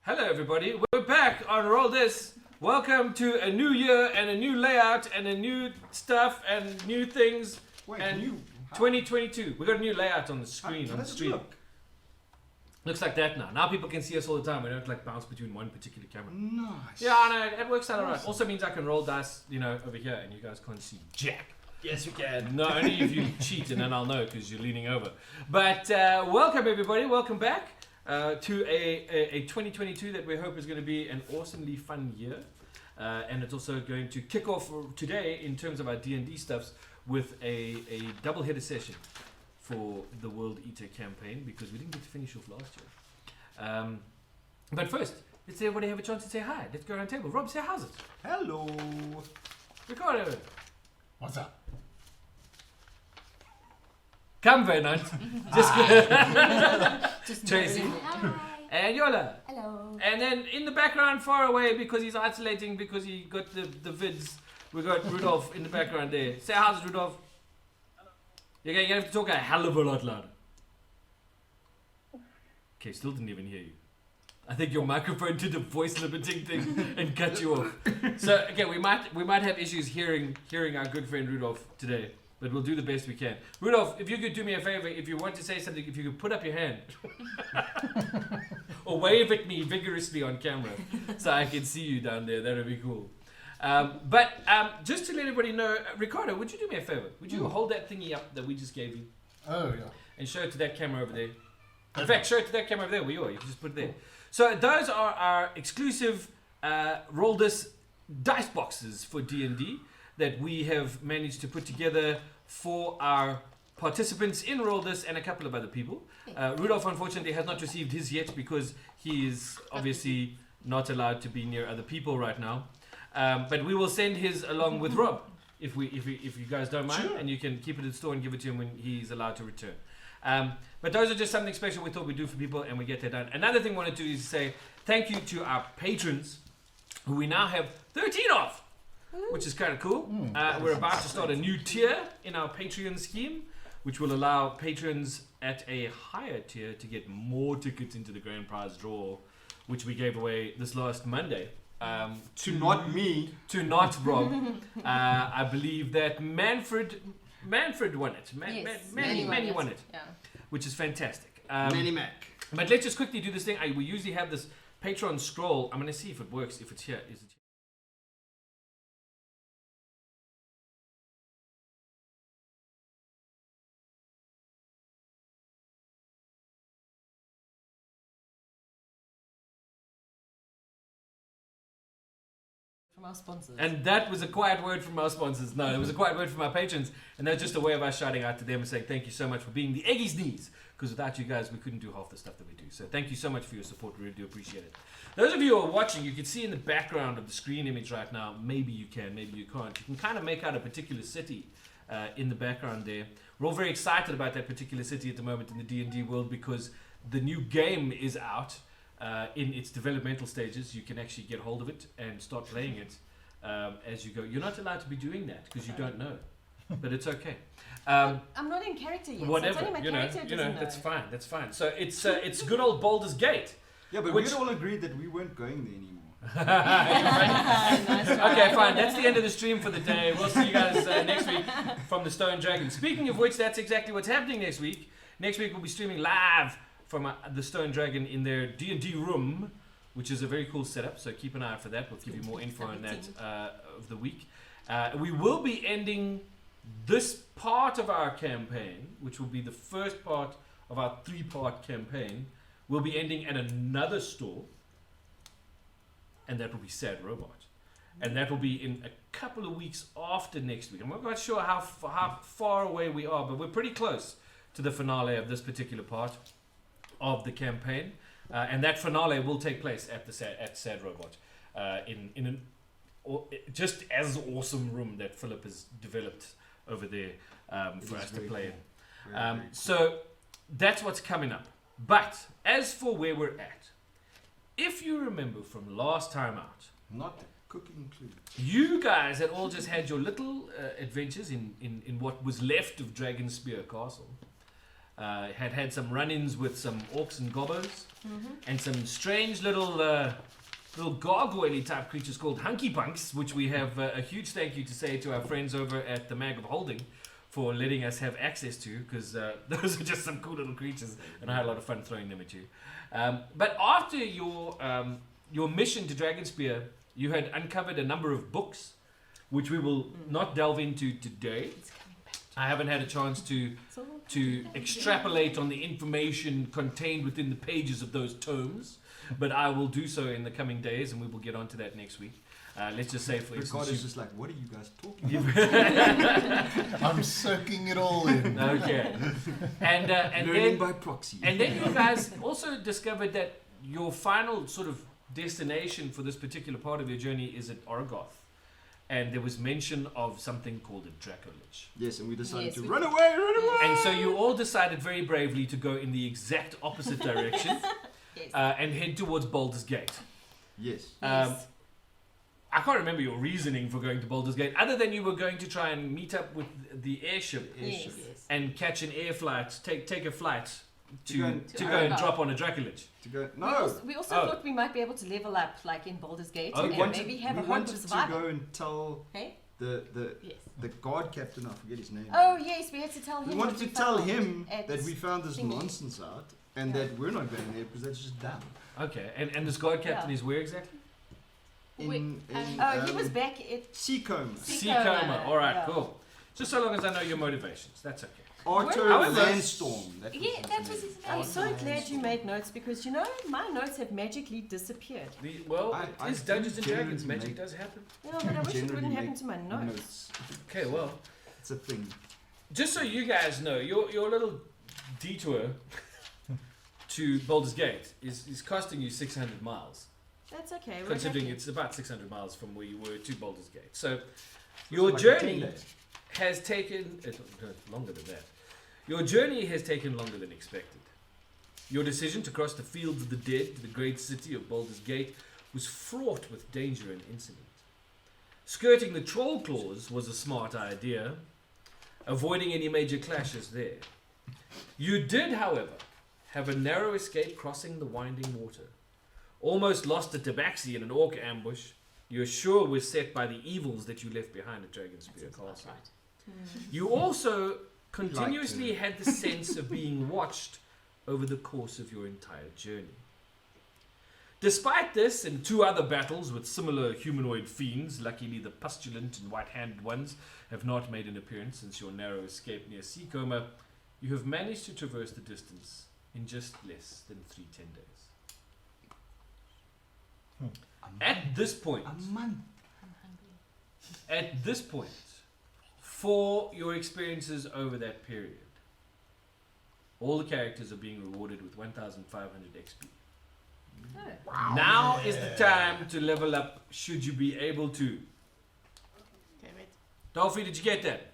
Hello everybody, we're back on RollThis. Welcome to a new year and a new layout and a new stuff and new things. Wait, and new? 2022. We got a new layout on the screen. How on the does it stream. look? Looks like that now. Now people can see us all the time. We don't like bounce between one particular camera. Nice. Yeah, I know. It works out alright. Awesome. Also means I can roll dice, over here, and you guys can't see jack. Yes, you can. No, only if you cheat, and then I'll know because you're leaning over. But welcome everybody. Welcome back to a 2022 that we hope is going to be an awesomely fun year. And it's also going to kick off today in terms of our D&D stuffs with a double-header session for the WorldEater campaign because we didn't get to finish off last year. But first, let's everybody have a chance to say hi. Let's go around the table. Rob, say how's it? Hello. Ricardo. What's up? Come, Venant. Just Tracy. Hi. And Yola. Hello. And then in the background, far away, because he's isolating, because he got the vids, we got Rudolph in the background there. Say how's it, Rudolph? You're going to have to talk a hell of a lot louder. Okay, still didn't even hear you. I think your microphone did a voice limiting thing and cut you off. So again, we might have issues hearing our good friend Rudolph today, but we'll do the best we can. Rudolph, if you could do me a favor, if you want to say something, if you could put up your hand or wave at me vigorously on camera so I can see you down there, that would be cool. But just to let everybody know, Ricardo, would you do me a favor? Would you hold that thingy up that we just gave you Oh, yeah. and show it to that camera over there? In fact, show it to that camera over there where you are. You can just put it there. So those are our exclusive RollThis dice boxes for D&D that we have managed to put together for our participants in RollThis and a couple of other people. Rudolph, unfortunately, has not received his yet because he is obviously not allowed to be near other people right now. But we will send his along with Rob if you guys don't mind, Sure. and you can keep it in store and give it to him when he's allowed to return. But those are just something special we thought we'd do for people, and we get that done. Another thing I wanted to do is say thank you to our patrons, who we now have 13 of, which is kind of cool. We're about to start a new tier in our Patreon scheme, which will allow patrons at a higher tier to get more tickets into the grand prize draw, which we gave away this last Monday. To not me. To not Rob. I believe that Manfred won it. Manny won it, Yeah. which is fantastic. Manny Mac. But let's just quickly do this thing. We usually have this Patreon scroll. I'm going to see if it works, if it's here. Is it? From our sponsors. And that was a quiet word from our sponsors. No, it was a quiet word from our patrons. And that's just a way of us shouting out to them and saying thank you so much for being the Eggy's knees. Because without you guys, we couldn't do half the stuff that we do. So thank you so much for your support. We really do appreciate it. Those of you who are watching, you can see in the background of the screen image right now, maybe you can, maybe you can't. You can kind of make out a particular city in the background there. We're all very excited about that particular city at the moment in the D&D world because the new game is out. In its developmental stages, you can actually get hold of it and start playing it as you go. You're not allowed to be doing that because you don't know, but it's okay. I'm not in character yet. Whatever, so it's only my character doesn't know. that's fine. That's fine. So it's good old Baldur's Gate. Yeah, but Which- we'd all agreed that we weren't going there anymore. Nice try. Okay, fine. That's the end of the stream for the day. We'll see you guys next week from the Stone Dragon. Speaking of which, that's exactly what's happening next week. Next week we'll be streaming live from the Stone Dragon in their D&D room, which is a very cool setup, so keep an eye out for that. We'll give you more info on that of the week. We will be ending this part of our campaign, which will be the first part of our 3-part campaign. We'll be ending at another store, and that will be Sad Robot. And that will be in a couple of weeks after next week. I'm not quite sure how far away we are, but we're pretty close to the finale of this particular part of the campaign, and that finale will take place at Sad Robot in an just as awesome room that Philip has developed over there for us to play in. So that's what's coming up. But as for where we're at, if you remember from last time out, Not cooking clue. you guys had all just had your little adventures in what was left of Dragonspear Castle. had some run-ins with some orcs and gobbos, and some strange little gargoyle type creatures called hunky punks, which we have a huge thank you to say to our friends over at the Mag of Holding for letting us have access to, because those are just some cool little creatures, and I had a lot of fun throwing them at you. But after your mission to Dragonspear, you had uncovered a number of books, which we will not delve into today. I haven't had a chance to extrapolate on the information contained within the pages of those tomes, but I will do so in the coming days, and we will get onto that next week. Let's just say, for instance, God is just like, what are you guys talking about? I'm soaking it all in. Okay, and Learning then by proxy. and then you guys also discovered that your final sort of destination for this particular part of your journey is at Orgoth. And there was mention of something called a Dracolich. Yes, and we decided Yes, to we run away. And so you all decided very bravely to go in the exact opposite direction Yes. and head towards Baldur's Gate. Yes. Yes. I can't remember your reasoning for going to Baldur's Gate, other than you were going to try and meet up with the airship Yes. and catch an air flight, take a flight to go and and- drop on a Dracolich. To go. We No. also Oh. thought we might be able to level up, like in Baldur's Gate, Oh, and we maybe have a we hope wanted of to survival. go and tell Hey? the Yes. the guard captain. I forget his name. Oh yes, we had to tell him. We what wanted to we tell found him at that we found this thingy. nonsense out, and Yeah. that we're not going there because that's just dumb. Okay, and this guard captain Yeah. is where exactly? In Oh, he was back at. Seacombe. Seacoma. All right, Yeah. cool. Just so long as I know your motivations, that's okay. Arthur However- Landstorm. That Yeah, that was his name. I'm so glad you made notes because you know my notes have magically disappeared. Well, I it's Dungeons and generally Dragons. Magic make- does happen. You know, but I wish it Generally wouldn't happen make to my notes. Okay, well, It's a thing. just so you guys know, your little detour to Baldur's Gate is costing you 600 miles, That's okay. We're considering happy. it's about 600 miles from where you were to Baldur's Gate. So It's your like a journey 10 day. has taken longer than that. Your journey has taken longer than expected. Your decision to cross the fields of the dead to the great city of Baldur's Gate was fraught with danger and incident. Skirting the troll claws was a smart idea, avoiding any major clashes there. You did, however, have a narrow escape crossing the winding water. Almost lost to Tabaxi in an orc ambush, you're sure was set by the evils that you left behind at Dragonspear Castle. You also continuously had the sense of being watched over the course of your entire journey. Despite this and two other battles with similar humanoid fiends, luckily the pustulant and white-handed ones have not made an appearance since your narrow escape near Seacoma, you have managed to traverse the distance in just less than 3 days. At this point, A month. At this point, for your experiences over that period, all the characters are being rewarded with 1,500 XP. Oh. Now is the time to level up, should you be able to. Okay, wait. Dolphy, did you get that?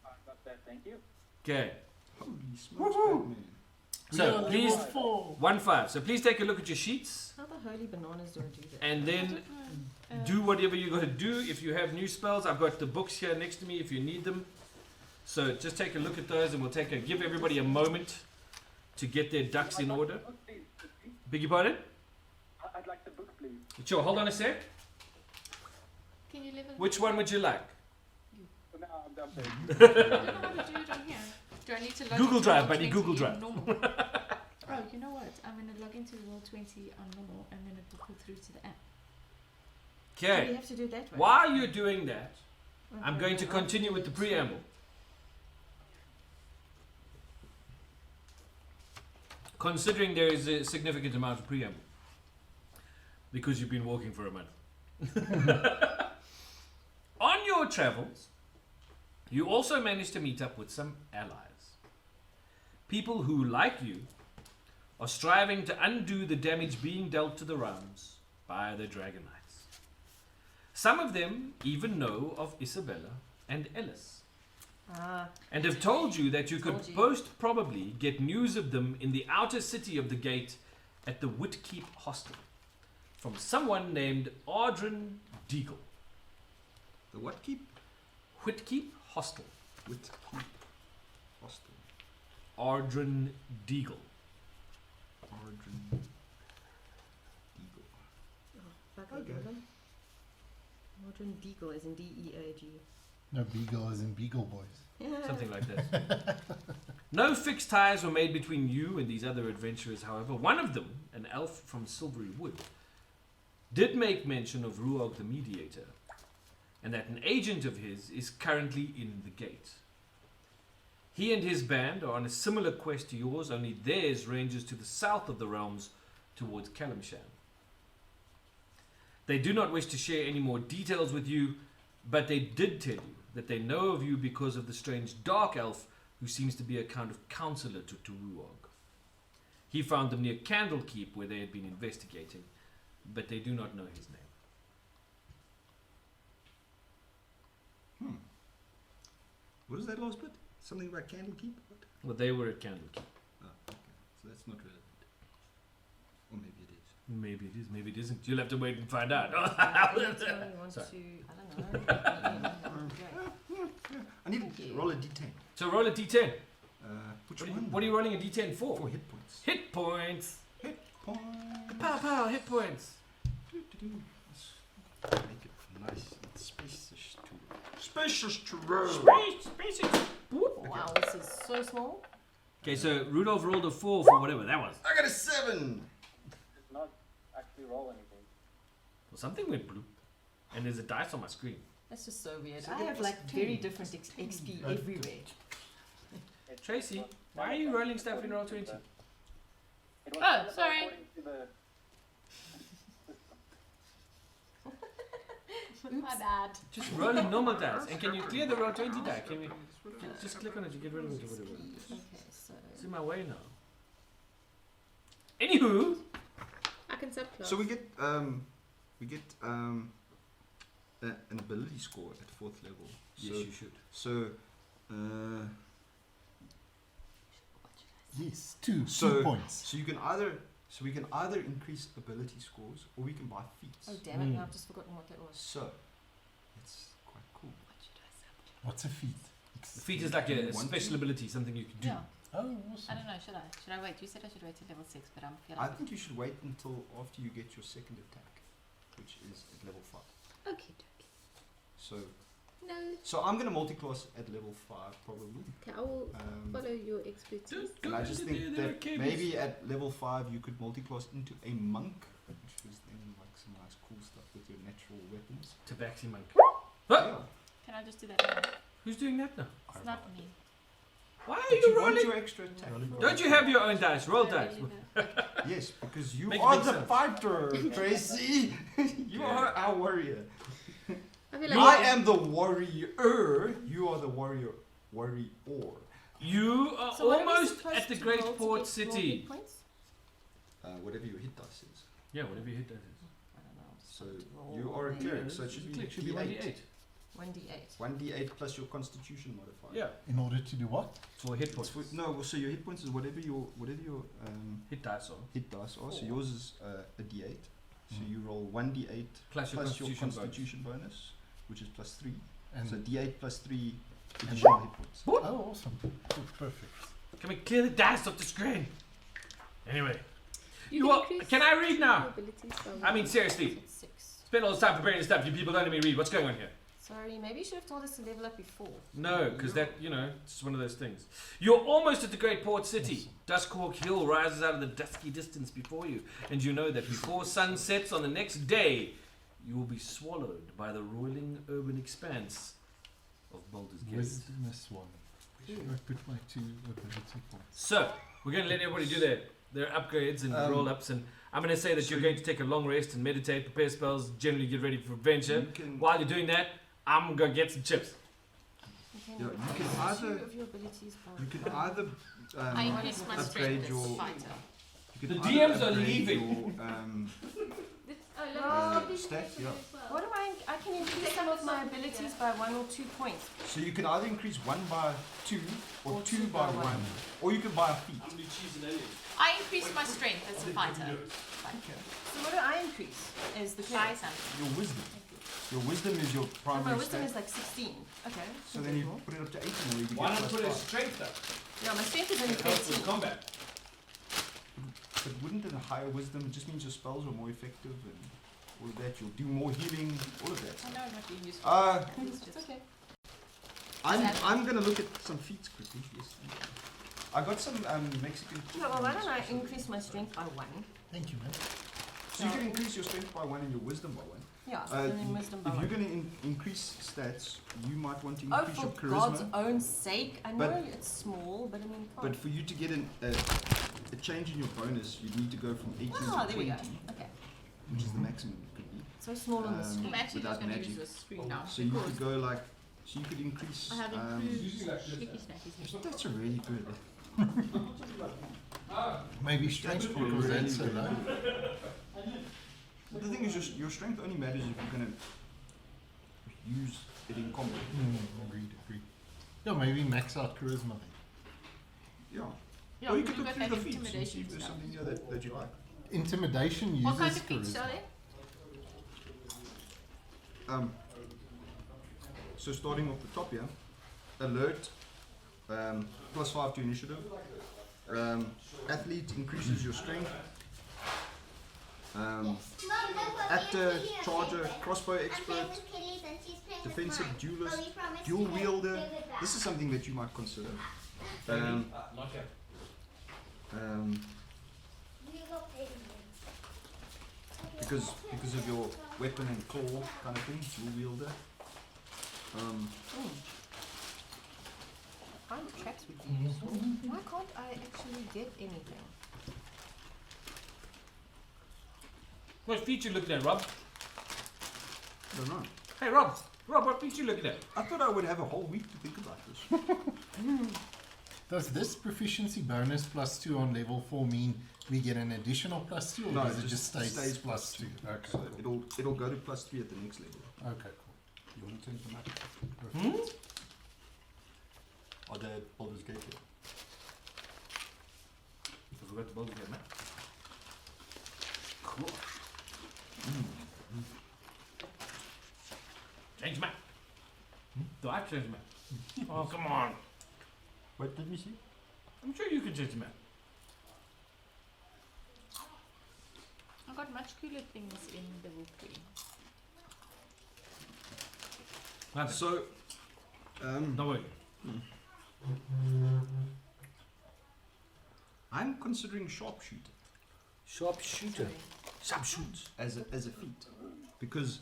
I got that, thank you. Okay. Holy smokes, Batman. So please, 4. So please take a look at your sheets How the holy bananas do I do that? and then do whatever you got to do. If you have new spells, I've got the books here next to me if you need them. So just take a look at those and we'll give everybody a moment to get their ducks in order. Book, please. Beg your pardon? I'd like the book, please. Sure, hold on a sec. Can you level? Which one would you like? So now I'm done. I don't know how to do it on here. Do I need to log Google into Drive, Roll20 buddy, Google in Drive. normal? Oh, you know what? I'm going to log into Roll20 on normal and then it will pull through to the app. Do we Okay. have to do it that way? While you're doing that, I'm Okay. going to continue with the preamble. Considering there is a significant amount of preamble. Because you've been walking for a month. On your travels, you also managed to meet up with some allies. People who, like you, are striving to undo the damage being dealt to the realms by the Dragon Knights. Some of them even know of Isabella and Ellis, and have told you that you could Told you. most probably get news of them in the outer city of the gate at the Whitkeep Hostel from someone named Ardrin Deagle. The what keep? Whitkeep Hostel. With keep. Hostel. Ardren Deagle. Ardren Deagle. Okay. Modern Deagle is in D-E-A-G. No, Beagle is in Beagle Boys. Something like that. No fixed ties were made between you and these other adventurers, however. One of them, an elf from Silvery Wood, did make mention of Ruog the Mediator, and that an agent of his is currently in the gate. He and his band are on a similar quest to yours, only theirs ranges to the south of the realms towards Kalimshan. They do not wish to share any more details with you, but they did tell you that they know of you because of the strange dark elf who seems to be a kind of counselor to Ruog. He found them near Candlekeep where they had been investigating, but they do not know his name. What is that last bit? Something about Candlekeep? What? Well, they were at Candlekeep. Oh, okay. So that's not relevant. Or maybe it is. Maybe it is, maybe it isn't. You'll have to wait and find out. Anytime you want Sorry. to, I don't know. I need Thank to you. roll a d10. So roll a d10. Which What are, one? what are you rolling a d10 for? For hit points. Hit points. Hit points. Pow pow, hit points. Let's make it nice and spacious to spacious to roll. Space. Wow, this is so small. Okay, so Rudolph rolled a 4 for whatever that was. I got a 7. Did not actually roll anything. Well, something went bloop. And there's a dice on my screen. That's just so weird. So I that have was like 10. very different XP everywhere. It Tracy, was why are you rolling stuff in Roll20? It was Oh, according sorry. to the My bad. Just rolling normal dice. And can you clear the Roll20 die? Can we just click on it to get rid of it or whatever? Okay, so It's in my way now. Anywho, I can subclass. So we get an ability score at 4th level. yes, So you should. so Yes, two So- points. so we can either increase ability scores or we can buy feats. oh damn it! Now I've just forgotten what that was. So it's quite cool. What's a feat? The feat is like a One special thing? ability, something you can do. Yeah. Oh, I awesome. don't know. Should I? Should I wait? You said I should wait till level 6, but I'm feeling. I think you should wait until after you get your second attack, which is at level 5. Okay. So No. so I'm gonna multi-class at level 5 probably. Okay, I will Um, follow your expertise. and I just think that maybe at level 5 you could multi-class into a monk, which was then like some nice cool stuff with your natural weapons. Tabaxi monk. Yeah. Can I just do that now? Who's doing that now? It's not me. Why are But you you want rolling? your extra attack. Don't you have your own dice? Roll I dice. really don't. Yes, because you Make are big the sense. fighter, Tracy. You Yeah. are our warrior. I feel I like am the warrior. You are the warrior. Warrior. You are So what are we almost supposed at the to Great roll to Port get more City. hit points? Whatever your hit dice is. Yeah, whatever you hit that is. I don't know. I'm just So trying to roll you are a one cleric, d8. so it should be Click, should be D8. 1d8. 1d8. 1d8 plus your constitution modifier. Yeah, In order to do what? for hit It's points. for, no, so your hit points is whatever your Hit dice on. hit dice are. So yours is a d8. So Mm. you roll 1d8 Plus your plus your constitution bonus. constitution bonus, which is plus 3. And So d8 plus 3 additional hit points. oh, awesome. Cool, perfect. Can we clear the dice off the screen? Anyway, you Well, can increase can I read now? your abilities by I mean one. seriously, It's 6. spend all this time preparing the stuff. You people don't let me read. What's going on here? Sorry, maybe you should have told us to level up before. No, because that, it's one of those things. You're almost at the Great Port City. Duskhawk Hill rises out of the dusky distance before you, and you know that before sun sets on the next day, you will be swallowed by the roiling urban expanse of Baldur's Gate. Where's this one? Where should I put my 2 ability points? So, we're going to let everybody do their upgrades and roll-ups, and I'm going to say that so you're going to take a long rest and meditate, prepare spells, generally get ready for adventure. You can, While you're doing that, I'm going to get some chips. Okay, Yeah, now, you can two either- of your abilities by you can either I increase my upgrade strength as your a fighter. you can The either DMs are upgrade leaving. Your, stat, yeah. What do I can increase some of my abilities by 1 or 2 points. So you can either increase 1 by 2 or Or 2 2 by by 1, 1. or you can buy a feat. I increase my strength as a fighter. So what do I increase as the Try cleric? something. Your wisdom. Your wisdom is your So primary my wisdom stat. is like 16. Okay. So then you put it up to 18 or you Why get not plus put a 5. strength up? Yeah, my strength is only It helps with 13. combat. But wouldn't a higher wisdom, it just means your spells are more effective and all of that. You'll do more healing, all of that. I know I'm not being useful. It's just okay. I'm gonna look at some feats quickly. Yes, thank you. I got some Mexican. Yeah, well, why don't I increase my strength by 1? Thank you, man. So you can increase your strength by 1 and your wisdom by 1. Yeah, and then wisdom by If 1. you're gonna increase stats, you might want to Oh, increase your for God's charisma. own sake. I know But- it's small, but I mean, But can't. for you to get a change in your bonus, you need to go from 18 Ah, to there we 20, go. Okay. which is the maximum it could be. So small on the Um, screen. I'm actually just without going to magic. use this screen now. So you because could go like, so you could increase. I have improved sneaky snackies. That's a really good. Maybe strength because that's so low. The thing is, your strength only matters if you're gonna use it in combat. Agreed. Yeah, maybe max out charisma then. Yeah. Yeah, Or you we've could got look through that the feats and see intimidation if there's stuff. something here that you like. Intimidation uses What kind of feats charisma. are there? So starting off the top here, alert, +5 to initiative. Athlete increases your strength. Actor, charger, crossbow expert, defensive duelist, dual wielder. This is something that you might consider. Not yet. Because of your weapon and claw kind of thing, dual wielder. Time traps would be useful. Why can't I actually get anything? What feature you looking at, Rob? I don't know. Hey, Rob, what feature you looking at? I thought I would have a whole week to think about this. Does this proficiency bonus +2 on level 4 mean we get an additional +2 or No, does it it just just stays stays +2? Okay, So cool. it'll go to +3 at the next level. Okay, cool. You want to send them out? Perfect. Are there Baldur's Gate here? I forgot the Baldur game, man. Cool. Change map. Do I change map? Oh, come on. Wait, did we see? I'm sure you can change the map. I got much cooler things in level 3. Nothing. So, Don't worry. I'm considering sharpshooter Sharpshooter. Sharpshoots. as a feat because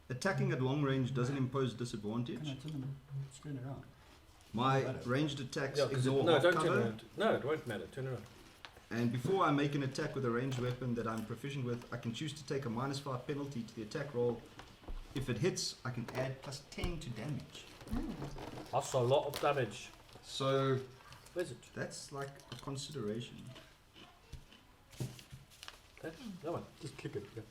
attacking at long range doesn't impose disadvantage. Can I turn them screen around? My Better. ranged attacks Yeah, 'cause ignore no, half don't turn cover, around. No, it won't matter. Turn around. and before I make an attack with a ranged weapon that I'm proficient with, I can choose to take a -5 penalty to the attack roll. If it hits, I can add +10 to damage. That's a lot of damage. So Where's it? that's like a consideration. That one. Just click it. Yeah.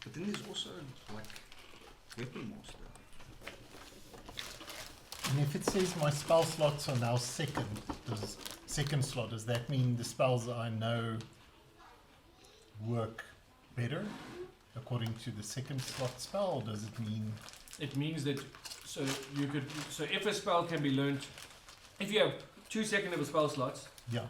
But then there's also like weapon master. And if it says my spell slots are now second slot, does that mean the spells that I know work better according to the second slot spell, or does it mean It means that so if a spell can be learnt, if you have 2 second level spell slots yeah?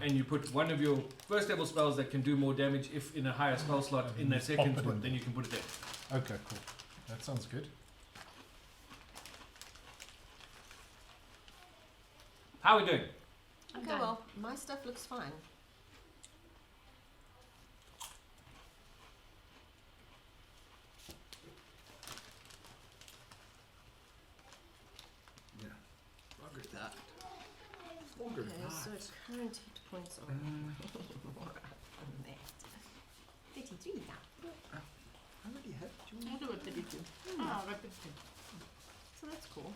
and you put one of your first level spells that can do more damage if in a higher spell slot in that Pop second it one, in then there. you can put it there. Okay, cool. That sounds good. How are we doing? I'm Okay, done. well, my stuff looks fine. Yeah. Bugger that. Okay, so current hit points are more than that. 33 now. I already have two. I'll do it 32. Oh, but 32. So that's cool.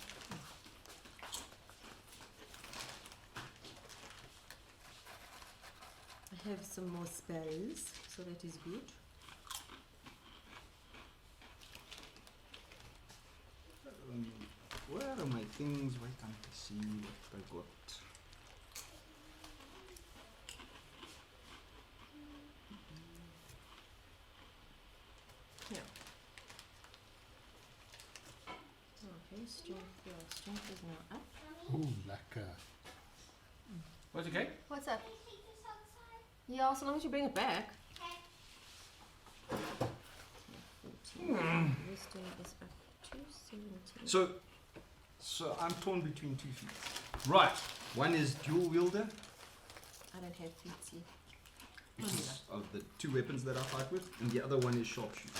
I have some more spells, so that is good. Where are my things? Why can't I see what I got? strength, yeah, strength is now up. Ooh, lekker. What's okay? What's up? Yeah, so long as you bring it back. Wisdom is up to 17. So I'm torn between 2 feats. Right. One is dual wielder, I don't have feats yet. which is of the 2 weapons that I fight with, and the other one is sharpshooter.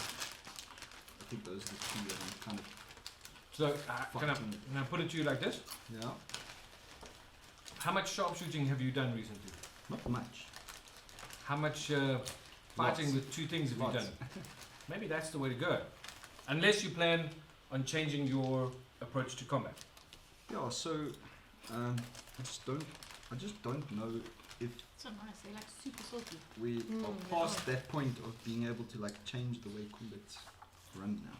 I think those are the 2 that I'm kind of So, can I put it to you like this? yeah. How much sharpshooting have you done recently? Not much. How much fighting Lots. with 2 things have Lots. you done? Maybe that's the way to go. Unless you plan on changing your approach to combat. Yeah. So I just don't know if So nice. They're like super salty. we Mm, are yeah. past that point of being able to like change the way combats run now.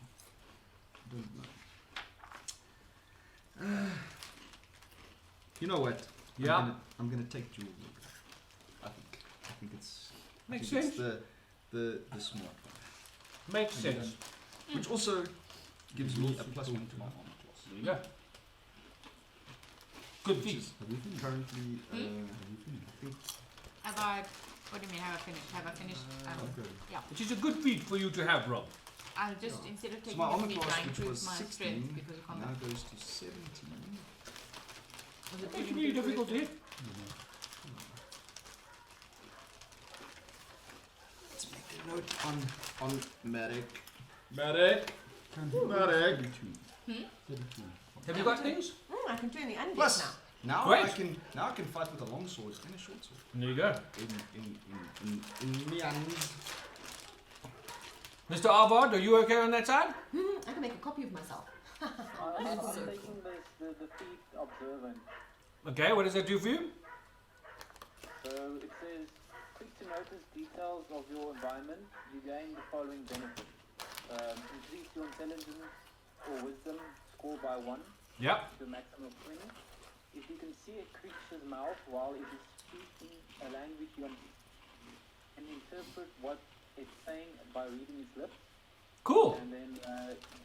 I don't know. You know what? Yeah. I'm gonna take dual wielder. I think it's Makes I think sense. It's the smart one. Makes sense. Which also gives me a +1 to my armor class. There you go. Good Which feat. is currently I think Have I? What do you mean? Have I finished? Have I finished? okay. Which is a good feat for you to have, Rob. I'll just Yeah. instead of So taking my a armor feat, class, I which improve was my 16, strength because of now combat. goes to 17. Was it It's really really difficult to hit. Let's make a note on Medic. Medic. Medic. Have you got things? I can turn the undead Plus, now. now Great. I can fight with a long sword and a short sword. There you go. In me hands. Mr. Arvard, are you okay on that side? I can make a copy of myself. I'm taking the feat observant. Okay, what does that do for you? So it says, quick to notice details of your environment. You gain the following benefits. Increase your intelligence or wisdom score by 1 Yep. to a maximum of 20. If you can see a creature's mouth while it is speaking a language you can interpret what it's saying by reading its lips. Cool. And then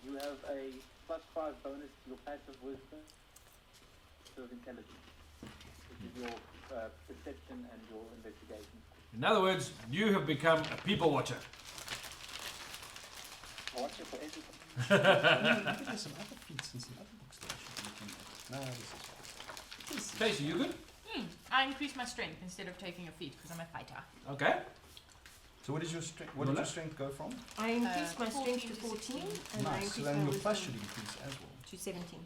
you have a +5 bonus to your passive wisdom of intelligence, which is your perception and your investigation. In other words, you have become a people watcher. I watch it for everything. There's some other feats and some other books that I should be looking at. No, this is Casey, you good? I increase my strength instead of taking a feat because I'm a fighter. Okay. So what is your strength? What did your strength go from? I increased my strength to 14 14 and I Nice. So increased then my your plus wisdom should increase as well. to 17.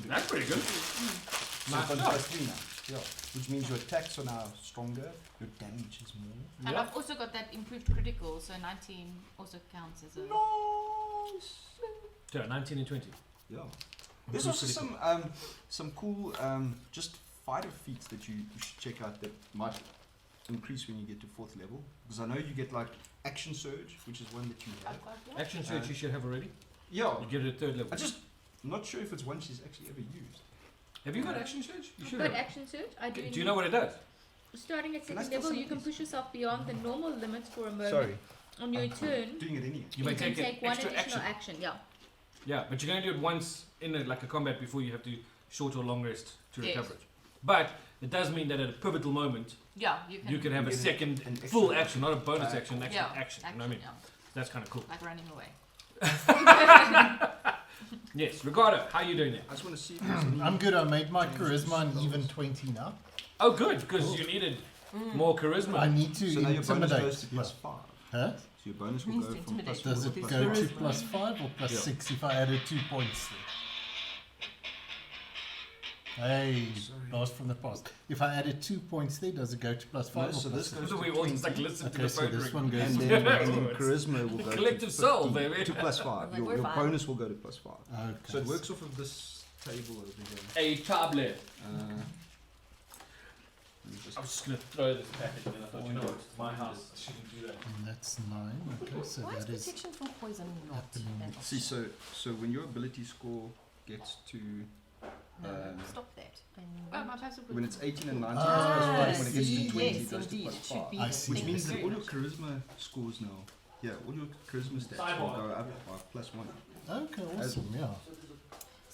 That's pretty good. So Nice it's stuff. +3 now. Yeah. Which means your attacks are now stronger, your damage is more. And Yep. I've also got that improved critical, so 19 also counts as a. Nice. So, 19 and 20. Yeah. There's also some cool just fighter feats that you should check out that might increase when you get to 4th level. Because I know you get like action surge, which is one that you have. I've got that. Action search you should have already. Yeah. You get it at 3rd level. I just not sure if it's one she's actually ever used. Have you got action search? You should But have. action search, I do. Do you know what it does? Starting at Can I second steal level, some you of can these? push yourself beyond the normal limits for a moment. Sorry. On your turn, Doing it anyway. You may can take, take an one extra additional action. action. Yeah. Yeah, but you're going to do it once in like a combat before you have to short or long rest to Yes. recover it. But it does mean that at a pivotal moment, Yeah, you can. you can have a get second an extra full action, not a bonus action. action, an actual Yeah, action. You know what I mean? yeah, That's kind of cool. like running away. Yes, Ricardo, how are you doing there? I just want to see if there's any. I'm good. I made my charisma an even 20 now. Oh, good, because you needed more charisma. I need to So now your bonus intimidate. goes to +5. Huh? So your bonus will Means go to from intimidate. +4 Does to it +5. go to charisma. +5 or Yeah. +6 if I added 2 points there? Hey, blast from the past. If I added 2 points there, does it go to +5 No, or so this +6? goes So to we all just like 20. listen to Okay, the so phone this ring. one goes And to then charisma will go Collective to soul, 15, baby. to +5. Like, Your we're fine. bonus will go to +5. Okay. So it works off of this table over here. A tablet. Let me just- I was just going to throw this package and I thought, you know what, it's my house, I shouldn't do that. And that's 9. Okay, so Why is that is protection from poison not happening. an See, option? so when your ability score gets to No, um, stop that. Oh, my passive when it's 18 and 19, Ah, it's +5. When it gets see. to 20, Yes, it goes to indeed. +5. Should be I the see. Which thing. means that all your charisma scores now, all your charisma stats will Sidebar. go up by +1. okay. Awesome. Yeah.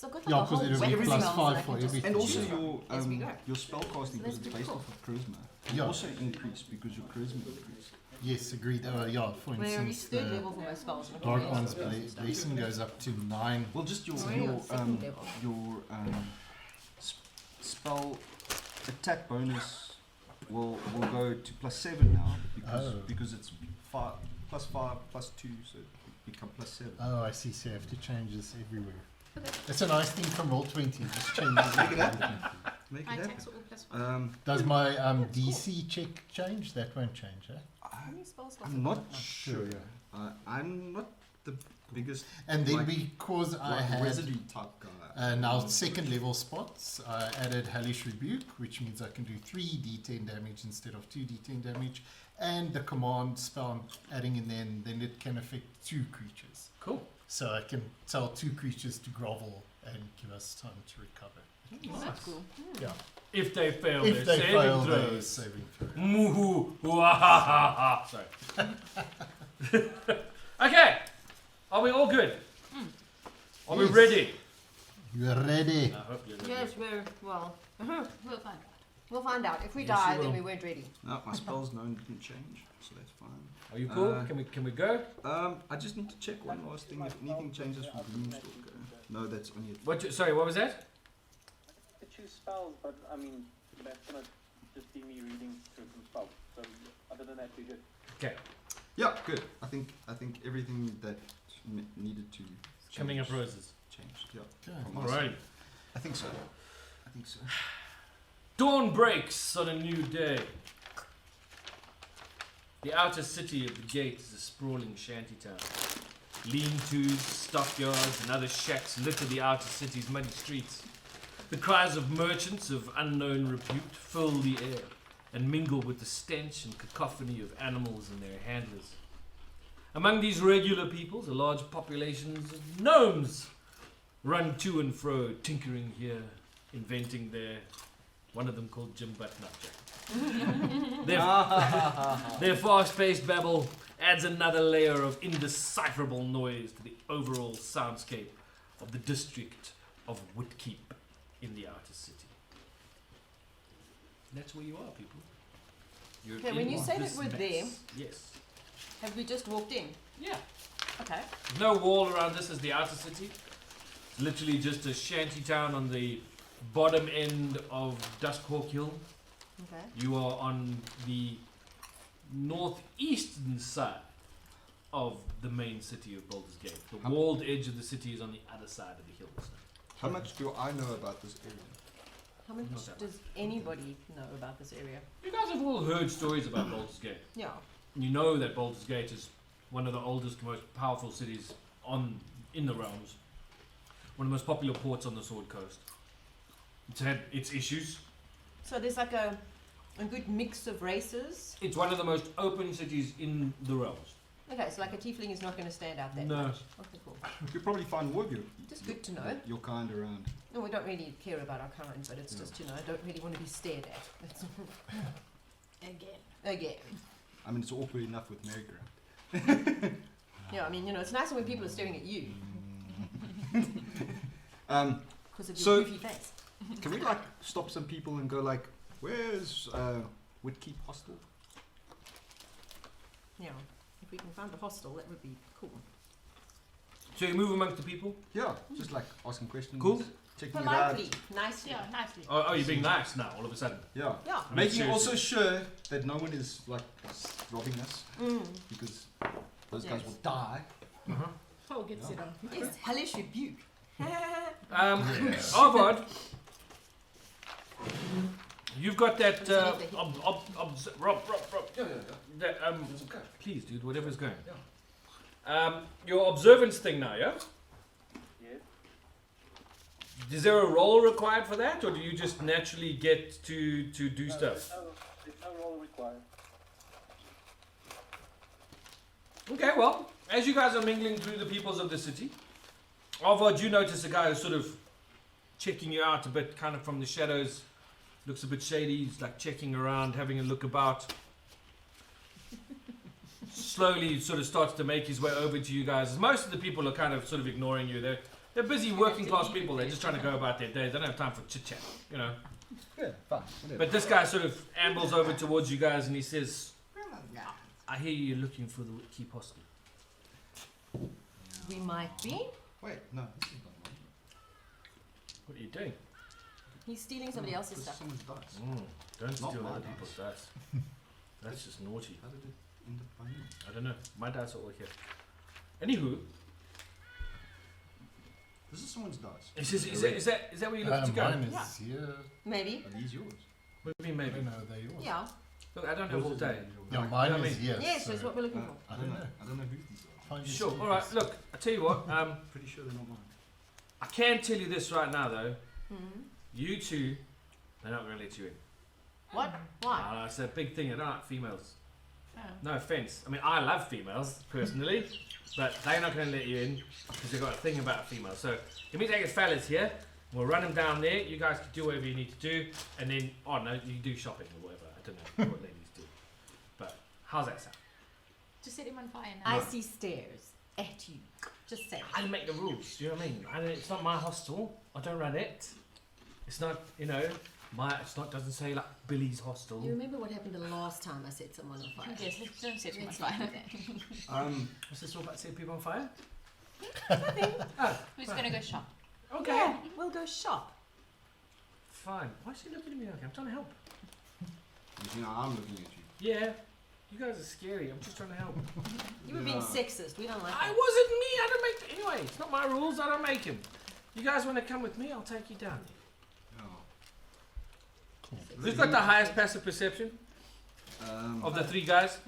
So I've got like Yeah, a because whole it'll be web plus spells 5 that I for can just everything. And also choose from as we go. your spell casting, So because that's it's pretty based cool. off of charisma, Yeah. also increase because your charisma increase. Yes, agreed. Yeah, for We're instance, reached third the level for most spells. and I've Dark got One's spells and stuff. blessing goes up to 9. Well, just your So we're on second level. spell attack bonus will go to +7 now because it's 5 +5 +2, so it become +7. Oh, I see. So you have to change this everywhere. Okay. That's a nice thing from Roll20. Just changes Make it everything. Make My it attacks happen. are all +1. Does my DC check change? That won't change, eh? How many spell slots I'm have I not got now? sure. I'm not the biggest And then Like- because I like had wizardy type guy. now second level spots, I added Hellish Rebuke, which means I can do 3 d10 damage instead of 2 d10 damage. And the command spell I'm adding in then it can affect 2 creatures. Cool. So I can tell 2 creatures to grovel and give us time to recover. Oh, that's cool. Yeah. If they fail If their they saving fail their throws. saving throw. Moo-hoo, hoo-ah-ha-ha-ha. Sorry. Okay. Are we all good? Are we Yes. ready? You're ready. I hope you're ready. Yes, we're, well, We'll find out. we'll find out. If we Yes, die, you then will. we weren't ready. No, my spells known didn't change, so that's fine. Are you cool? Uh, Can we go? I just need to check one last thing. If anything changes for Gloomstalker. No, that's only Sorry, what was that? To choose spells, but I mean, that's gonna just be me reading through some spells. So other than that, we're good. Okay. Yeah, good. I think everything that needed to Coming up change roses. changed. Yeah. Okay. From my side. Alright. I think so. I think so. Dawn breaks on a new day. The outer city of the gate is a sprawling shantytown. Lean-tos, stockyards, and other shacks litter the outer city's muddy streets. The cries of merchants of unknown repute fill the air and mingle with the stench and cacophony of animals and their handlers. Among these regular peoples are large populations of gnomes run to and fro, tinkering here, inventing there. One of them called Jim Buttonupjack. Their fast-paced babble adds another layer of indecipherable noise to the overall soundscape of the district of Whitkeep in the outer city. That's where you are, people. You're Okay, when in you say this that we're mess. there- Yes. Have we just walked in? Yeah. Okay. There's no wall around this as the outer city. It's literally just a shanty town on the bottom end of Duskhawk Hill. Okay. You are on the northeastern side of the main city of Baldur's Gate. The How- walled edge of the city is on the other side of the hills. How much do I know about this area? How much Not that does anybody know about this area? You guys have all heard stories about Baldur's Gate. Yeah. You know that Baldur's Gate is one of the oldest, most powerful cities in the realms. One of the most popular ports on the Sword Coast. It's had its issues. So there's like a good mix of races. It's one of the most open cities in the realms. Okay, so like a tiefling is not going to stand out that No. much. Okay, cool. You could probably find more of Just good to know. your kind around. No, we don't really care about our kind, but it's Yeah. just, I don't really want to be stared at. That's Again. again. I mean, it's awkward enough with merry-go-round. Yeah, I mean, it's nicer when people are staring at you because of your So- goofy face. Can we like stop some people and go like, where's Whitkeep Hostel? Yeah. If we can find a hostel, that would be cool. So you move amongst the people? Yeah, just like asking questions. Cool. Checking it out. Politely, nicely. Yeah, nicely. Oh, you're being nice now, all of a sudden. Yeah. Yeah. I mean, Making seriously. also sure that no one is like robbing us Mm. because those guys Yes. will die. Paul gets Yeah. it on. Yes, hellish rebuke. Arvod, you've got that, Absolutely. Rob, Yeah. that, It's okay. please dude, whatever's going. Your observance thing now, yeah? Yes. Is there a roll required for that, or do you just naturally get to do No, stuff? There's no roll required. Okay, well, as you guys are mingling through the peoples of the city, Arvod, you notice a guy who's sort of checking you out a bit, kind of from the shadows. Looks a bit shady. He's like checking around, having a look about. Slowly, sort of starts to make his way over to you guys. Most of the people are kind of sort of ignoring you. They're They're busy working class people. They're just trying to go about their day. They don't have time for chit chat, you know. Yeah, fine. Whatever. But this guy sort of ambles over towards you guys and he says, I hear you're looking for the keep hostel. We might be. Wait, no, this is not mine. What are you doing? He's stealing somebody else's This is stuff. someone's dice. Don't Not steal my other dice. people's dice. That's just naughty. How did it end up by me? I don't know. My dice are all here. Anywho, This is someone's dice. is that where you look to go? Mine is here. Maybe. Are these yours? What do you mean maybe? No, they're yours. Yeah. Look, I don't have all day. Yeah, Like, mine you know what I is mean? here. Yes, so that's what we're looking for. I don't know. I don't know who these are. find your Sure. sneakers. All right. Look, I tell you what. Pretty sure they're not mine. I can tell you this right now, though. Hmm. You two, they're not going to let you in. What? Why? It's a big thing. I don't like females. Oh. No offense. I mean, I love females personally, but they're not going to let you in because they've got a thing about females. So give me take his fellas here. We'll run them down there. You guys can do whatever you need to do, and then you can do shopping or whatever. I don't know what ladies do, but how's that sound? Just set him on fire now. I see stairs at you. Just say. I make the rules. Do you know what I mean? It's not my hostel. I don't run it. It's not, doesn't say like Billy's hostel. You remember what happened the last time I set someone on fire? Yes, don't set him on Let's fire. not do What's this all about setting people on fire? Who's gonna go shop? Okay. Yeah, we'll go shop. Fine. Why is she looking at me like that? I'm trying to help. You know, I'm looking at you. Yeah. You guys are scary. I'm just trying to help. You were being sexist. We don't like I that. wasn't me. I don't make. Anyway, it's not my rules. I don't make them. You guys want to come with me? I'll take you down. Oh. Who's got the highest passive perception of the three guys?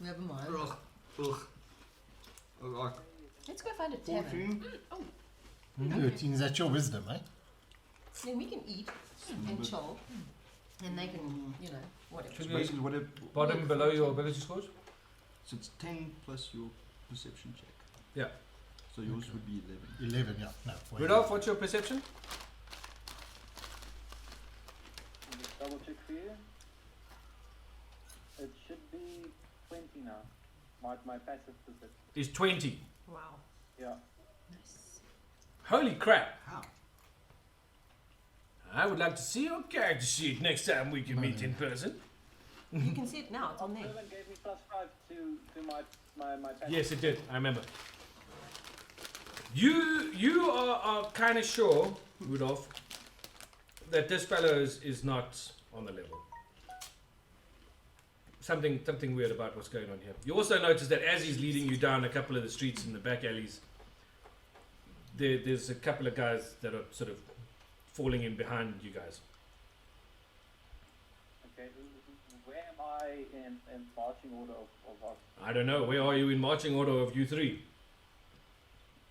Never mind. Like Let's go find a tavern. 14. 13, is that your wisdom, eh? Then we can eat and chill. And they can, whatever. So basically, whatever. Bottom below your ability scores? So it's 10 plus your perception check. Yeah. So yours Okay. would be 11. 11, yeah. No, wait. Rudolph, what's your perception? Just double check for you. It should be 20 now. My passive perception. Is 20. Wow. Yeah. Nice. Holy crap. How? I would like to see your character sheet next time we can meet in person. You can see it now. It's on there. 11 gave me +5 to my passive. Yes, it did. I remember. You are kind of sure, Rudolph, that this fellow is not on the level. Something weird about what's going on here. You also notice that as he's leading you down a couple of the streets in the back alleys, there's a couple of guys that are sort of falling in behind you guys. Okay, where am I in marching order of us? I don't know. Where are you in marching order of you three?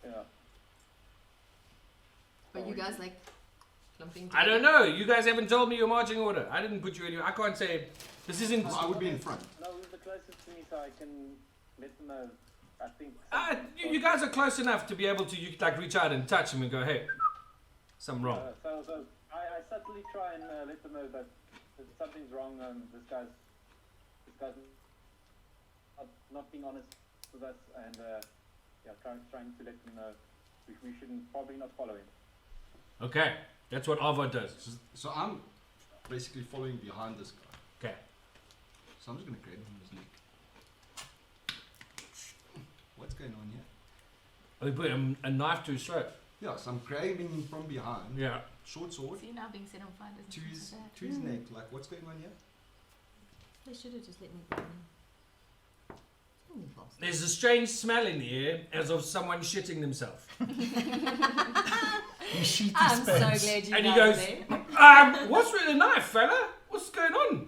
Yeah. But you guys like clumping I don't know. You guys haven't told me your marching order. I didn't put you anywhere. I can't say. This isn't. I would be in front. No, who's the closest to me so I can let them know. I think. You guys are close enough to be able to like reach out and touch him and go, hey, something wrong. So I subtly try and let them know that something's wrong. This guy's not being honest with us, and trying to let them know we shouldn't probably not follow him. Okay, that's what Ava does. So I'm basically following behind this guy. Okay. So I'm just going to grab him his neck. What's going on here? They put a knife to his throat. Yeah, so I'm grabbing him from behind. Yeah. Short sword See now being set on fire doesn't to seem his, so bad. to his neck. Like, what's going on here? They should have just let me go. There's a strange smell in the air as of someone shitting themselves. I'm so glad you And he guys goes, there. what's with the knife, fella? What's going on?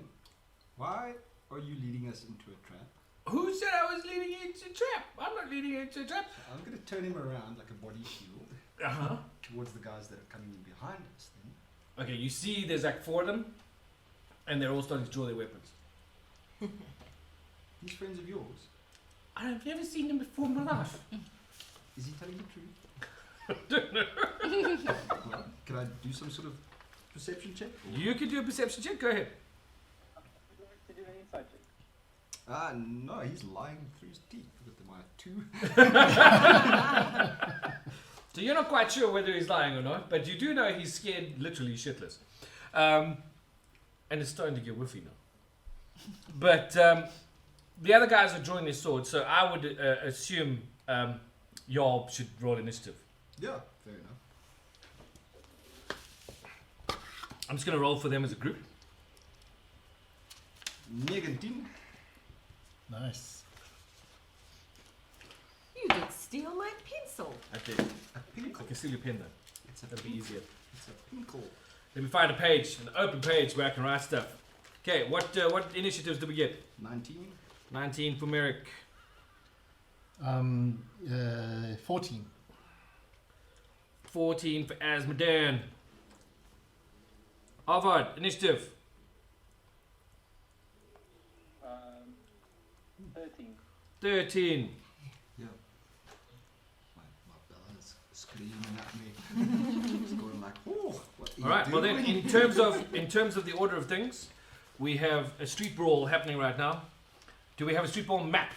Why are you leading us into a trap? Who said I was leading you into a trap? I'm not leading you into a trap. So I'm going to turn him around like a body shield Uh-huh. towards the guys that are coming in behind us. Then Okay, you see there's like 4 of them, and they're all starting to draw their weapons. these friends of yours, I've never seen them before in my life. is he telling the truth? Well, can I do some sort of perception check? Or- You can do a perception check, go ahead. Would you like to do an insight check? No, he's lying through his teeth. Look at them, I have 2. So you're not quite sure whether he's lying or not, but you do know he's scared literally shitless. And it's starting to get whiffy now. But the other guys are drawing their swords, so I would assume y'all should roll initiative. Yeah, fair enough. I'm just going to roll for them as a group. 19. Nice. You did steal my pencil. Okay. A pinkle. I can steal your pen though. It's a That'll be pinkle. easier. It's a pinkle. Let me find a page, an open page where I can write stuff. Okay, what initiatives did we get? 19. 19 for Merrick. 14. 14 for Asmodean. Harvard, initiative. 13. 13. Yeah. My brother's screaming at me. He's going like, oh, what are you Alright, well then, doing?" in terms of the order of things, we have a street brawl happening right now. Do we have a street brawl map?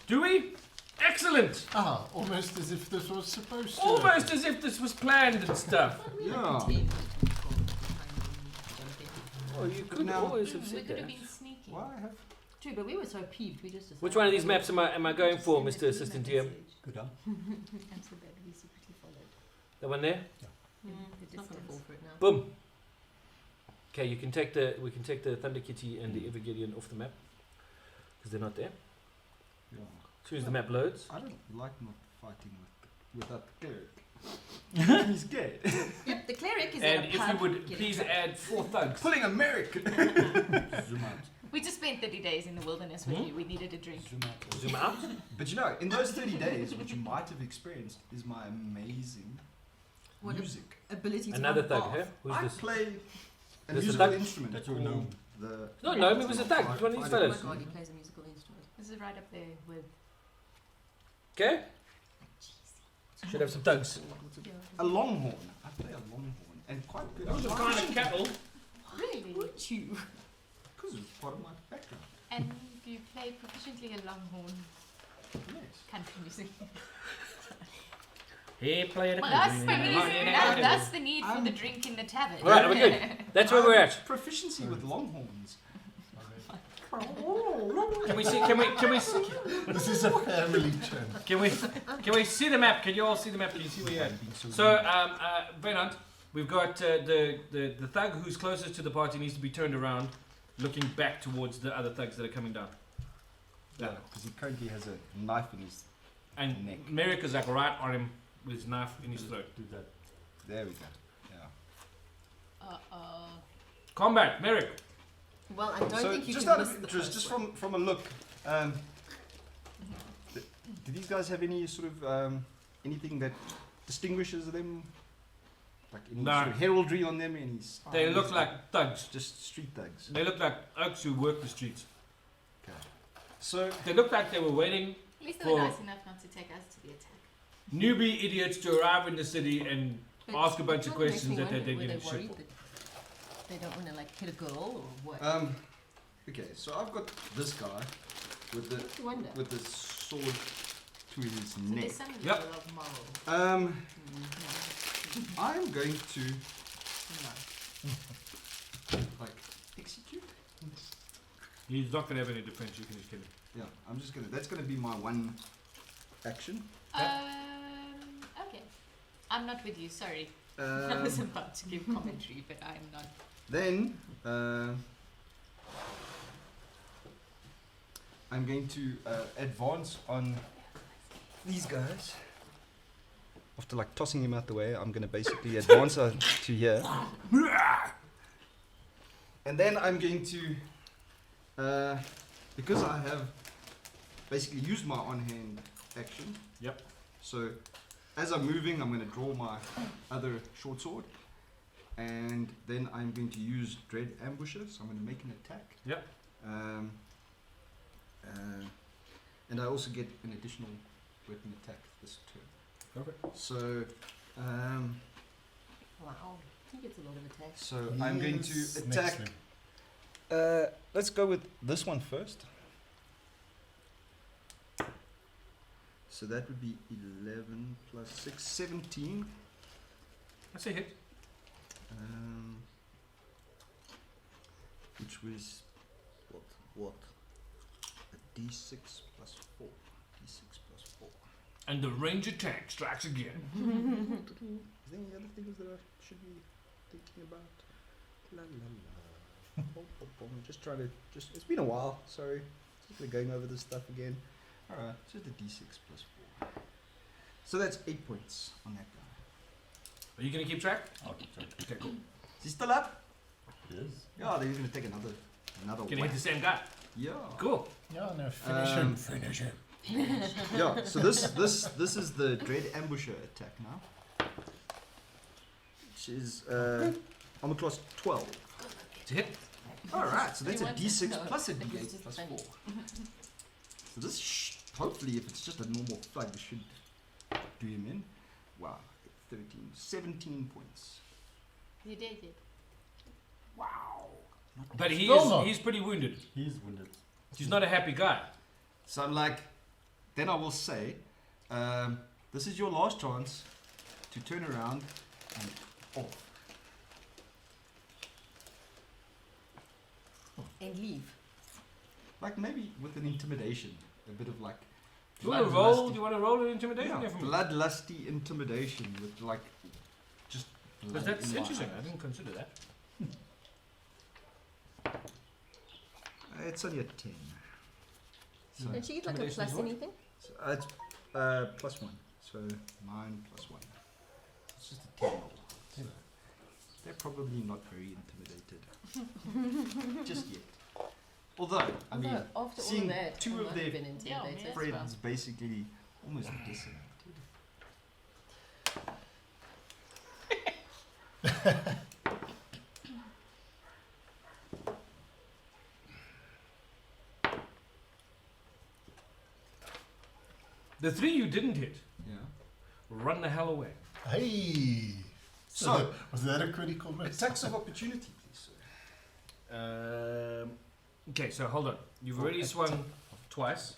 Do we? Excellent! Ah, almost as if this was supposed to. Almost as if this was planned and stuff. Yeah. Oh, you could Now- always have We said could have that. been sneaky. Why have True, but we were so peeved, we just decided. Which one of these maps am I going for, Mr. Assistant GM? Good on. And so that we secretly followed. The one there? The It's not gonna distance. fall for it now. Boom. Okay, we can take the Thunder Kitty and the Evergideon off the map because they're not there. yeah. As soon as the map loads. I don't like not fighting without the cleric. He's scared. Yep, the cleric is And in a if you pub would getting please drunk. add 4 thugs. Pulling American. Zoom out. We just spent 30 days in the wilderness with Hmm? you. We needed a drink. Zoom out. Zoom out. But you know, in those 30 days, what you might have experienced is my amazing What a- music. ability to Another run thug, off. huh? Who's I this? play a This is musical thug? instrument. That's your called gnome. The No, no, it was a thug. It's one of these Fighting- fellas. Oh my god, he plays a musical instrument. This is right up there with. Okay. Should have some thugs. A longhorn. I play a longhorn. And quite good. Those are kind of cattle. Really? Would you? Because it's part of my background. And you play proficiently a longhorn Yes. country music. He played a Well, that's the need for the I'm- drink in the tavern. Alright, we're good. That's where we're at. Proficiency with longhorns. Can we see? This is a family channel. Can we see the map? Can you all see the map? Can you see where you're at? So, Venant, we've got the thug who's closest to the party needs to be turned around, looking back towards the other thugs that are coming down. Yeah, because he currently has a knife in his And neck. Merrick is like right on him with his knife in his throat. Do that. There we go. Yeah. Combat, Merrick. Well, I don't So think you just can out miss of the interest, first just one. from a look, do these guys have any sort of anything that distinguishes them? Like any No. sort of heraldry on them? Any style? They look like thugs. just street thugs. They look like oaks who work the streets. Okay. So They look like they were waiting At least they were For- nice enough not to take us to the attack. newbie idiots to arrive in the city and But ask a bunch it of kinda makes questions me that they wonder, didn't were give a they shit worried for. that they don't want to like hit a girl or what? okay, so I've got this guy with I wonder. the sword to his So neck. there's some Yep. level of moral. I'm going to No. like execute. He's not going to have any defense, you can just kill him. Yeah, I'm just gonna. That's gonna be my one action. Okay. I'm not with you, sorry. I was Um, about to give commentary, but I'm not. then I'm going to advance on these guys. After like tossing him out the way, I'm gonna basically advance to here. And then I'm going to, because I have basically used my on-hand action. Yep. So as I'm moving, I'm going to draw my other short sword. And then I'm going to use Dread Ambusher. So I'm going to make an attack. Yep. And I also get an additional weapon attack this turn. Perfect. So, Wow. He gets a lot of attacks. so I'm going to Yes, next attack. level. Let's go with this one first. So that would be 11 plus 6, 17. That's a hit. Which was what? A d6 plus 4. D6 plus 4. And the range attack strikes again. Is there any other things that I should be thinking about? La la la. I'm just trying to. It's been a while. Sorry. Just going over this stuff again. Alright, so the d6 plus 4. So that's 8 points on that guy. Are you going to keep track? I'll keep track. Okay, cool. Is he still up? Yes. Yeah, then he's going to take another Gonna whack. hit the same guy. Yeah. Cool. Yeah, no, finish him. Finish him. Yeah, so this is the Dread Ambusher attack now. Which is armor class 12. It's a hit. Alright, so that's a You want d6 to- plus a no, d8 just plus funny. 4. So this, hopefully, if it's just a normal thug, this should do him in. Wow, 13, 17 points. You did it. Wow. But Still not. he's pretty wounded. He's wounded. He's not a happy guy. So I'm like, then I will say, this is your last chance to turn around and off. And leave. Like maybe with an intimidation, a bit of like Do you want to roll an intimidation yeah, there for me? bloodlusty intimidation with like just Because blood that's in my interesting. I eyes. didn't consider that. It's only a 10. So, Did she get like a Intimidation is plus what? anything? it's plus 1. So 9 plus 1. It's just a 10 roll. So they're probably not very intimidated. Just yet. Although, I mean, Although after all seeing of that, two I of might their have been Yeah, intimidated yes. as well. friends basically almost decimated. The 3 you didn't hit, Yeah. run the hell away. Hey. So, was that a critical miss? attacks of opportunity, please, sir. Okay, so hold on. You've already swung twice.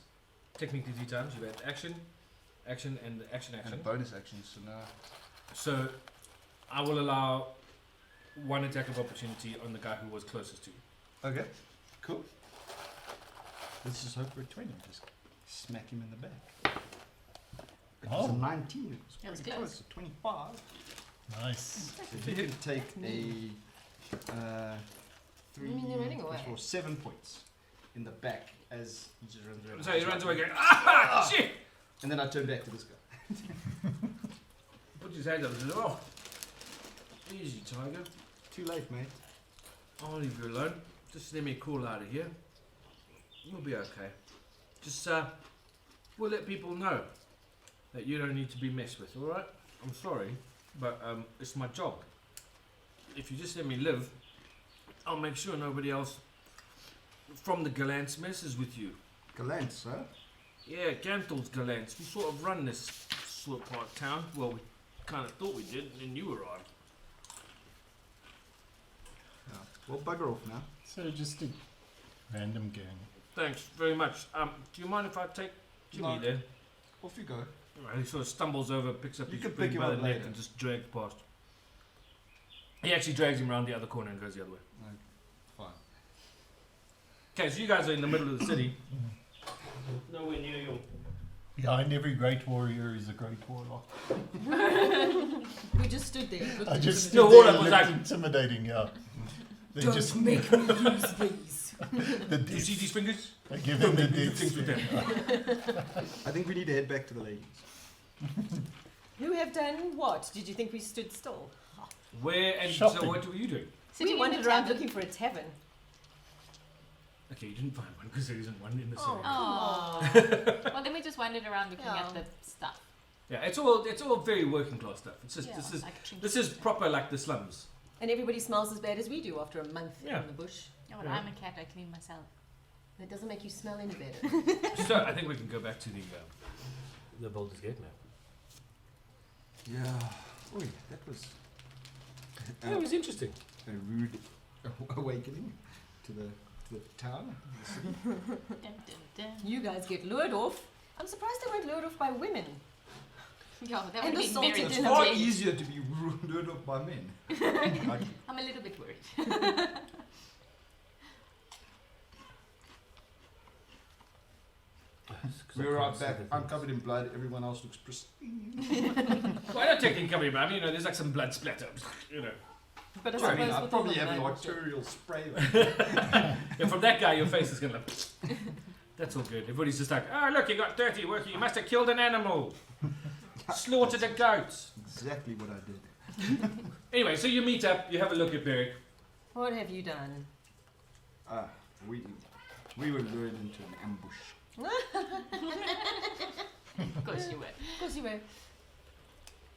Technically 3 times. You've had action, action, and action, action. And bonus actions, so now. So I will allow 1 attack of opportunity on the guy who was closest to you. Okay, cool. Let's just hope for a 20. Just smack him in the back. It was a Oh. 19. It was That was pretty close. close. A 25. Nice. So you can take a 3, You mean you're running away? 4, 7 points in the back as he just runs around. So he runs away going, ah, shit! And then I turn back to this guy. Put his hands up and says, oh, easy, Tiger. Too late, mate. I'll leave you alone. Just let me crawl out of here. You'll be okay. Just, we'll let people know that you don't need to be messed with, alright? I'm sorry, but it's my job. If you just let me live, I'll make sure nobody else from the Gallants messes with you. Galant, sir. Yeah, Ganthel's Gallants. We sort of run this sort of part of town. Well, we kind of thought we did, and then you arrived. Yeah. Well, bugger off now. So just a random gang. Thanks very much. Do you mind if I take Jimmy No. there? Off you go. He sort of stumbles over, picks up You his can friend pick him by up the neck later. and just drags past. He actually drags him around the other corner and goes the other way. Fine. Okay, so you guys are in the middle of the city. Nowhere near you. Behind every great warrior is a great warlock. We just stood there. looked I at just each other. The stood there warlock and was looked like- intimidating, yeah. They Don't just make me use these. the Do you see death. these fingers? They give him the Don't make me do death things with them. stare. I think we need to head back to the ladies. Who have done what? Did you think we stood still? Where and Shopping. so what were you doing? Sitting we in wandered the around tavern. looking for a tavern. Okay, you didn't find one because there isn't one in the city. Oh. Well, then we just wandered around looking Yeah. at the stuff. Yeah, it's all very working class stuff. It's just Yeah, this is like trinkets this is and- proper like the slums. And everybody smells as bad as we do after a month Yeah. in the bush. Yeah, well, Yeah. I'm a cat. I clean myself. That doesn't make you smell any better. So I think we can go back to the Baldur's Gate now. Yeah. Oi, that was Yeah, it was interesting. a rude awakening to the town. The city. Dun, dun, dun. You guys get lured off, I'm surprised they weren't lured off by women. Yeah, that And would be assaulted very It's in a far tent. easier to be lured off by men. Like, I'm a little bit worried. we're right back. I'm covered in blood. Everyone else looks pristine. Well, I don't take any company, but I mean, there's like some blood splatter. But I I mean, suppose I with probably all have the an blood- arterial spray. Yeah, from that guy, your face is gonna. That's all good. Everybody's just like, oh look, you got dirty working. You must have killed an animal, slaughtered a goat. Exactly what I did. Anyway, so you meet up, you have a look at Beric. What have you done? We were lured into an ambush. Of course you were. Of course you were.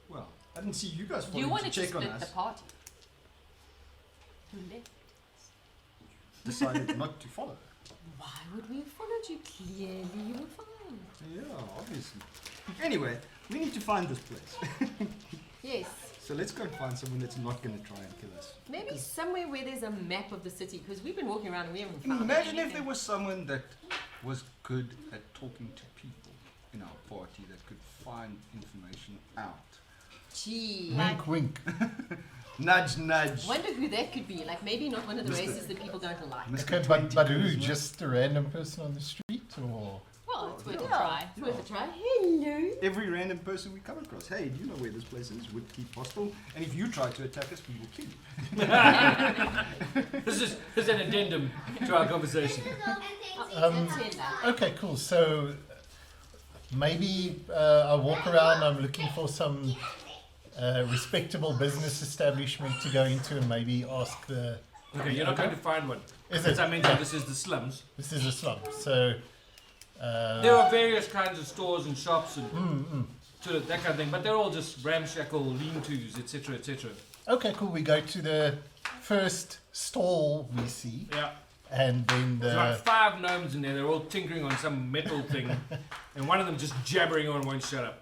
Well, I didn't see you guys You falling to wanted to check on split the us. party. Who left? Decided not to follow. Why would we have followed you? Clearly you were fine. Yeah, obviously. Anyway, we need to find this place. Yes. So let's go and find someone that's not going to try and kill us. Maybe somewhere where there's a map of the city, because we've been walking around and we haven't found Imagine if anything. there was someone that was good at talking to people in our party that could find information out. Gee. Wink, wink. Nudge, nudge. Wonder who that could be. Like maybe not one of the races that people don't like. Mr. Okay, but 20 who? charisma. Just a random person on the street, or Well, it's worth a Yeah, try. it's worth a try. Hello. Every random person we come across. Hey, do you know where this place is? Would keep hostile. And if you try to attack us, we will kill you. This is an addendum to our conversation. okay, cool. So maybe I walk around. I'm looking for some respectable business establishment to go into, and maybe ask the. Okay, you're not going to find one. Is As it? I mentioned, this is the slums. This is a slum. So. There are various kinds of stores and shops and sort of that kind of thing, but they're all just ramshackle lean-tos, etc., etc. Okay, cool. We go to the first stall we see, Yeah. and then There's like the 5 gnomes in there. They're all tinkering on some metal thing, and one of them just jabbering on won't shut up.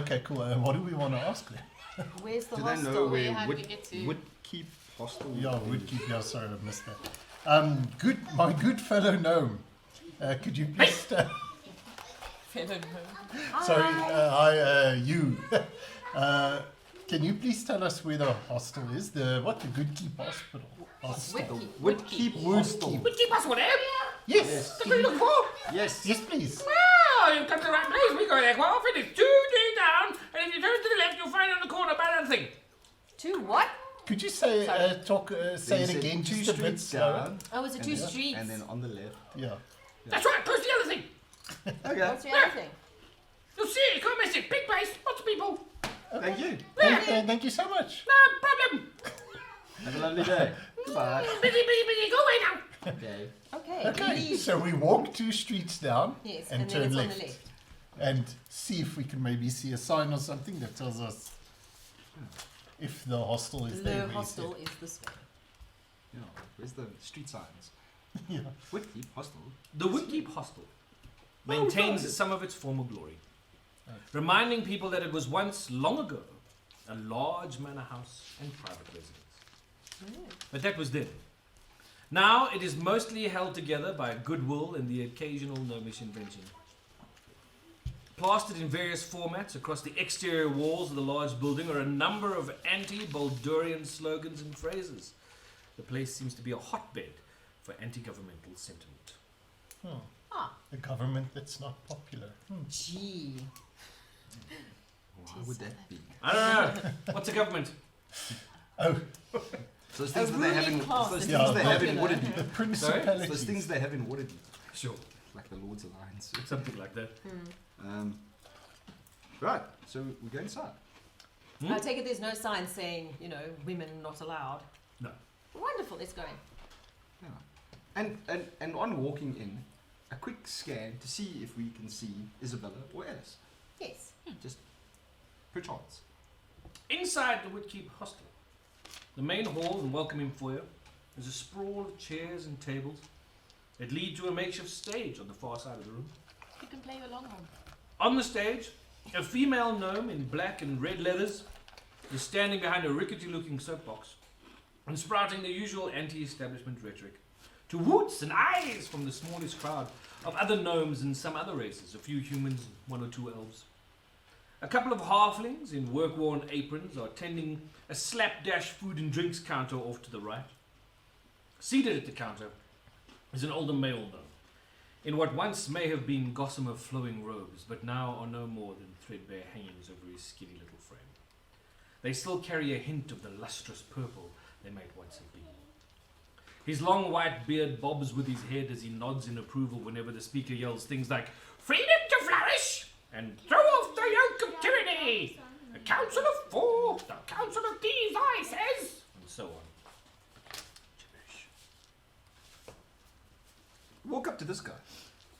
okay, cool. What do we want to ask them? Where's the Do they hostel? know where How do we get to? would keep hostile? Yeah, Woodkeep. Yeah, sorry, I missed that. My good fellow gnome. Could you please? Sorry, you. Can you please tell us where the hostel is? The Goodkeep Hospital. Hostel. Would keep hostile. Would keep us whatever. Yes. That's what we look for. Yes. Yes, please. Oh, you've come to the right place. We go there quite often. It's 2 days down, and if you turn to the left, you'll find on the corner by that thing. To what? Could you say Sorry. say Then it said again, 2 just a bit streets slower? down. Oh, it's a and 2 then- streets. And then on the left. Yeah. That's right, close to the other thing. Okay. What's the other thing? You'll see it. You can't miss it. Big place. Lots of people. Thank you. Thank you so much. No problem. Have a lovely day. Goodbye. Busy. Go away now. Okay. Okay. Okay, leave. so we walk 2 streets down Yes, and and then turn it's left, on the left. and see if we can maybe see a sign or something that tells us if the hostel is there. The where you hostel is this way. Yeah. Where's the street signs? said. Yeah. Would keep hostile. The Woodkeep Hostel maintains some of its former glory, reminding people that it was once, long ago, a large manor house and private residence. But that was then. Now it is mostly held together by goodwill and the occasional gnomish invention. Plastered in various formats across the exterior walls of the large building are a number of anti-Baldurian slogans and phrases. The place seems to be a hotbed for anti-governmental sentiment. Oh. Ah. A government that's not popular. Gee. What would that be? I don't know. What's a government? Oh, So those things that they have in ruling class those is things Yeah, they have in popular. Waterdeep. the principalities. Those things they have in Waterdeep. Sure. Like the Lord's Alliance. Something like that. Right. So we go inside. Hmm? I take it there's no sign saying, women not allowed. No. Wonderful, let's go in. Yeah. And on walking in, a quick scan to see if we can see Isabella or Alice. Yes. Just perchance. Inside the Woodkeep Hostel, the main hall and welcoming foyer is a sprawl of chairs and tables that lead to a makeshift stage on the far side of the room. You can play your long horn. On the stage, a female gnome in black and red leathers is standing behind a rickety-looking soapbox and sprouting the usual anti-establishment rhetoric to whoots and eyes from the smallest crowd. of other gnomes and some other races, a few humans, 1 or 2 elves. A couple of halflings in work-worn aprons are tending a slapdash food and drinks counter off to the right. Seated at the counter is an older male gnome, in what once may have been gossamer flowing robes, but now are no more than threadbare hangings over his skinny little frame. They still carry a hint of the lustrous purple they might once have been. His long white beard bobs with his head as he nods in approval whenever the speaker yells things like, "Freedom to flourish!" and "Throw off the yoke of tyranny! A council of 4, the council of thieves, I says!" and so on. Gibberish. Walk up to this guy.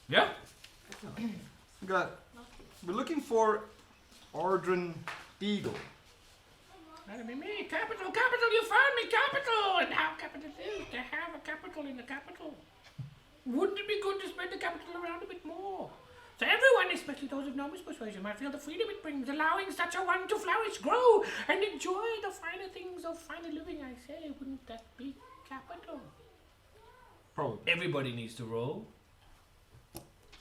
Yeah? We're looking for Ardrin Eagle. That'll be me. Capital, you found me, capital! And how capital is to have a capital in the capital. Wouldn't it be good to spread the capital around a bit more? So everyone, especially those of noble persuasion, might feel the freedom it brings, allowing such a one to flourish, grow, and enjoy the finer things of finer living, I say. Wouldn't that be capital? Probably. Everybody needs to roll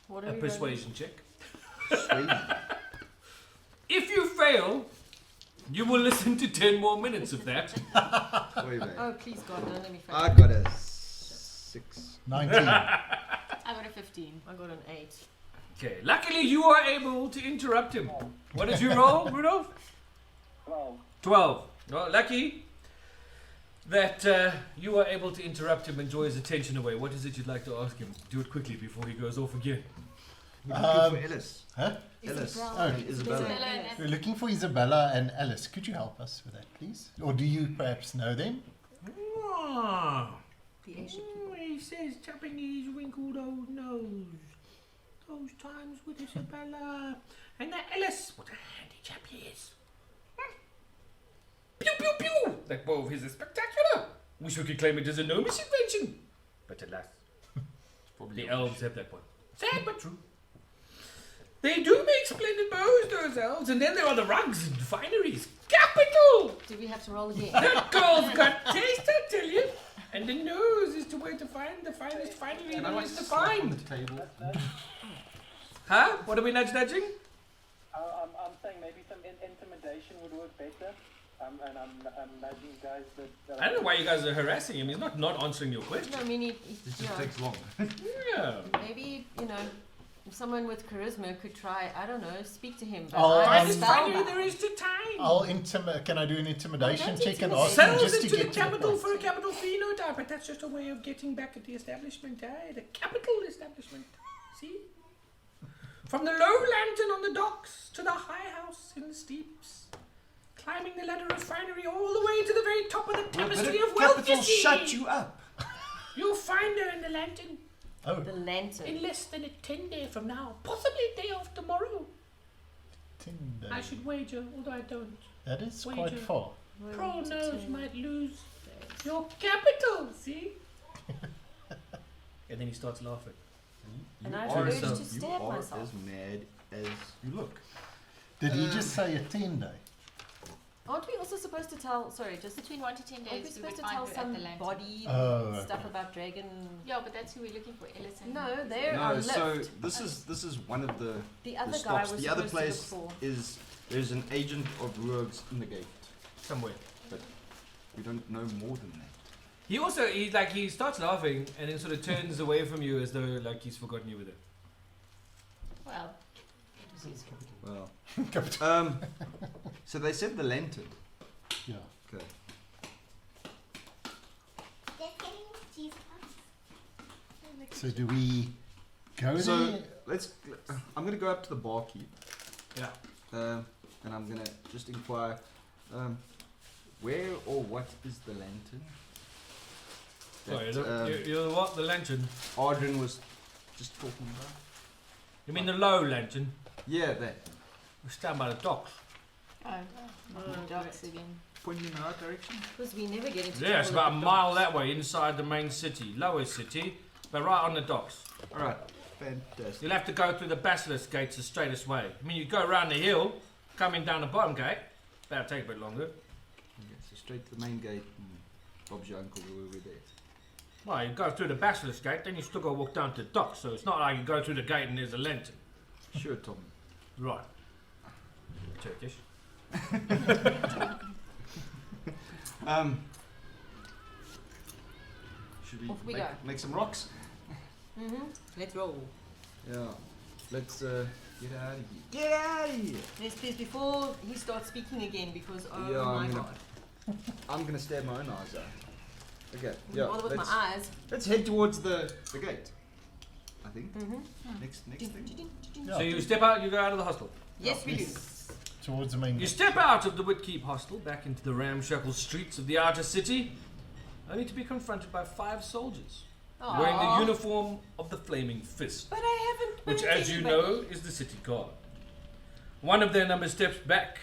What a are we persuasion check. Sweet. If you fail, you will listen to 10 more minutes of that. Way back. Oh, please God, don't let me fail. I got a 6. 19. I got a 15. I got an 8. Okay, luckily you are able to interrupt him. What did you roll, Rudolph? 12. 12. Well, lucky that you are able to interrupt him and draw his attention away. What is it you'd like to ask him? Do it quickly before he goes off again. We're looking for Ellis. Huh? Ellis Isabella. and Isabella. We're looking for Isabella and Alice. Could you help us with that, please? Or do you perhaps know them? Ah, The airship people. he says, tapping his wrinkled old nose. Those times with Isabella and that Ellis. What a handy chap he is. Pew, pew, pew! That bow of his is spectacular. Wish we could claim it as a gnomish invention. But alas, the elves have that one. Sad but true. They do make splendid bows, those elves. And then there are the rugs and fineries. Capital! Do we have to roll again? That girl's got taste, I tell you. And the nose is the way to find the finest finery Can I there like is to slap on find. the table? Huh? What are we nudging? I'm saying maybe some intimidation would work better. And I'm nudging guys that... I don't know why you guys are harassing him. He's not answering your question. No, I mean, It just takes long. Yeah. maybe, someone with charisma could try, I don't know, speak to him. But Oh, I'm Finest finery spellbound. there is to time. I'll can I do an intimidation don't check and intimidate. ask them Sells just to into the get to the capital point? for a capital fee, no doubt, but that's just a way of getting back at the establishment, eh? The capital establishment. See? From the low lantern on the docks to the high house in the steeps. Climbing the ladder of finery all the way to the very top of the tapestry of wealth, Capital you see. shut you up. You'll find her in the lantern Oh, The lantern. in less than a 10 day from now. Possibly a day after tomorrow. Tinder. I should wager, although I don't. That is Wait, quite far. Troll knows you might lose your capital, see? And then he starts laughing. And You I are urge so- to stab you are myself. as mad as you look. Did he just say a 10-day? Aren't we also supposed to tell, sorry, just Between 1 to 10 aren't we days, we supposed would to find tell her some at the lantern. body Oh, stuff okay. about dragon? Yeah, but that's who we're looking for, Ellison. No, they're No, on so lift. this is one of the The other guy stops. was The other supposed place to look for. is there's an agent of Ruogs in the gate. Somewhere. We don't know more than that. He also, he starts laughing and then sort of turns away from you as though like he's forgotten you were there. Well, Well, Capital. so they said the lantern. Yeah. Okay. So do we go So there? I'm gonna go up to the barkeep. Yeah. And I'm gonna just inquire, where or what is the lantern? Sorry, That, you're what? The lantern? Ardrin was just talking about. You mean the low lantern? Yeah, that. We're down by the docks. Ducks again. Pointing in the right direction. Because we never get into Yeah, it's trouble about a at the mile docks. that way inside the main city, lowest city, but right on the docks. All right. Fantastic. You'll have to go through the basilisk gates the straightest way. I mean, you go around the hill, coming down the bottom gate. That'll take a bit longer. Okay, so straight to the main gate. Bob's your uncle where we're there. Well, you go through the basilisk gate, then you still got to walk down to the dock. So it's not like you go through the gate and there's a lantern. Sure, Tom. Right. Turkish. Should we Off we go. make some rocks? Let's roll. Yeah. Let's get out of here. Get out of here! Yes, please, before he starts speaking again, because oh Yeah, my I'm gonna- god. I'm gonna stab my own eyes out. Okay. Wouldn't Yeah. bother with my eyes. Let's head towards the gate. I think. Mm-hmm. Next thing. Yeah. So you step out, you go out of the hostel. Yes, we do. Towards the main You gate. step out of the Whitkeep hostel, back into the ramshackle streets of the outer city, only to be confronted by 5 soldiers wearing the Aw. uniform of the Flaming Fist, But I haven't which, burnt as you anybody. know, is the city guard. One of their number steps back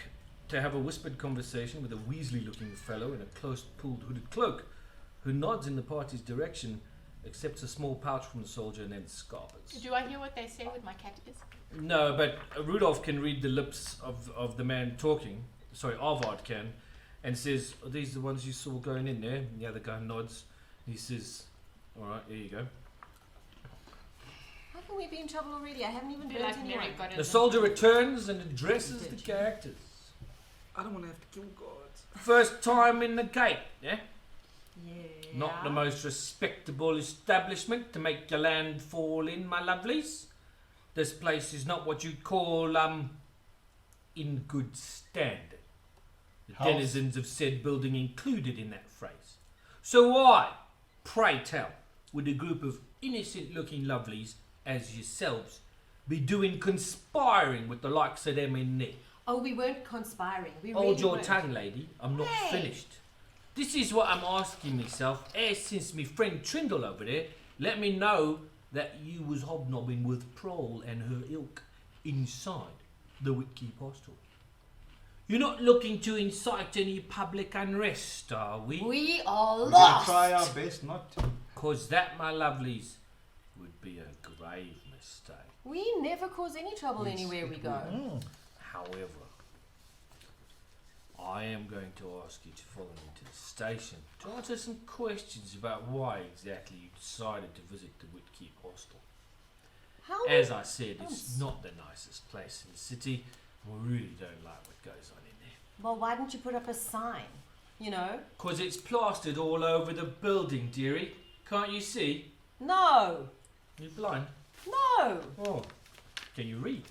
to have a whispered conversation with a Weasley-looking fellow in a close-pulled hooded cloak, who nods in the party's direction, accepts a small pouch from the soldier, and then scarpers. Do I hear what they say with my catechism? No, but Rudolph can read the lips of the man talking. Sorry, Arvard can, and says, "Are these the ones you saw going in there?" And the other guy nods. He says, "All right, here you go." How can we be in trouble already? I haven't even Be burnt like anyone. Mary got it. The soldier returns and addresses the characters. I don't want to have to kill gods. First time in the gate, yeah? Yeah. Not the most respectable establishment to make your land fall in, my lovelies. This place is not what you'd call, in good standing. The House. denizens of said building included in that phrase. So why, pray tell, would a group of innocent-looking lovelies as yourselves be doing conspiring with the likes of them in there? Oh, we weren't conspiring. We Hold really your weren't. tongue, lady. I'm not Hey. finished. This is what I'm asking myself. Since me friend Trindle over there let me know that you was hobnobbing with Prole and her ilk inside the Whitkeep hostel. You're not looking to incite any public unrest, are we? We are We're gonna lost. try our best not to. 'Cause that, my lovelies, would be a grave mistake. We never cause any trouble anywhere we go. Mm. However, I am going to ask you to follow me to the station to answer some questions about why exactly you decided to visit the Whitkeep hostel. How As I said, it's Yes. not the nicest place in the city, and we really don't like what goes on in there. Well, why didn't you put up a sign? You know? 'Cause it's plastered all over the building, dearie. Can't you see? No. You're blind. No. Oh, can you read?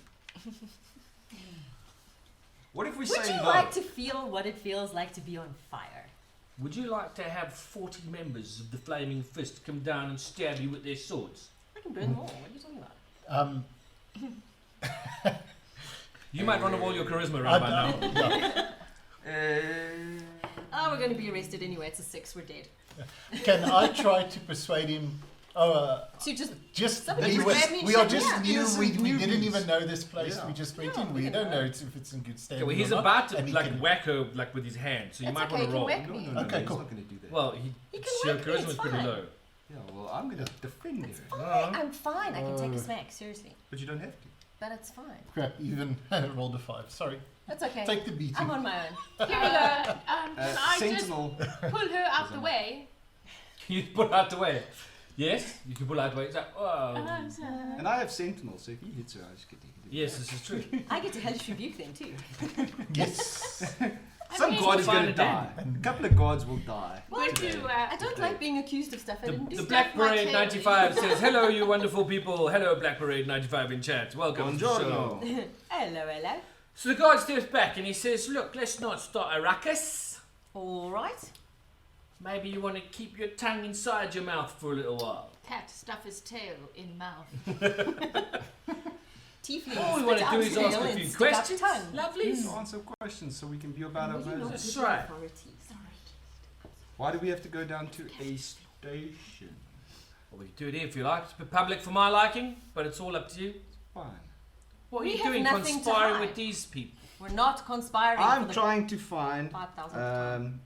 What if we Would say you no? like to feel what it feels like to be on fire? Would you like to have 40 members of the Flaming Fist come down and stab you with their swords? I can burn more. What are you talking about? You might run up all your charisma around by now. Yeah. Oh, we're going to be arrested anyway. It's a 6. We're dead. Can I try to persuade him? To just Just Somebody he just was, grab me and we shove are me just out. new. We Innocent didn't newbies. even know this place. Yeah. We just went Yeah, in. we We can don't know know. if it's in good Okay, standing. well, he's or not, about to and he like can- whack her like with his hand, so you It's might okay, want he to can roll. whack No, me. no, no, Okay, he's cool. not going to do that. Well, He can your whack me, charisma's it's pretty fine. low. Yeah, well, I'm going to defend her. Fine. I'm fine. I can take a smack. Seriously. But you don't have to. But it's fine. Crap, even rolled a 5. Sorry. That's okay. Take the beating. I'm on my own. Here we go. Can I Sentinel. just pull her out the way? You pull out the way. Yes, you can pull out the way. It's like, oh. And I have Sentinel, so if he hits her, I just get to hit him. Yes, this is true. I get to hellish rebuke then too. Yes. Some mean- god is going to Fine die. A couple of gods will die. Would today. you, I don't like being accused of stuff I didn't do. The Stuff Black my Parade tail. 95 says, hello, you wonderful people. Hello, Black Parade 95 in chat. Welcome to the show. Buongiorno. Hello. So the guard steps back and he says, look, let's not start a ruckus. All right. Maybe you want to keep your tongue inside your mouth for a little while. Cat stuff his tail in mouth. Tiefling. All we spit want to out do is tail ask a and few stick out questions. tongue. Lovely. So answer questions so we can be about our Will you not business. That's give me right. authority? Why do we have to go down to a station? Well, we can do it here if you like. It's a bit public for my liking, but it's all up to you. Fine. What are We you have doing nothing to conspiring hide. with these people? We're not conspiring. I'm for the trying to find 5,000th time.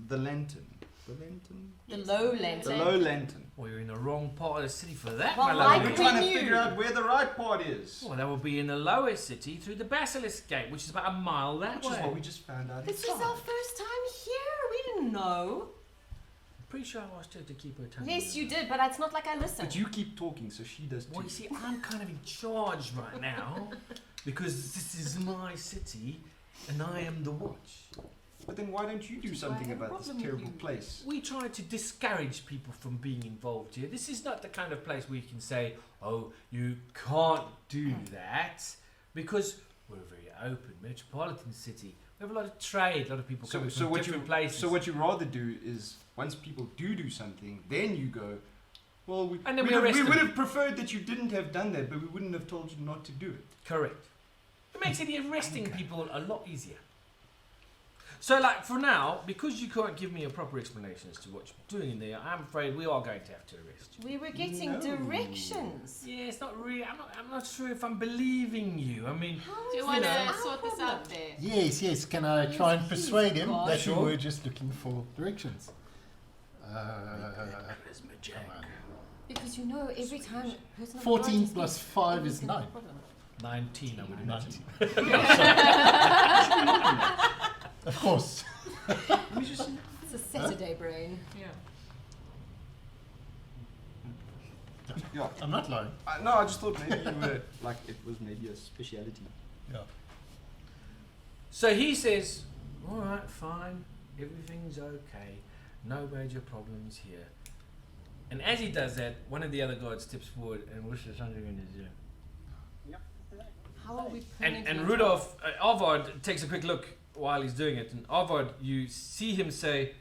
the lantern. The lantern? The low lens. The low lantern. Well, you're in the wrong part of the city for that, Well, my like lovely. We're trying to knew. figure out where the right part is. Well, that will be in the lower city through the Basilisk Gate, which is about a mile that Which is way. what we just found out. This was our first time here. We didn't know. Pretty sure I asked her to keep her tongue. Yes, in you her did, but it's not like I listened. But you keep talking, so she does too. Well, you see, I'm kind of in charge right now because this is my city and I am the watch. But then why don't you do Which is why I something have a about this problem with terrible you. place? We try to discourage people from being involved here. This is not the kind of place where you can say, oh, you can't do that, because we're a very open metropolitan city. We have a lot of trade, a lot of people coming from different places. So what you rather do is, once people do something, then you go, well, And then we would arrest them. have preferred that you didn't have done that, but we wouldn't have told you not to do it. Correct. It makes it arresting people a lot easier. So, like, for now, because you can't give me a proper explanation as to what you're doing in there, I'm afraid we are going to have to arrest you. We were getting No. directions. Yeah, it's not really. I'm not sure if I'm believing you. I mean, How Do you is want this to our sort this problem? out there? Yes, yes. Can I try and persuade him God. that Sure. we were just looking for directions? Come on. Because you know, every time a person of 14 authority plus speaks, 5 is everyone's gonna 9. have a problem. 19, I would imagine. 19. Of course. It's a Saturday brain. Yeah. Yeah. I'm not lying. No, I just thought maybe you were, like, it was maybe a speciality. Yeah. So he says, all right, fine, everything's okay, no major problems here. And as he does that, one of the other guards steps forward and whispers something in his ear. How are we And permanently Rudolph, Arvard takes a quick look while he's doing it. And Arvard, you see him say,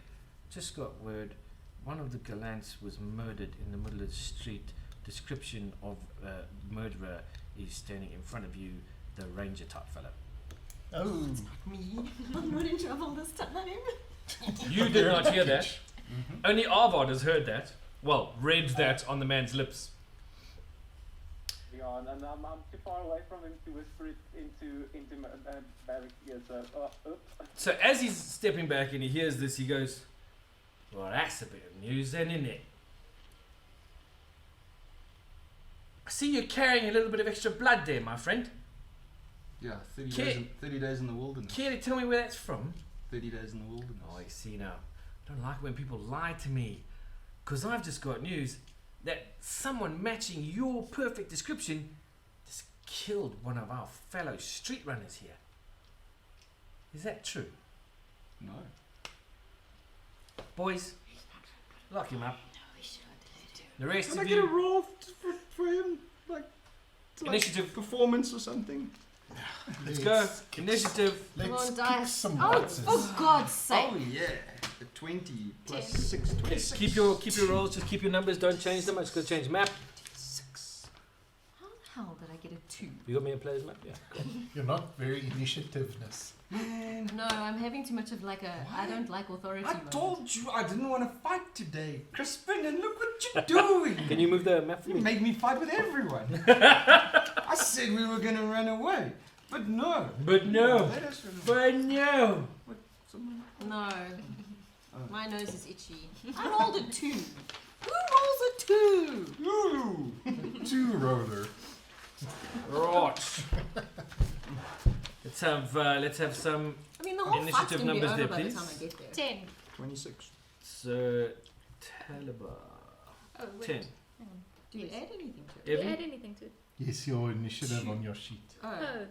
just got word, one of the gallants was murdered in the middle of the street. Description of murderer is standing in front of you, the ranger type fellow. Oh. me? I'm not in trouble this time. You did not hear that. Only Arvard has heard that. Well, read that on the man's lips. Yeah, and I'm too far away from him to whisper it into Barrick's ear, so, oops. So as he's stepping back and he hears this, he goes, well, that's a bit of news then, isn't it? I see you're carrying a little bit of extra blood there, my friend. Yeah, 30 Care- days, 30 days in the wilderness. Care to tell me where that's from? 30 days in the wilderness. Oh, you see now. I don't like when people lie to me. Because I've just got news that someone matching your perfect description just killed one of our fellow street runners here. Is that true? No. Boys, lock him up. No, we should. The rest Can I of get a you, roll for him? Like initiative. performance or something? Let's go. Initiative. Come Let's on, kick dice. some Oh, butts. for God's sake. Oh yeah, a 20 plus 10. 6, 26. Keep your rolls, just keep your numbers, don't change them. I'm just going to change map. 6. How the hell did I get a 2? You got me a player's map? Yeah. Cool. You're not very initiativeness. Man, No, I'm having too much of like a I don't like authority I moment. told you I didn't want to fight today, Crispin, and look what you're doing. Can you move the map for You me? made me fight with everyone. I said we were gonna run away, but no. But no. Let us run away. But no. Someone- No. Oh. My nose is itchy. I rolled a 2. Who rolls a 2? Lulu. 2 roller. Right. Let's have some. I mean, the whole fight's Initiative going to be numbers over there, by the please. time I get there. 10. 26. Sir Talibar. Oh, wait. 10. Hang on. Do you Yes. add anything to it? Do you Evie? add anything to it? Yes, your initiative on your sheet. Oh.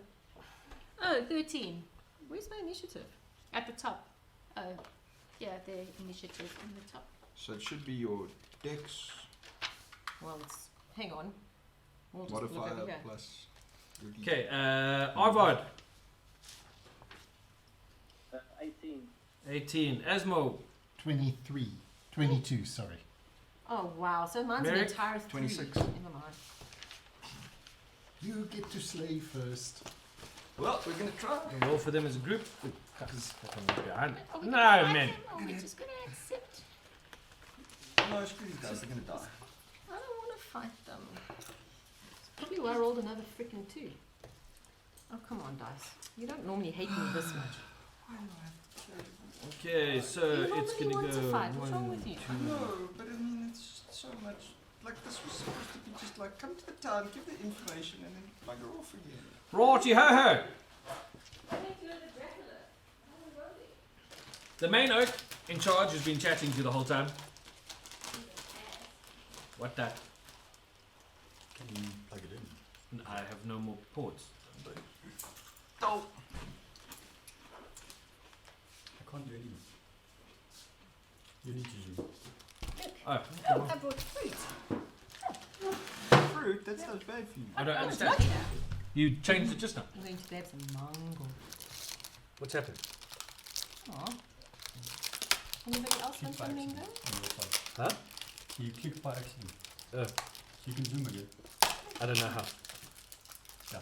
Oh, 13. Where's my initiative? At the top. Oh, yeah, the initiative on the top. So it should be your dex Well, it's... Hang on. We'll just look over modifier here. plus your D. Okay, Arvard. 18. 18. Asmo. 23. 22, sorry. Oh, wow. So mine's Merrick, an entire 3. 26. Never mind. You get to slay first. Well, we're gonna try. We'll roll for them as a group. Behind. Are we No, gonna fight man. them, or are we just gonna accept? No, screw these guys, they're gonna die. I don't want to fight them. It's probably why I rolled another freaking 2. Oh, come on, dice. You don't normally hate me this much. Okay, so You it's normally gonna want to go. fight. What's wrong 1, with you? 2. No, but I mean, it's just so much. Like, this was supposed to be just like, come to the town, give the information, and then bugger off again. Righty ho ho. The main oak in charge has been chatting to you the whole time. What that? Can you plug it in? I have no more ports. I can't do anything. You need to zoom. Oh, Oh, I brought fruit. Fruit? That sounds bad for you. I don't Oh, it's understand. not now. You changed it just now. I'm going to grab some mango. What's happened? Aw. Anybody else want some mango? On your side. Huh? You click by accident. Oh. You can zoom again. I don't know how. Yeah.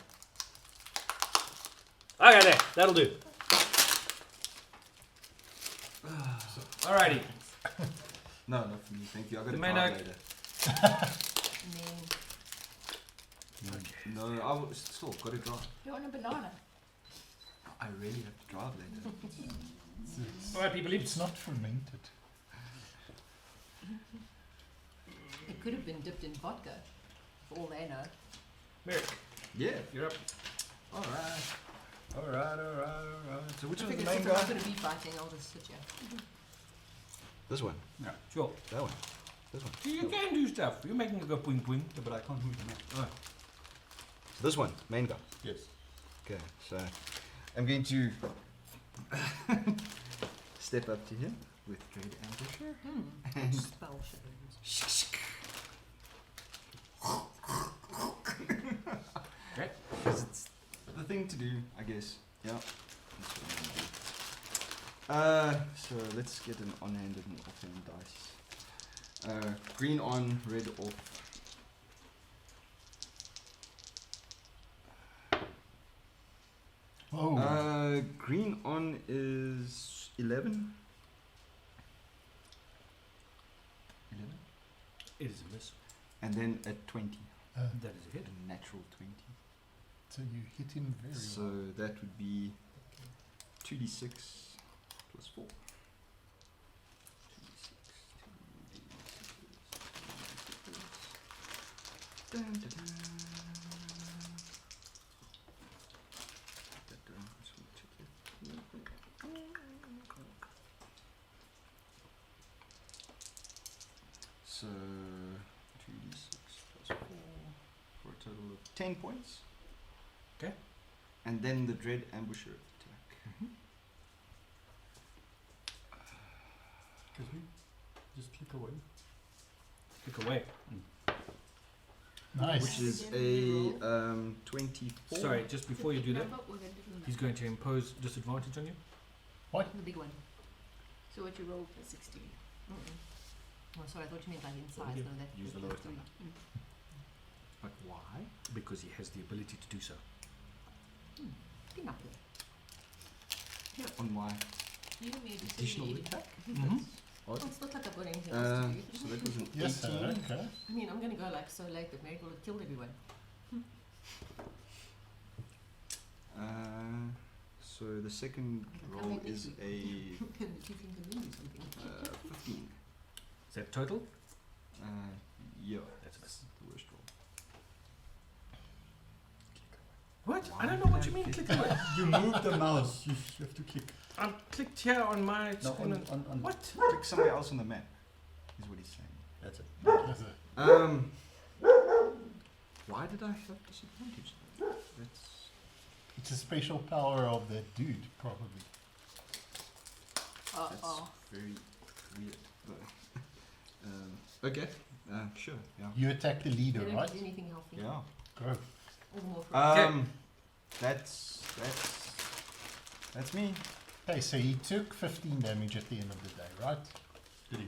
Okay, there. That'll do. Alrighty. No, not for me. Thank you. I got The to main drive act. later. And No, I will still got to drive. You want a banana? I really have to drive later. Alright, people, It's not fermented. it could have been dipped in vodka, for all they know. Merrick, Yeah. you're up. Alright. So which I one's the figured main since I'm not guy? going to be fighting, I'll just sit here. This one. Sure. That one. This one. You can do stuff. You're making it go boing boing. Yeah, but I can't move the map. So this one, main guy. Yes. Okay, so I'm going to step up to him with Dread Ambusher. And Spell shows. Okay. because it's the thing to do, I guess. Yeah. That's what I'm gonna do. So let's get an on-handed and off-hand dice. Green on, red off. Oh, Green on is 11. 11. It is a miss. And then at 20. That is a hit. A natural 20. so you hit him very So well. that would be 2d6 plus 4. 2d6, 2d6. Dun, dun, dun. That down, I just want to check that real quick. So 2d6 plus 4 for a total of 10 points. Okay. And then the Dread Ambusher attack. Excuse me. Just click away. Click away. Nice. Which is Again, a 24. Sorry, just before you do that, Number or the little he's number? going to impose disadvantage on you. The big one. So what you rolled was 16. Oh, sorry, I thought you meant like inside. Yeah. No, that Use the that lowest three. number. But why? Because he has the ability to do so. Been up there. On my You made it additional really- attack? Mm-hmm. Oh, it's not like I've got anything else to do. So that was an Yes, sir. 18. Okay. I mean, I'm going to go like so late that Mary will have killed everyone. So the second roll is a You think I'm doing something? 15. Is that total? Yeah, That's a miss. the worst roll. What? Why I don't know what did you I mean click click away. You move the mouse. You have to click. I'm clicked here on my No, screen. on. What? Click somewhere else on the map, is what he's saying. That's it. That's it. Why did I have disadvantage? That's It's a special power of that dude, probably. Uh-oh. very weird. But, okay, sure, yeah. You attack the They leader, don't right? do anything healthy. Yeah. Go. All the more for That's me. Okay, so he took 15 damage at the end of the day, right? It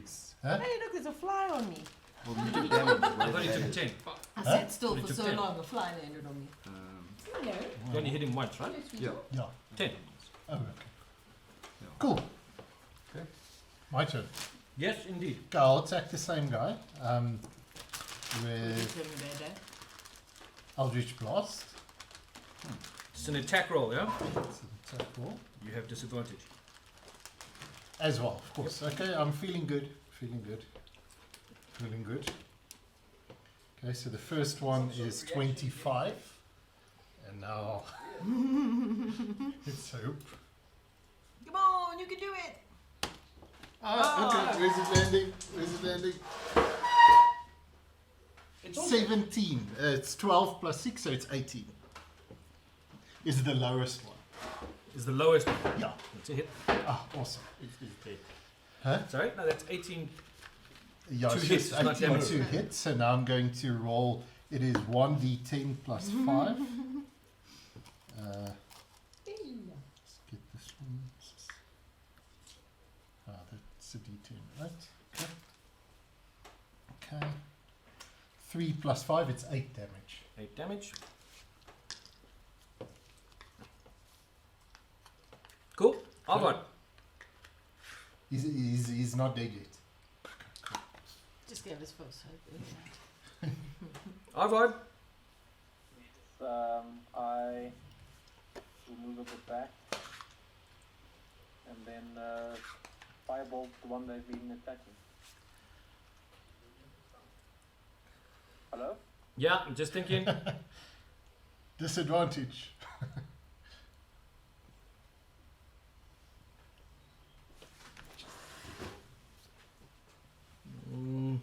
Huh? Hey, look, there's a fly on me. Well, you took damage. I whatever thought he that took is. 10. I Huh? sat still Well, he for took so 10. long, the fly landed on me. Hello. You only hit him once, right? Yes, we Yeah. do. Yeah. 10. Oh, okay. Yeah. Cool. Okay. My turn. Yes, indeed. Okay, I'll attack the same guy. With It's having a bad day. Eldritch Blast. It's an attack roll, yeah? It's an attack roll. You have disadvantage. As well, of course. Okay, I'm feeling good. Feeling good. Feeling good. Okay, so the first one is 25. And now let's hope. Come on, you can do it. Okay, where's it landing? Where's it landing? 17. It's 12 plus 6, so it's 18. Is the lowest one. Is the lowest one. Yeah. That's a hit. Ah, awesome. It's dead. Huh? Sorry? No, that's 18. Yeah, Two it's hits, just not 18 damage. to hit. So now I'm going to roll. It is 1d10 plus 5. Let's get this one. Ah, that's a d10, right? Okay. Okay. 3 plus 5, it's 8 damage. 8 damage. Cool. Alvord. He's not dead yet. Just gave us false hope. Alvord. I will move a bit back. And then firebolt the one they've been attacking. Hello? Yeah, I'm just thinking. Disadvantage. Mm.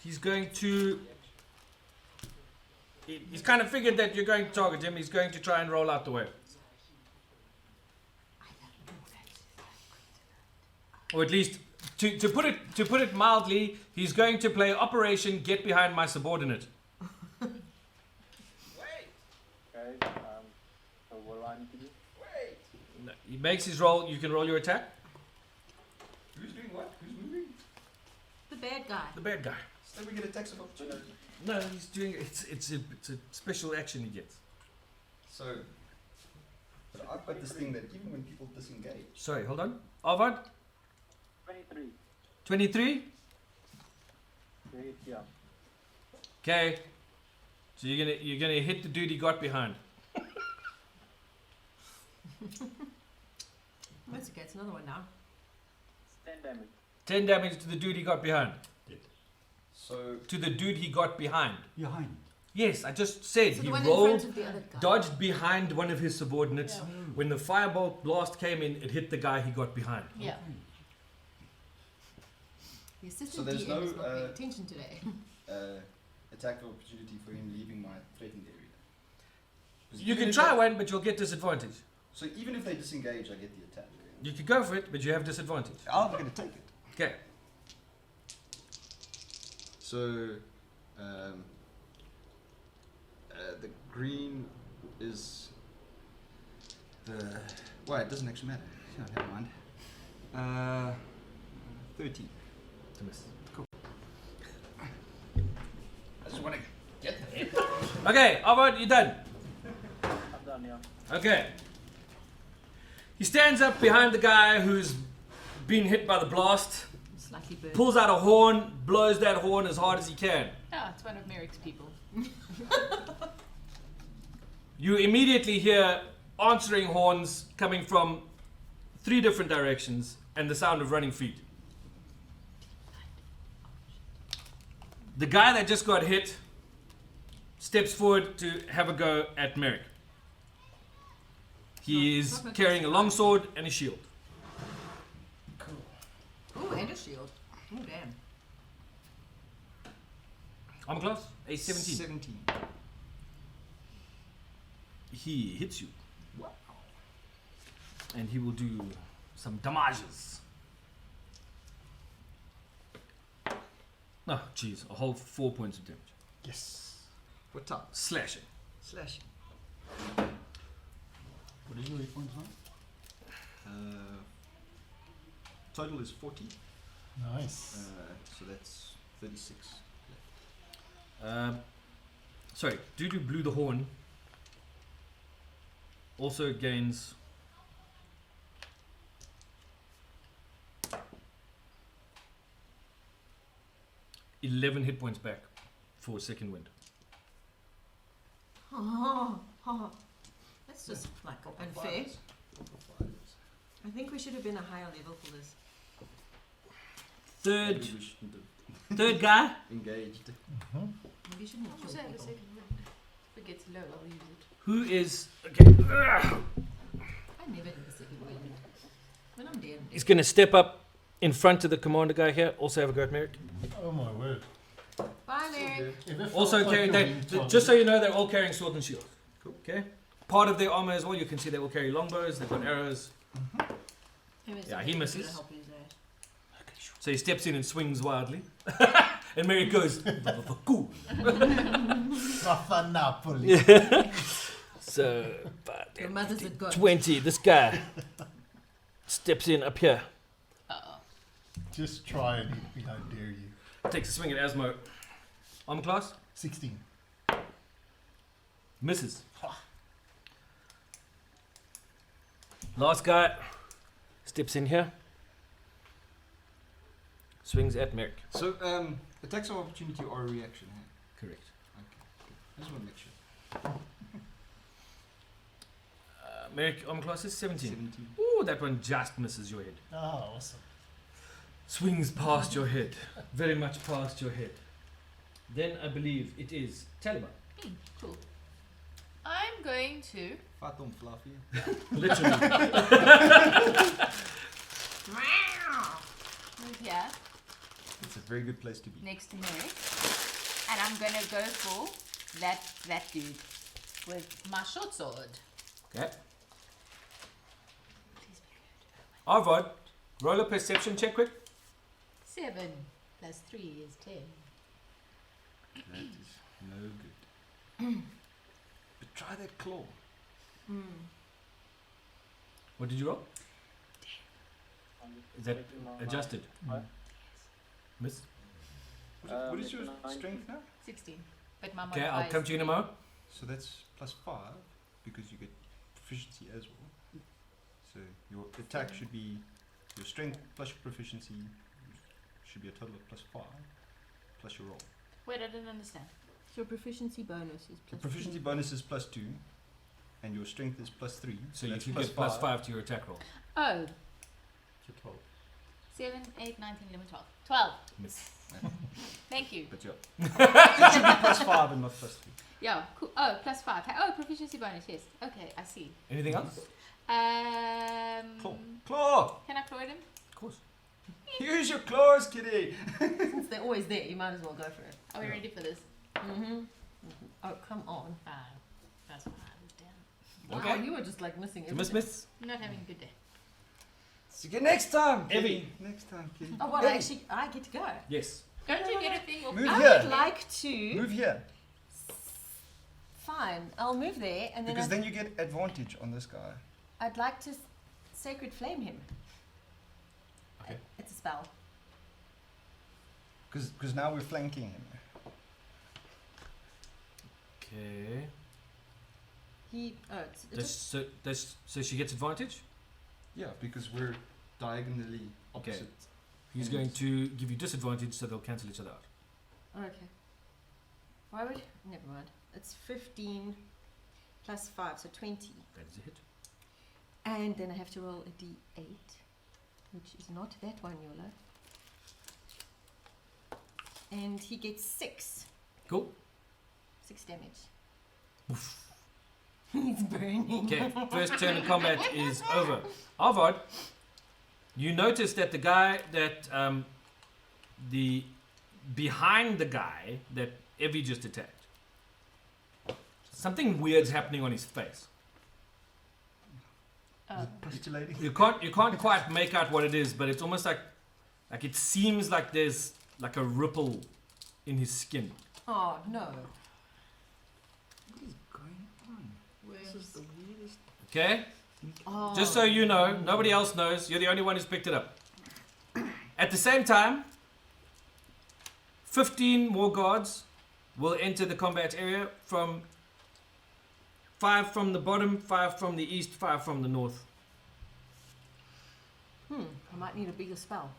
He's going to. He's kind of figured that you're going to target him. He's going to try and roll out the way. Or at least, to put it mildly, he's going to play Operation Get Behind My Subordinate. Okay, so what do I need to do? No, he makes his roll. You can roll your attack. Who's doing what? Who's moving? The bad guy. The bad guy. Then we get attacks of opportunity. No, he's doing it's a special action he gets. So, but I've got this thing that even when people disengage, Sorry, hold on. Arvad, 23. 23. Yeah. Okay. So you're gonna hit the dude he got behind. That's okay, it's another one now. 10 damage. 10 damage to the dude he got behind. so To the dude he got behind. Behind. Yes, I just said So he the one in rolled, front of the other guy. dodged behind one of his subordinates. Yeah. When the firebolt blast came in, it hit the guy he got behind. Yeah. The assistant So there's DM no, is not paying attention today. attack of opportunity for him leaving my threatened area. 'Cause You even can if try they- one, but you'll get disadvantage. So even if they disengage, I get the attack. You could go for it, but you have disadvantage. I'm going to take it. Okay. So, the green is the. Well, it doesn't actually matter. Oh, never mind. 13. To miss. I just want to get there. Okay, Arvad, you're done. I'm done, yeah. Okay. He stands up behind the guy who's been hit by the blast, Slightly burned. pulls out a horn, blows that horn as hard as he can. Ah, it's one of Merrick's people. You immediately hear answering horns coming from 3 different directions and the sound of running feet. The guy that just got hit steps forward to have a go at Merrick. He is carrying a longsword and a shield. Oh, and a shield. Oh, damn. Armor class? A 17. 17. He hits you. And he will do some damages. Oh, jeez. A whole 4 points of damage. Yes. What type? Slashing. Slash. What is your hit points now? Total is 40. Nice. So that's 36. Sorry, dude who blew the horn also gains (11) hit points back for second wind. That's just like unfair. I think we should have been a higher level for this. Third Maybe we shouldn't have guy. engaged. Maybe you shouldn't have Was killed that the people. second round? If it gets low, I'll use it. Who is okay? I never do this anyway. When I'm dead. He's going to step up in front of the commander guy here. Also have a go at Merrick. Oh my word. Bye, Merrick. If it Also felt like carrying a they, wind th- tunnel- just so you know, they're all carrying sword and shield. Cool. Okay. Part of their armor as well. You can see they all carry longbows. They've got arrows. Yeah, he misses. So he steps in and swings wildly, and Merrick goes, "Cool." Rafa Napoli. So, but Your mother's a goat. 20. This guy steps in up here. Just try and hit me, I dare you. Takes a swing at Asmo. Armor class 16. misses. Last guy steps in here. Swings at Merrick. So, attacks of opportunity or a reaction, hey? Correct. Okay, good. I just want to make sure. Merrick, armor class is 17. 17. Ooh, that one just misses your head. Oh, awesome. Swings past your head. Very much past your head. Then I believe it is Taliban. Cool. I'm going to. Fatum Fluffy. Literally. Move here It's a very good place to be. next to Merrick. And I'm going to go for that dude with my short sword. Okay. Arvod, roll a perception check quick. 7 plus 3 is 10. That is no good. But try that claw. What did you roll? Is that adjusted? Miss? What is your 19. strength now? 16. But my Okay, modifier I'll is come to you in a 3. moment. So that's +5 because you get proficiency as well. So your attack should be your strength plus your proficiency should be a total of +5 plus your roll. Wait, I didn't understand. Your proficiency bonus is The plus proficiency bonus is +2 and your strength is +3. So you that's should get +5 to your attack roll. Oh, To 12. 7, 8, 9, 10, 11, 12. 12. Miss. Thank you. But yeah. It should be +5 and not +3. Yeah, cool. Oh, +5. Oh, proficiency bonus, yes. Okay, I see. Anything else? Claw. Claw! Can I claw at him? Of course. Use your claws, kitty! Since they're always there, you might as well go for it. Are we ready for this? Oh, come on. 5. That's 5. Damn. Wow, Okay. you were just like missing So miss, everything. miss. I'm not having a good day. See you next time, Evie. kitty. Next time, kitty. Oh, well, Evie, actually, I get to go. Yes. Don't you get a thing off? Move I here. would like to. Move here. Fine, I'll move there, and then Because then you get advantage on this guy. I'd like to sacred flame him. Okay. It's a spell. Because now we're flanking him. Okay. He. Oh, it's So she gets advantage. Yeah, because we're diagonally opposite. He's going to give you disadvantage, so they'll cancel each other out. okay. Why would? Never mind. It's 15 plus 5, so 20. That is a hit. And then I have to roll a d8, which is not that one, Yola. And he gets 6. Cool. 6 damage. He's burning. Okay, first turn of combat is over. Arvod, you notice that the guy that the behind the guy that Evie just attacked, something weird's happening on his face. Is it postulating? You can't quite make out what it is, but it's almost like it seems like there's like a ripple in his skin. Oh, no. What is going on? This is the weirdest. Okay? Oh. Just so you know, nobody else knows. You're the only one who's picked it up. At the same time, 15 more guards will enter the combat area from 5 from the bottom, 5 from the east, 5 from the north. I might need a bigger spell.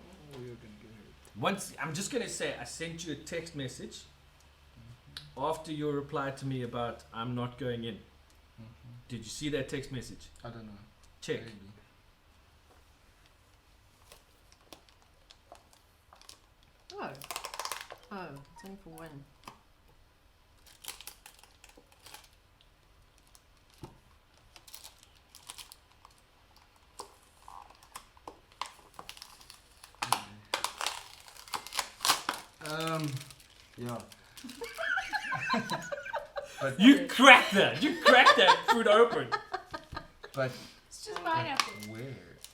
Oh, you're going to get hurt. Once, I'm just going to say, I sent you a text message after your reply to me about I'm not going in. Did you see that text message? I don't know. Check. Maybe. Oh. Oh, it's only for 1. Yeah. You cracked that. You cracked that fruit open. But It's just pineapple. where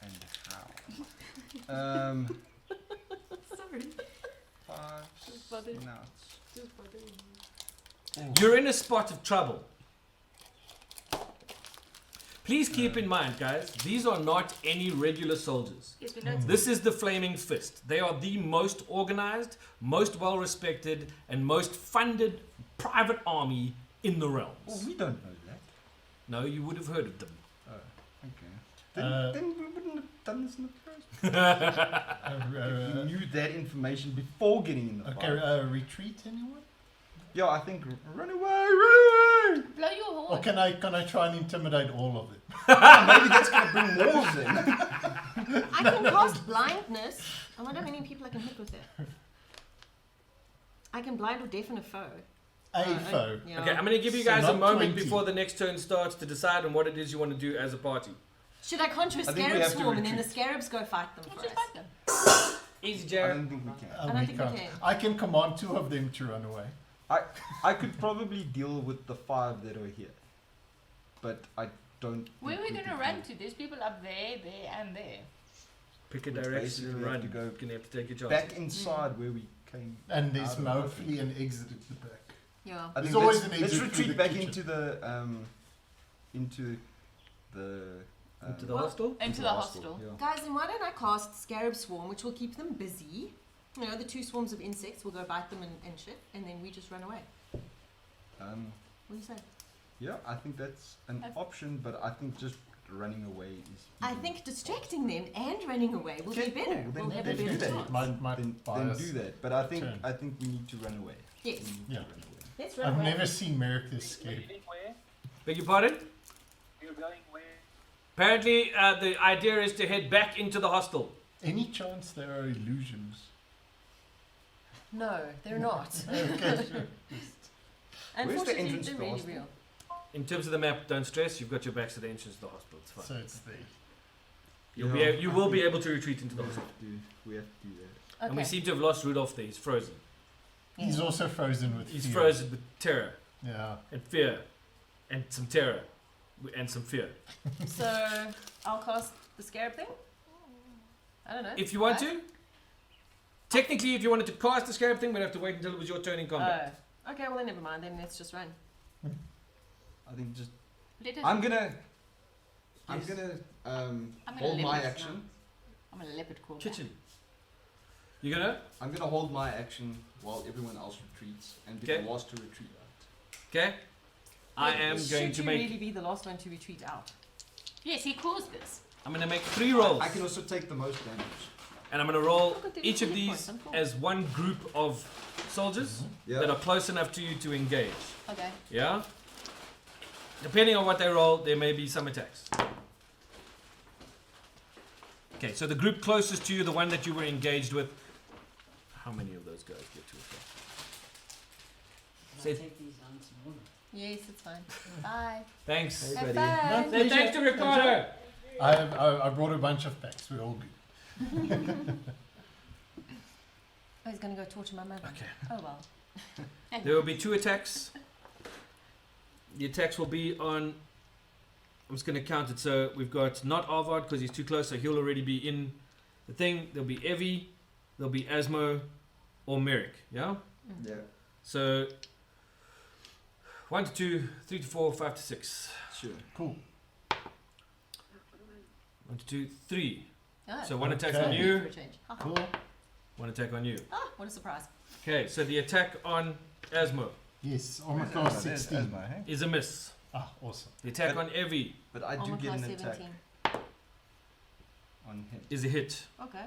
and how? Sorry. 5 bothered. nuts. Just bothering me. You're in a spot of trouble. Please keep in mind, guys, these are not any regular soldiers. Yes, we know it's This is the Flaming Fist. They are the most organized, most well respected, and most funded private army in the realms. Well, we don't know that. No, you would have heard of them. Oh, okay. Then, Uh, then we wouldn't have done this in the first Uh, place. We knew that information before getting in the okay, fight. retreat anyone? Yeah, I think run away, run away! blow your horn. Or can I try and intimidate all of it? Maybe that's going to bring more of them. I can cast blindness. I wonder how many people I can hit with it. I can blind or deafen a foe. A foe. Yeah. Okay, I'm going to give you So guys a not moment 20. before the next turn starts to decide on what it is you want to do as a party. Should I conjure a I think we scarab have to swarm and then the retreat. scarabs go fight them Why for don't you us? fight them? Easy, I Jared. don't think we can. I don't think we can't. can. I can command 2 of them to run away. I could probably deal with the 5 that are here. But I don't. Where are we think gonna we run can. to? There's people up there, there, and there. Pick a Which direction basically and have run. to go You're going to have to take your Back chances. inside where we came. And there's out of. hopefully an exit at the back. Yeah. I There's think always let's, an let's exit through retreat the back kitchen. into the into the Into the hostel? Into the hostel. Yeah. Guys, then why don't I cast Scarab Swarm, which will keep them busy? You know, the 2 swarms of insects will go bite them and shit, and then we just run away. What do you say? Yeah, I think that's an option, but I think just running away is. I think distracting them and running away will be Okay, better. cool, then We'll have a Then do better that. chance. My then bias. do that. But I think turn. we need to run away. Yes. We need Yeah. to run away. Let's run I've away. never seen Merrick this scared. Leading where? Beg your pardon? You're going where? Apparently, the idea is to head back into the hostel. Any chance there are illusions? No, they're not. Okay, sure. Unfortunately, entrance they're to the really hostel? real. In terms of the map, don't stress. You've got your backs to the entrance to the hospital. It's fine. So it's there. You will be able to retreat into the hospital. We have to do that. Okay. And we seem to have lost Rudolph there. He's frozen. He's also frozen with He's fear. frozen with terror Yeah. and fear and some terror and some fear. So, I'll cast the scarab thing? I don't know. If you want to, technically, if you wanted to cast the scarab thing, we'd have to wait until it was your turn in combat. Oh. Okay, well then never mind. Then let's just run. I think just. Let us. I'm gonna I'm hold my leopard action. I'm a leopard call. Kitchen. You gonna? I'm gonna hold my action while everyone else retreats and be Okay. the last to retreat out. Okay. I am Should going to you make. really be the last one to retreat out? Yes, he caused this. I'm going to make 3 rolls, I can also take the most damage. and I'm going to roll Look at the each of hit these points, I'm cool. as one group of soldiers Yeah. that are close enough to you to engage. Okay. Yeah. Depending on what they roll, there may be some attacks. Okay, so the group closest to you, the one that you were engaged with, how many of those guys get to attack? Say- Yes, it's fine. Bye. Thanks. Hey, Have buddy. fun. Say thanks to Ricardo. I brought a bunch of packs. We're all good. Oh, he's going to go torture my mother. Okay. Oh, well. There will be 2 attacks. The attacks will be on. I'm just going to count it. So we've got not Arvard because he's too close, so he'll already be in the thing. There'll be Evie, there'll be Asmo, or Merrick. Yeah? Yeah. So 1 to 2, 3 to 4, 5 to 6. Sure. Cool. 1 to 2, 3. Oh, So 1 attack Okay. on for you, a change. Ha, ha. Cool. 1 attack on you. Ah, what a surprise. Okay, so the attack on Asmo Yes, armor class 16. is a miss. Ah, awesome. The attack But- on Evie But I do Armor get class an attack 17. on him. is a hit. Okay.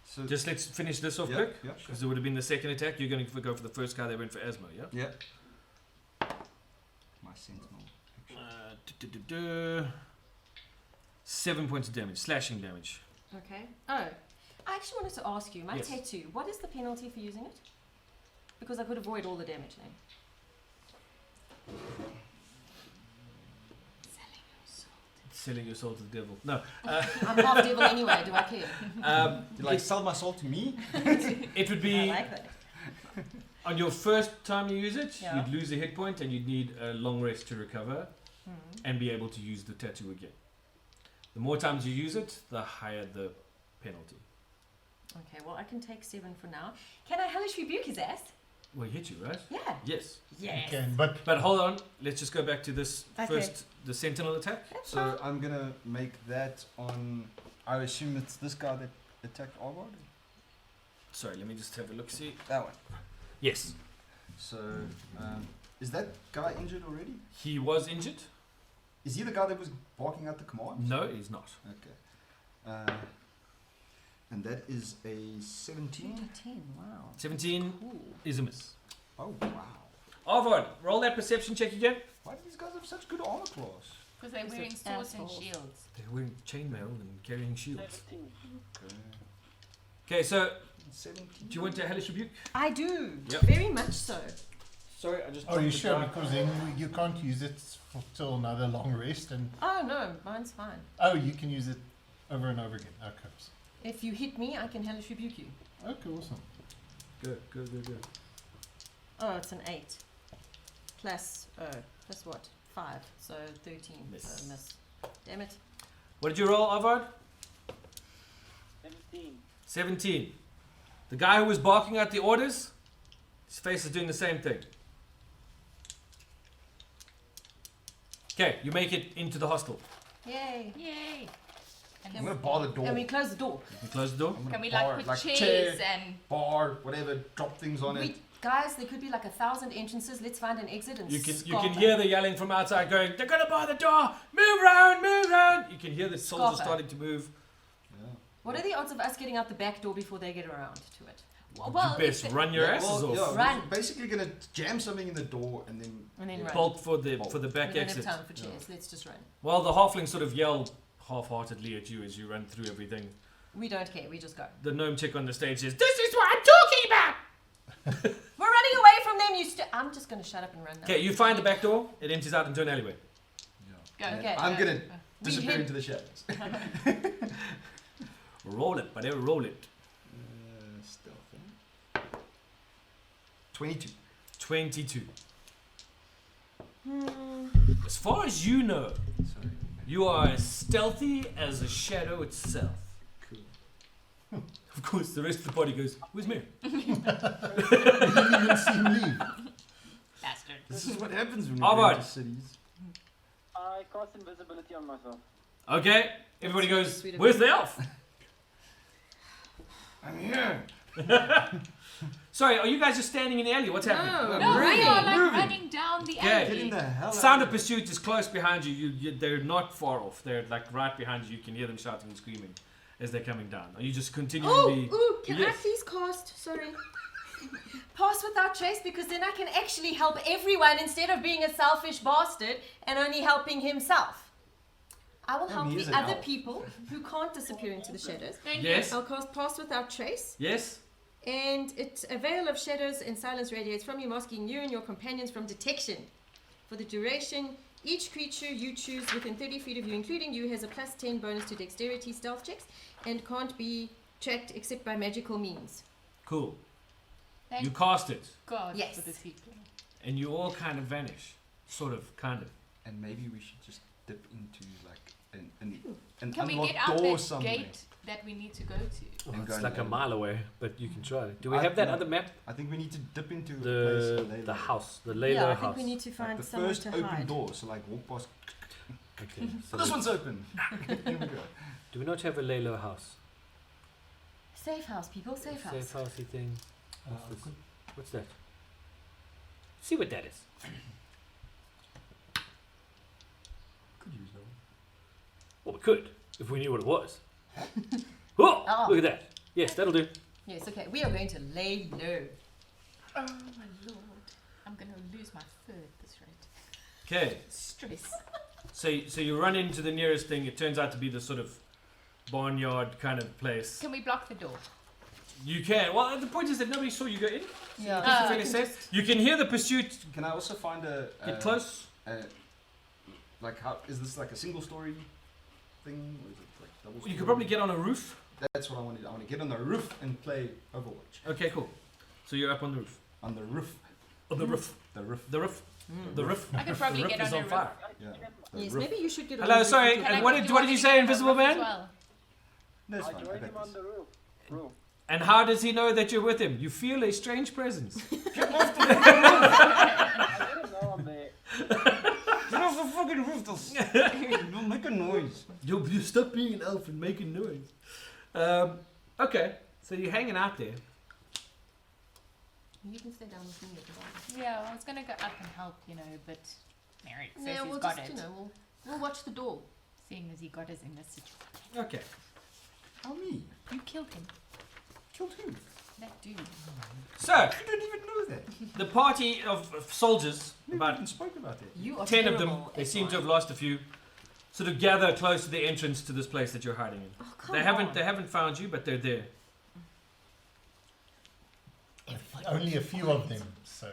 So Just let's finish this off yeah, quick. yeah, sure. Because it would have been the second attack. You're going to go for the first guy that went for Asmo, yeah? Yeah. My sentinel. Action. 7 points of damage, slashing damage. Okay. Oh, I actually wanted to ask you, my Yes. tattoo, what is the penalty for using it? Because I could avoid all the damage then. Selling your soul to the devil. No. I'm half devil anyway, do I care? You like sell my soul to me? It would I be like that. On your first time you use it, Yeah. you'd lose a hit point and you'd need a long rest to recover Hmm. and be able to use the tattoo again. The more times you use it, the higher the penalty. Okay, well, I can take 7 for now. Can I hellish rebuke his ass? Well, he hit you, right? Yeah. Yes. Yes. Okay, but But hold on, let's just go back to this Okay. first, the Sentinel Attack. That's So fine. I'm gonna make that on. I assume it's this guy that attacked Arvard. Sorry, let me just have a look, see. That one. Yes, So is that guy injured already? he was injured. Is he the guy that was barking out the commands? No, he's not. Okay. And that is a 17. 10, wow. 17 Cool. is a miss. Oh wow! Arvard, roll that perception check again. Why do these guys have such good armor class? Because they're Because wearing it's swords and assholes. shields. They're wearing chainmail and carrying shields. 17. Okay. Okay, so 17. do you want to hellish rebuke? I do. Yep. Very much so. Sorry, I just. are you sure? Because then you can't use it till another long rest, and Oh, no, mine's fine. you can use it over and over again. Okay, If you hit me, I can hellish rebuke you. okay, awesome. Good, good, good, good. Oh, it's an 8. Plus what? 5. So 13. Miss. So miss. Damn it. What did you roll, Arvard? 17. 17. The guy who was barking out the orders, his face is doing the same thing. Okay, you make it into the hostel. Yay. Yay! And I'm then gonna bar the door. And we close the door. You can close the door. I'm gonna can we bar like it, put chairs chair, and bar, whatever, drop things on it. Guys, there could be like 1,000 entrances. Let's find an exit and You can scarper. hear the yelling from outside going, they're gonna bar the door! Move round, move round! You can hear the soldiers Scarper. starting to move. Yeah. What are the odds of us getting out the back door before they get around to it? well, you best if run your Yeah, asses well, off. yeah, Run. we're basically gonna jam something in the door and then. And then yeah. run. Bolt for the Bolt. back We don't exit. have time for chairs. Let's just run. Well, the halflings sort of yell half-heartedly at you as you run through everything. We don't care. We just go. The gnome chick on the stage says, "This is what I'm talking about." We're running away from them. I'm just going to shut up and run now. Okay, you find the back door. It empties out into an alleyway. Go. And Okay. I'm gonna We disappear hid- into the shadows. Roll it, buddy, roll it. Stealth. 22. 22. Hmm. As far as you know, Sorry. you are as stealthy as a shadow itself. Cool. Of course, the rest of the party goes, "Where's Mary?" You didn't even see him leave. Bastard. This is what happens when you Arvard. go into cities. I cast invisibility on myself. Okay, everybody goes, Sweet of "Where's you." the elf?" I'm here. Sorry, are you guys just standing in the alley? What's happening? No, No, running. we are like Moving. running down the Okay. Get in alley. the hell Sound out of pursuit is close behind you. They're not far off. They're like right behind you. You can hear them shouting and screaming as they're coming down. Are you just continuing Oh, can I Yes. please cast? Sorry. Pass without trace, because then I can actually help everyone instead of being a selfish bastard and only helping himself. I will help he is the an other elf. people who can't disappear into the shadows. Thank Yes. I'll cast Pass without trace, Yes? and a veil of shadows and silence radiates from you, masking you and your companions from detection. For the duration, each creature you choose within 30 feet of you, including you, has a plus 10 bonus to dexterity stealth checks and can't be tracked except by magical means. Cool. Thank You cast it, God Yes. for the sequel. and you all kind of vanish. Sort of, kind of. And maybe we should just dip into like an Can we unlocked get out door that somewhere. gate that we need to go to? Oh, And go it's in like the a alley. mile away, but you can try. Do we I- have that no. other map? I think we need to dip into a place The and lay the low. house, the lay Yeah, low I think house. we need to Like find the somewhere first to open hide. door, so like walk past. Okay. So This the- one's open. Here we go. Do we not have a lay low house? Safe house, people, safe house. Safe housey thing. What's this? Good. What's that? See what that is. Could use that one. Well, we could if we knew what it was. Oh, Oh. look at that. Yes, that'll do. Yes, okay, we are going to lay low. Oh my lord. I'm gonna lose my fur at this rate. Okay. Stress. So you run into the nearest thing. It turns out to be the sort of barnyard kind of place. Can we block the door? You can. Well, the point is that nobody saw you go in. Yeah, Keep the Oh, feeling safe. You can hear the pursuit Can I also find a get close. like how is this like a single story thing or is it like double story? You could probably get on a roof. That's what I wanted. I want to get on the roof and play Overwatch. Okay, cool. So you're up on the roof. On the roof. On the roof. The roof. The roof. Mm. The roof. I could probably the roof get is on on a fire. Yeah. The Yes, roof. maybe you should get on Hello, the roof sorry, with Can and I what get- did you what want did me you to say, get on the Invisible roof as Man? well? No, it's I fine. I joined got him on this. the roof. Roof. And how does he know that you're with him? You feel a strange presence. I let him know I'm there. Get off the fucking roof, don't make a noise. You stop being an elf and making noise. Okay, so you're hanging out there. You can stay down with me at the bottom. Yeah, well, I was gonna go up and help, but Merrick says Yeah, he's we'll got just, it. we'll watch the door. Seeing as he got us in this situation. Okay. How me? You killed him. Killed who? That dude. So, I didn't even know that. the party of soldiers, Never about even spoke about that. You are 10 of them, terrible they at seem to have lying. lost a few, sort of gather close to the entrance to this place that you're hiding in. Oh, come They on. haven't found you, but they're there. Only a few of them, so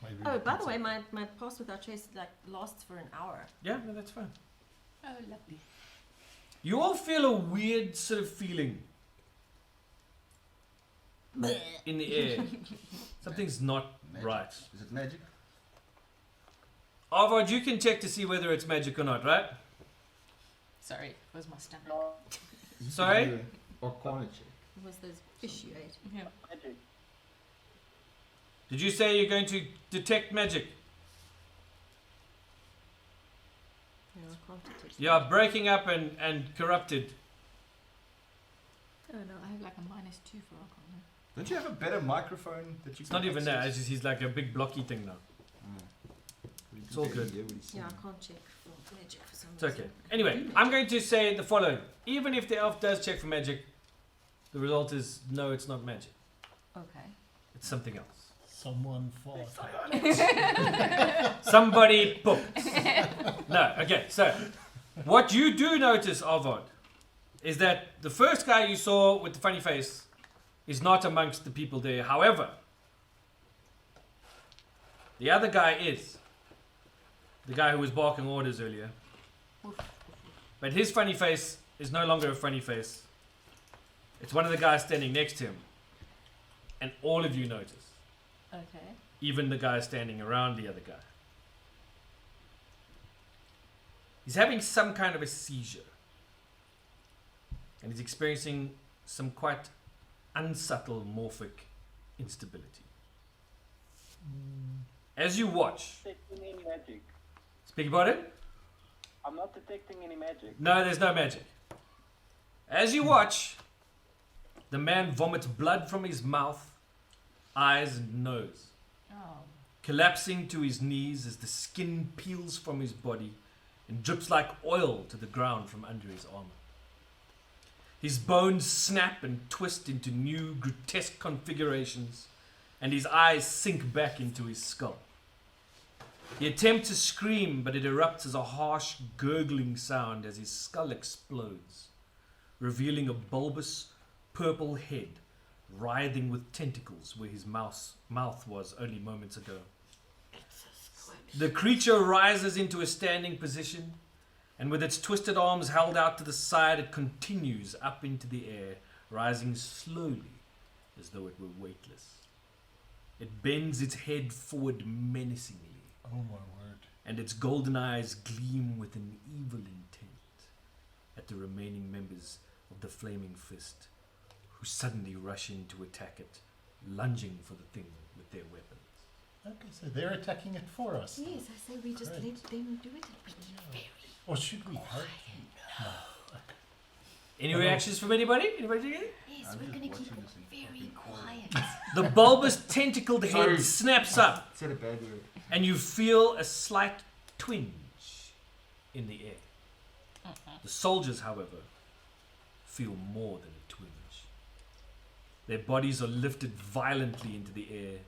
maybe. Oh, we by can the say- way, my pass without trace lasts for an hour. Yeah, no, that's fine. Oh, lovely. You all feel a weird sort of feeling in the air. Something's not Magic. right. Is it magic? Arvard, you can check to see whether it's magic or not, right? Sorry, it was my stomach. No, Sorry? Arcana check. It was those fish you ate. Yeah. magic. Did you say you're going to detect magic? No, I can't detect. You are breaking up and corrupted. Oh no, I have like a -2 for alcohol. Don't you have a better microphone that you It's can not even that. access? It's just he's like a big blocky thing now. It's all good. Yeah, I can't check for magic for some It's okay. reason. Anyway, I'm going to say the following. Even if the elf does check for magic, the result is no, it's not magic. Okay. It's something else. Someone fought. Somebody pooped. No, okay, so what you do notice, Arvod, is that the first guy you saw with the funny face is not amongst the people there. However, the other guy is. The guy who was barking orders earlier. But his funny face is no longer a funny face. It's one of the guys standing next to him. And all of you notice. Okay. Even the guy standing around the other guy. He's having some kind of a seizure. And he's experiencing some quite unsubtle morphic instability. As you watch, Detecting any magic. speak about it? I'm not detecting any magic. No, there's no magic. As you watch, the man vomits blood from his mouth, eyes, and nose, Oh. collapsing to his knees as the skin peels from his body and drips like oil to the ground from under his armor. His bones snap and twist into new grotesque configurations, and his eyes sink back into his skull. He attempts to scream, but it erupts as a harsh, gurgling sound as his skull explodes, revealing a bulbous, purple head writhing with tentacles where his mouth was only moments ago. The creature rises into a standing position, and with its twisted arms held out to the side, it continues up into the air, rising slowly as though it were weightless. It bends its head forward menacingly, Oh my word. and its golden eyes gleam with an evil intent at the remaining members of the Flaming Fist, who suddenly rush in to attack it, lunging for the thing with their weapons. Okay, so they're attacking it for us. Yes, I say we just Right. let them do it. Or should we help? Any Oh. reactions from anybody? Anybody? Yes, I'm we're just going to keep watching it this in very fucking quiet. The bulbous tentacled head Sorry. snaps up, Said a bad word. and you feel a slight twinge in the air. The soldiers, however, feel more than a twinge. Their bodies are lifted violently into the air,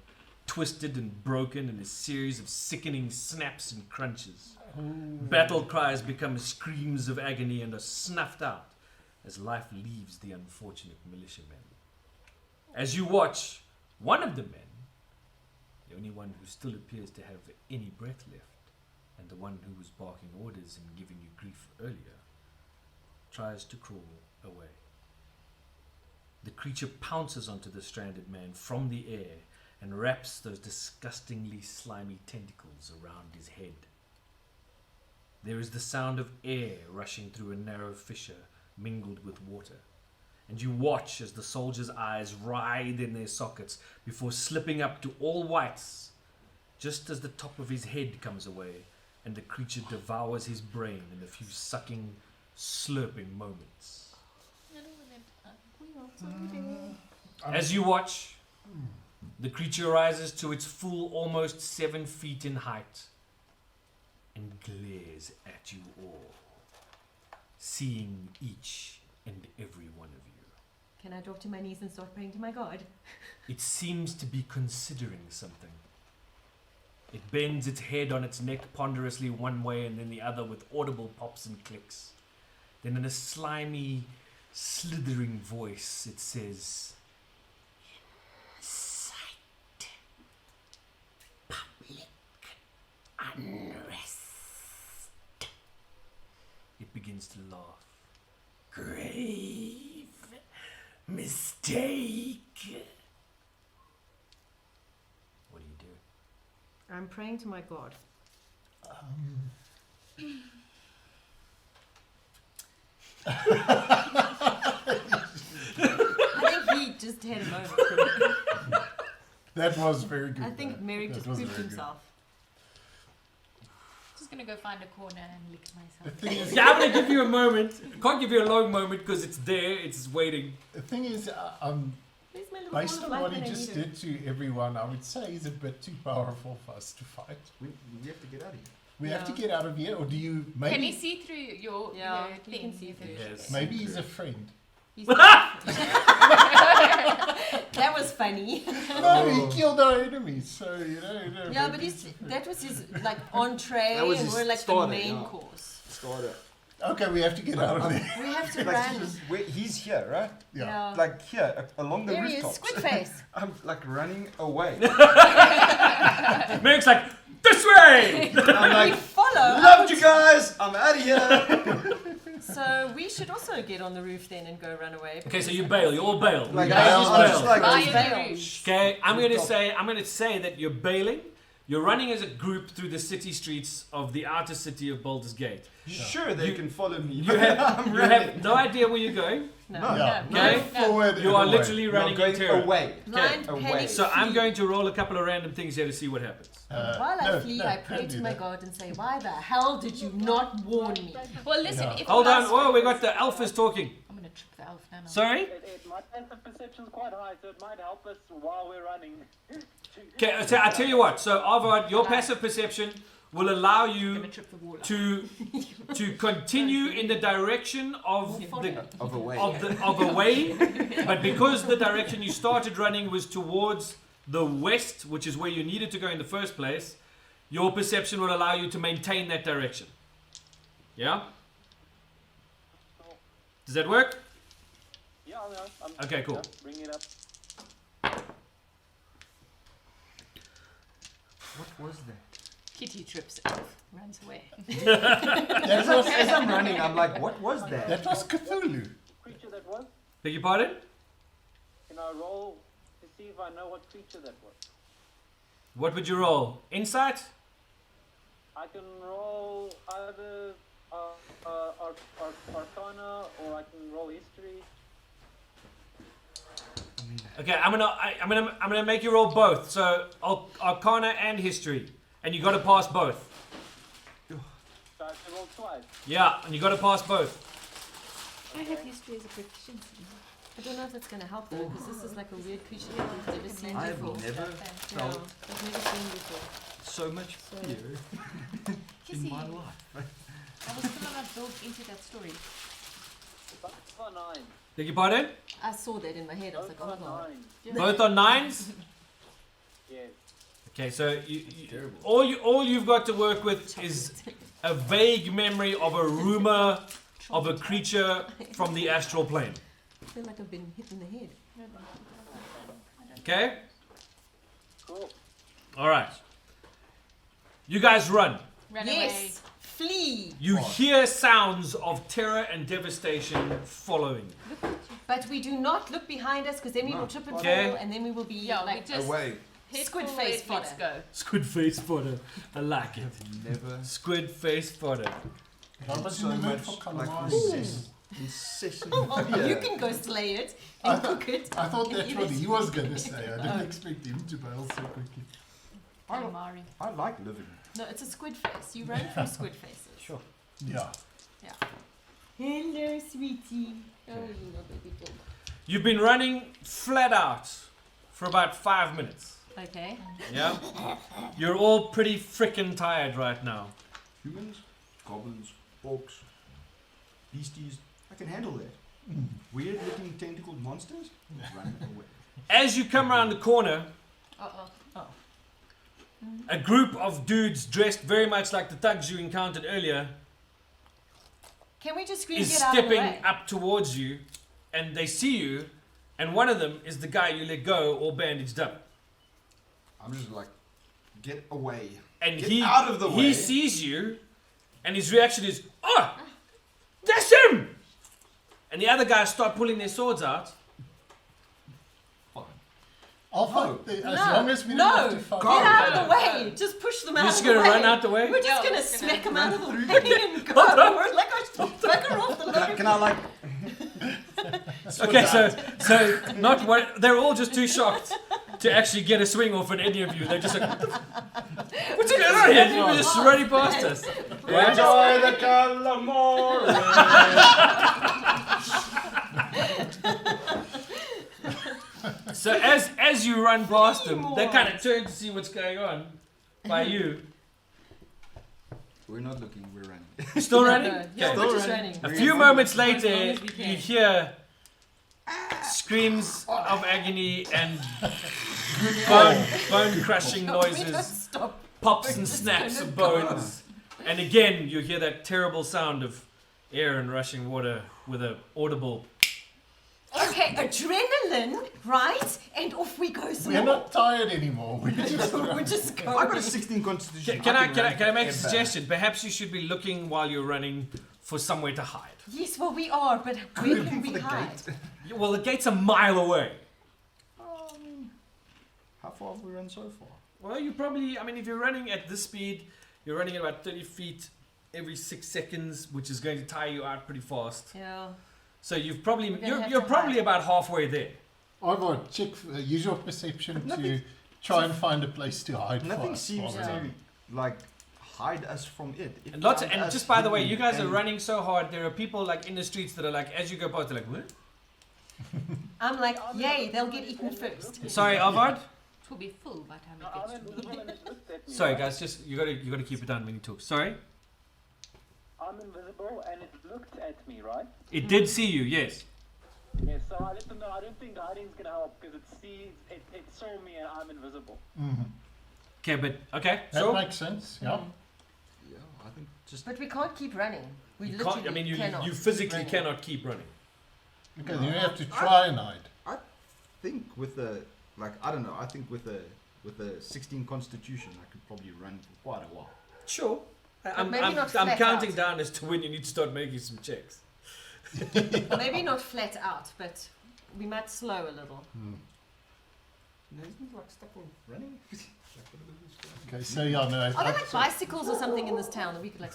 twisted and broken in a series of sickening snaps and crunches. Battle cries become screams of agony and are snuffed out as life leaves the unfortunate militiamen. As you watch, one of the men, the only one who still appears to have any breath left, and the one who was barking orders and giving you grief earlier, tries to crawl away. The creature pounces onto the stranded man from the air and wraps those disgustingly slimy tentacles around his head. There is the sound of air rushing through a narrow fissure mingled with water, and you watch as the soldier's eyes writhe in their sockets before slipping up to all whites, just as the top of his head comes away and the creature devours his brain in a few sucking, slurping moments. As you watch, the creature rises to its full almost 7 feet in height and glares at you all, seeing each and every one of you. Can I drop to my knees and start praying to my God? It seems to be considering something. It bends its head on its neck ponderously one way and then the other with audible pops and clicks. Then in a slimy, slithering voice it says, "Incite public unrest." It begins to laugh. "Grave mistake." What do you do? I'm praying to my God. I think he just had a moment. That was very good. I think Merrick That just was pooped very good. himself. Just gonna go find a corner and lick The myself. thing is, Yeah, I'm gonna give you a moment. Can't give you a long moment because it's there. It's waiting. the thing is, Where's my little based ball of on what light he that I just needed? did to everyone, I would say he's a bit too powerful for us to fight. We have to get out of here. We have to Yeah. get out of here, or do you Can he maybe? see through your Yeah, your he thing? can see through. Yes. Maybe he's a friend. He's that was funny. No, he killed our enemies, so you know. Yeah, maybe but that was his like entree, That was and his we're like starter, the main yeah. course. Starter. okay, we have to get out of there. We have to Like run. he's here, right? Yeah. Like here, along the There he is, rooftops. squid face. I'm like running away. Meg's like, "This way!" I'm We like, follow. loved you guys. I'm out of here. So we should also get on the roof then and go run away. Okay, so you bail. You all bail. Like, You I guys was all just bail. like, Fire Bail. the roof. Okay, I'm gonna say that you're bailing. You're running as a group through the city streets of the outer city of Baldur's Gate. sure, they You- can follow me. You but have I'm you running. have no idea where you're going. No. Yeah. No. Okay. Move forward. You and are away. literally You're running going in terror. away. Blind away. panic. So I'm flee. going to roll a couple of random things here to see what happens. While I no, flee, no, I pray don't to do my that. God and say, "Why the hell did you not warn me?" Well, listen. Yeah. If Hold all on. us- Whoa, we got the elf is talking. I'm gonna trip the elf now. Sorry. My sense of perception is quite high, so it might help us while we're running. Okay, I tell you what. So Arvard, your passive perception will allow I'm you gonna trip the wall. to continue in the direction of the Of away. of a way, but because the direction you started running was towards the west, which is where you needed to go in the first place, your perception will allow you to maintain that direction. Yeah? Does that work? Yeah, I'm Okay, cool. Yeah, bring it up. What was that? Kitty trips elf, runs away. As I'm running, I'm like, what was that? That was Cthulhu. Creature that was? Beg your pardon? Can I roll to see if I know what creature that was? What would you roll? Insight? I can roll either Arcana or I can roll History. Okay, I'm gonna make you roll both. So Arcana and History, and you got to pass both. So I have to roll twice. Yeah, and you got to pass both. I have history as a proficiency. I don't know if that's gonna help though, because this is like a weird creature that we've never seen I've before. never Yeah, felt I've never seen before. so much So- fear in Kissy, my life. I was still not built into that story. Both are 9. Beg your pardon? I saw that in my head. I was Both like, oh my are God. 9. Both on 9s? Yes. Okay, so Terrible. all you've got to work with is a vague memory of a rumor of a creature from the astral plane. I feel like I've been hit in the head. Okay? Cool. Alright. You guys run. Run away. Yes! Flee! You hear sounds of terror and devastation following. But we do not look behind us because then we will trip and Okay. fall and then we will be Yeah, like we just Away. Head Squid forward, face let's fodder. go. Squid face fodder. I like it. Never Squid face fodder. Robert's so in the mood much for like calamari. incessant. Oh, Yeah. you can go slay it I and thought- cook it. I thought and that's eat what it. he was going to say. I didn't Oh. expect him to bail so quickly. Calamari. I like living. No, it's a squid face. You run from squid faces. Sure. Yeah. Hello, sweetie. Oh, you know, baby dog. You've been running flat out for about 5 minutes. Okay. Yeah? You're all pretty freaking tired right now. Humans, goblins, orcs, beasties. I can handle that. Mm. Weird looking tentacled monsters. Run away. As you come around the corner, Uh-oh. a group of dudes dressed very much like the thugs you encountered earlier Can we just scream is get out of the stepping way? up towards you, and they see you, and one of them is the guy you let go, all bandaged up. I'm just like, get away. And Get he out of the way. he sees you, and his reaction is, "Oh, that's him!" And the other guys start pulling their swords out. Fine. I'll No. fight the, as No. long as we No. don't have to fight. Get out of the way. Just push them out You're of just the way. gonna run out the way? We're just Yeah, gonna we're just gonna smack them out of the run way and go. We're like, bugger off the load. Can I like? Okay, so not one, they're all just too shocked to actually get a swing off at any of you. They're just like, what's going on here? You were just running past us. Right? Enjoy the calamari. So as you run past them, they kind of turn to see what's going on by you. We're not looking. We're running. You still running? Yeah, Okay. we're Still just running. running. A few moments As long later, as we can. you hear screams of agony and bone crushing We don't noises, stop. pops We're and just snaps gonna of go. bones. And again, you hear that terrible sound of air and rushing water with an audible. Okay, adrenaline, right? And off we go. So We're not tired anymore. We're just we're just going. I got a 16 constitution. Can I run make a forever. suggestion? Perhaps you should be looking while you're running for somewhere to hide. Yes, well we are, but where Looking can for we the hide? gate. Well, the gate's a mile away. How far have we run so far? Well, you probably, I mean, if you're running at this speed, you're running at about 30 feet every 6 seconds, which is going to tire you out pretty fast. Yeah. So you've probably, We're gonna have you're to probably hide. about halfway there. I'll check use your perception to Nothing- try and find a place to hide. Nothing fast seems while to we're- like hide us from it. It And found and us just by the way, hidden you guys are and- running so hard, there are people like in the streets that are like, as you go past, they're like, what? I'm like, yay, they'll get eaten first. Sorry, Alvard? It will be full by the time I'm it gets to me. invisible and it looked at me. Sorry, right? guys, just, you gotta keep it down when you talk. Sorry? I'm invisible and it looked at me, right? It did see you, yes. Yeah, so I let them know I don't think hiding's gonna help because it saw me and I'm invisible. Mhm. Okay, but, okay, That so. makes sense. Yeah. Yeah, I think just But we can't keep running. We You literally can't, I mean, cannot you keep physically running. cannot keep running. Okay, then you have to try and hide. think with the I don't know. I think with a 16 constitution, I could probably run for quite a while. Sure. I'm maybe not I'm flat counting out. down as to when you need to start making some checks. Maybe not flat out, but we might slow a little. No, isn't it like stuff on running? Okay, so yeah, no. Are there like bicycles or something in this town that we could like?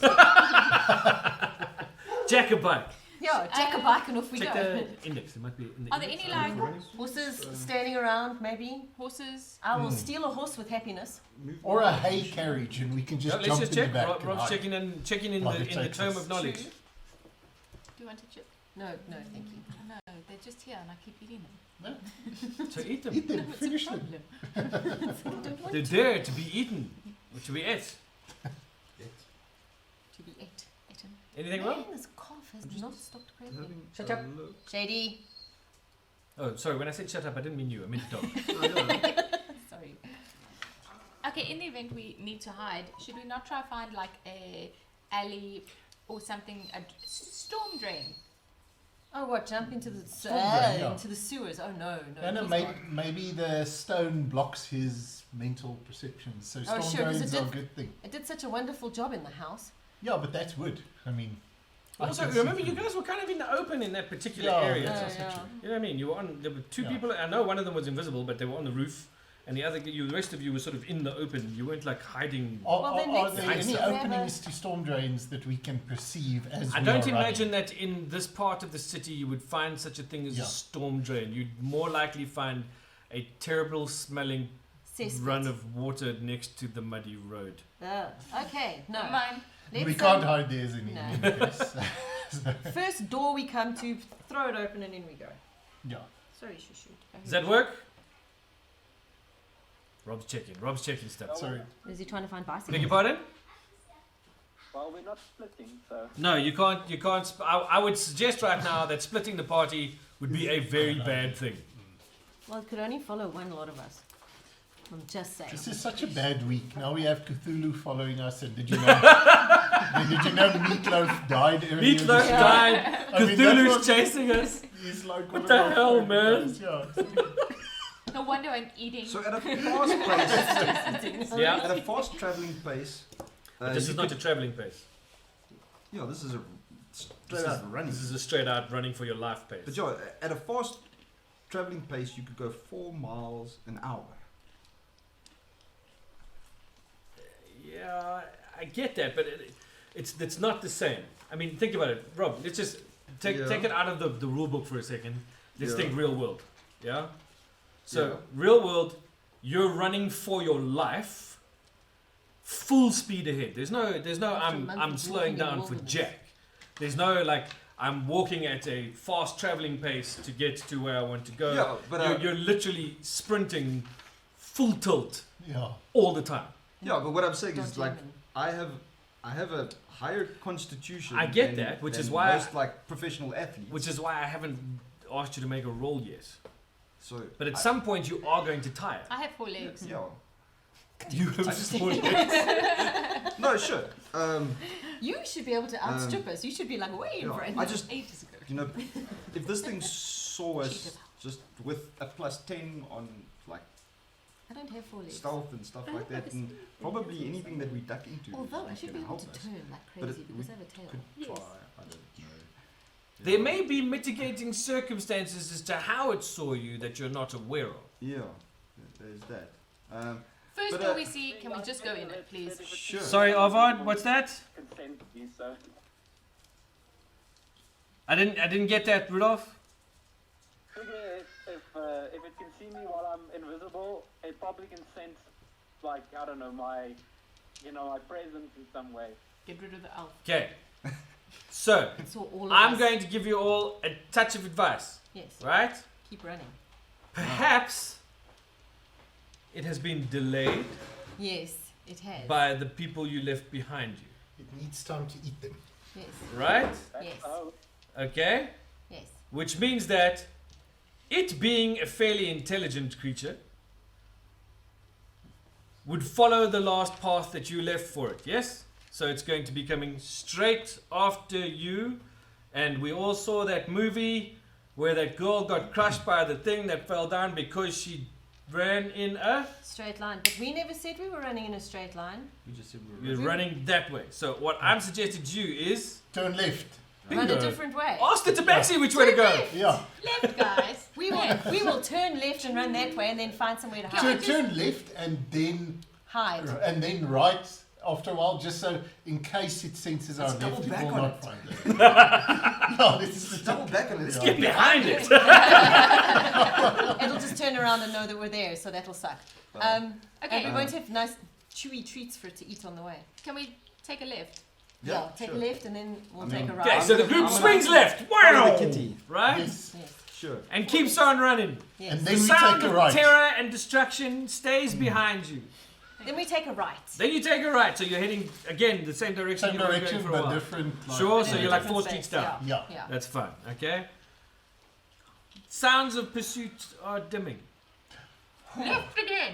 Jack a bike. Yeah, jack a bike and off we Check go. the index. It might be in the Are there index. any like Horses standing around, maybe. horses? I will steal a horse with happiness. Or a hay carriage, and we can just Yeah, let's jump just in check. the back. Rob's and hide. checking in While the it in the takes tome us of knowledge. Do you want to chip? No, no, thank you. No, they're just here and I keep eating them. So eat them. Eat them, What's finish the them. problem? They're there to be eaten, or to be ate. To be eaten. Anything wrong? Man, this cough has not stopped breathing. Shut up. Shady. Oh, sorry. When I said shut up, I didn't mean you. I meant dog. Sorry. Okay, in the event we need to hide, should we not try find like a alley or something, a storm drain? Oh, what? Jump into the Storm drain, yeah. into the sewers? Oh no, no. And he's maybe, not. maybe the stone blocks his mental perception. So storm sure, 'cause drains it are a did- good thing. It did such a wonderful job in the house. Yeah, but that's wood. I mean, I Also, can remember, see you through. guys were kind of in the open in that particular Yeah, area. that's Yeah, also yeah. true. You know what I mean? You were on. There were two Yeah. people. I know one of them was invisible, but they were on the roof, and the rest of you were sort of in the open. You weren't like hiding. Well, then Are let's there hide any stuff. openings to storm drains that we can perceive as I we don't are imagine running? that in this part of the city you would find such a thing as Yeah. a storm drain. You'd more likely find a terrible smelling Cesspit. run of water next to the muddy road. Okay, no. Mine. Let's, We can't um, hide there any no. case. First door we come to, throw it open and in we go. Yeah. Sorry, Shushu. Does that work? Rob's checking stuff. Sorry. Is he trying to find bicycles? Beg your pardon? Well, we're not splitting, so. No, you can't. I would suggest right now that splitting the party would be a very bad thing. Well, it could only follow one lot of us. I'm just saying. This is such a bad week. Now we have Cthulhu following us, and did you know? Did you know Meatloaf died earlier? Meatloaf this year? died. I mean, that Cthulhu's was- chasing us. He's like, What one the of our hell, favorites. man? Yeah. No wonder I'm eating. So at a fast pace, Yeah. at a fast traveling pace, But this you is not could- a travelling pace. Yeah, this is a This straight is, out running. this is a straight out running for your life pace. But yeah, at a fast traveling pace, you could go 4 miles an hour. Yeah, I get that, but it's not the same. I mean, think about it, Rob. Let's just take it out of the rule book for a second. Let's Yeah. think real world. Yeah. So Yeah. real world, you're running for your life, full speed ahead. There's no After a month I'm of slowing walking in down the for wilderness. jack. There's no like I'm walking at a fast traveling pace to get to where I want to go. Yeah, but You're literally sprinting full tilt Yeah. all the time. yeah, but what I'm saying is Don't like even. I have a higher constitution. I get than- that, which is than why most like professional athletes. Which is why I haven't asked you to make a roll yet. so. But at some point you are going to tire. I have 4 legs. Yeah. You have 4 legs. No, sure. You should be able to outstrip us. You should be like way in yeah, front. I just Ages ago. you know, if this thing saw Cheated. us just with a +10 on like I don't have 4 legs. stealth and stuff like that, and probably anything that we duck into. Although I is should be gonna able to help us. turn like But crazy it- because I have a tail. Could try. I don't know. There may be mitigating circumstances as to how it saw you that you're not aware of. Yeah, there's that. First But, door we see, can we just go in it, please? Sure. Sorry, Arvad, what's that? Consent, please, so. I didn't get that, Rudolph. Figure if it can see me while I'm invisible, it probably can sense, like, I don't know, my presence in some way. Get rid of the elf. Okay. So So all of I'm us. going to give you all a touch of advice, Yes. right? Keep running. Perhaps it has been delayed Yes, it has. by the people you left behind you, It needs time to eat them. Yes. right? That's Yes. oh, Okay? Yes. Which means that it being a fairly intelligent creature would follow the last path that you left for it, yes? So it's going to be coming straight after you. And we all saw that movie where that girl got crushed by the thing that fell down because she ran in a... Straight line. But we never said we were running in a straight line. We just said we You're were running that way. So what I'm suggesting to you is... Turn left. Run a Bingo. different way. Ask the tabaxi which way to go. Yeah. Left, guys. We will turn left and run that way and then find somewhere to hide. Turn left and then right after a while, just so in case it senses our Let's left, double it back will on not it. find it. No, this is the double back on it. Yeah. Get behind it. It'll just turn around and know that we're there, so that'll suck. And Okay, we won't have nice chewy treats for it to eat on the way. can we take a left? Yeah, take sure. a left and then we'll I take mean- a right. Okay, so the group I'm gonna- swings left. Follow Wow. the kitty. Right? Yes. Yes. Sure. And keeps on running. Yes. And The then we sound take a of right. terror and destruction stays behind you. Then we take a right. Then you take a right, so you're heading again the same direction Same you were going direction, for a but while. different. Like, Sure, And so then you're a like different 4 streets space, down. Yeah. Yeah. That's fine, okay? Sounds of pursuit are dimming. Left again.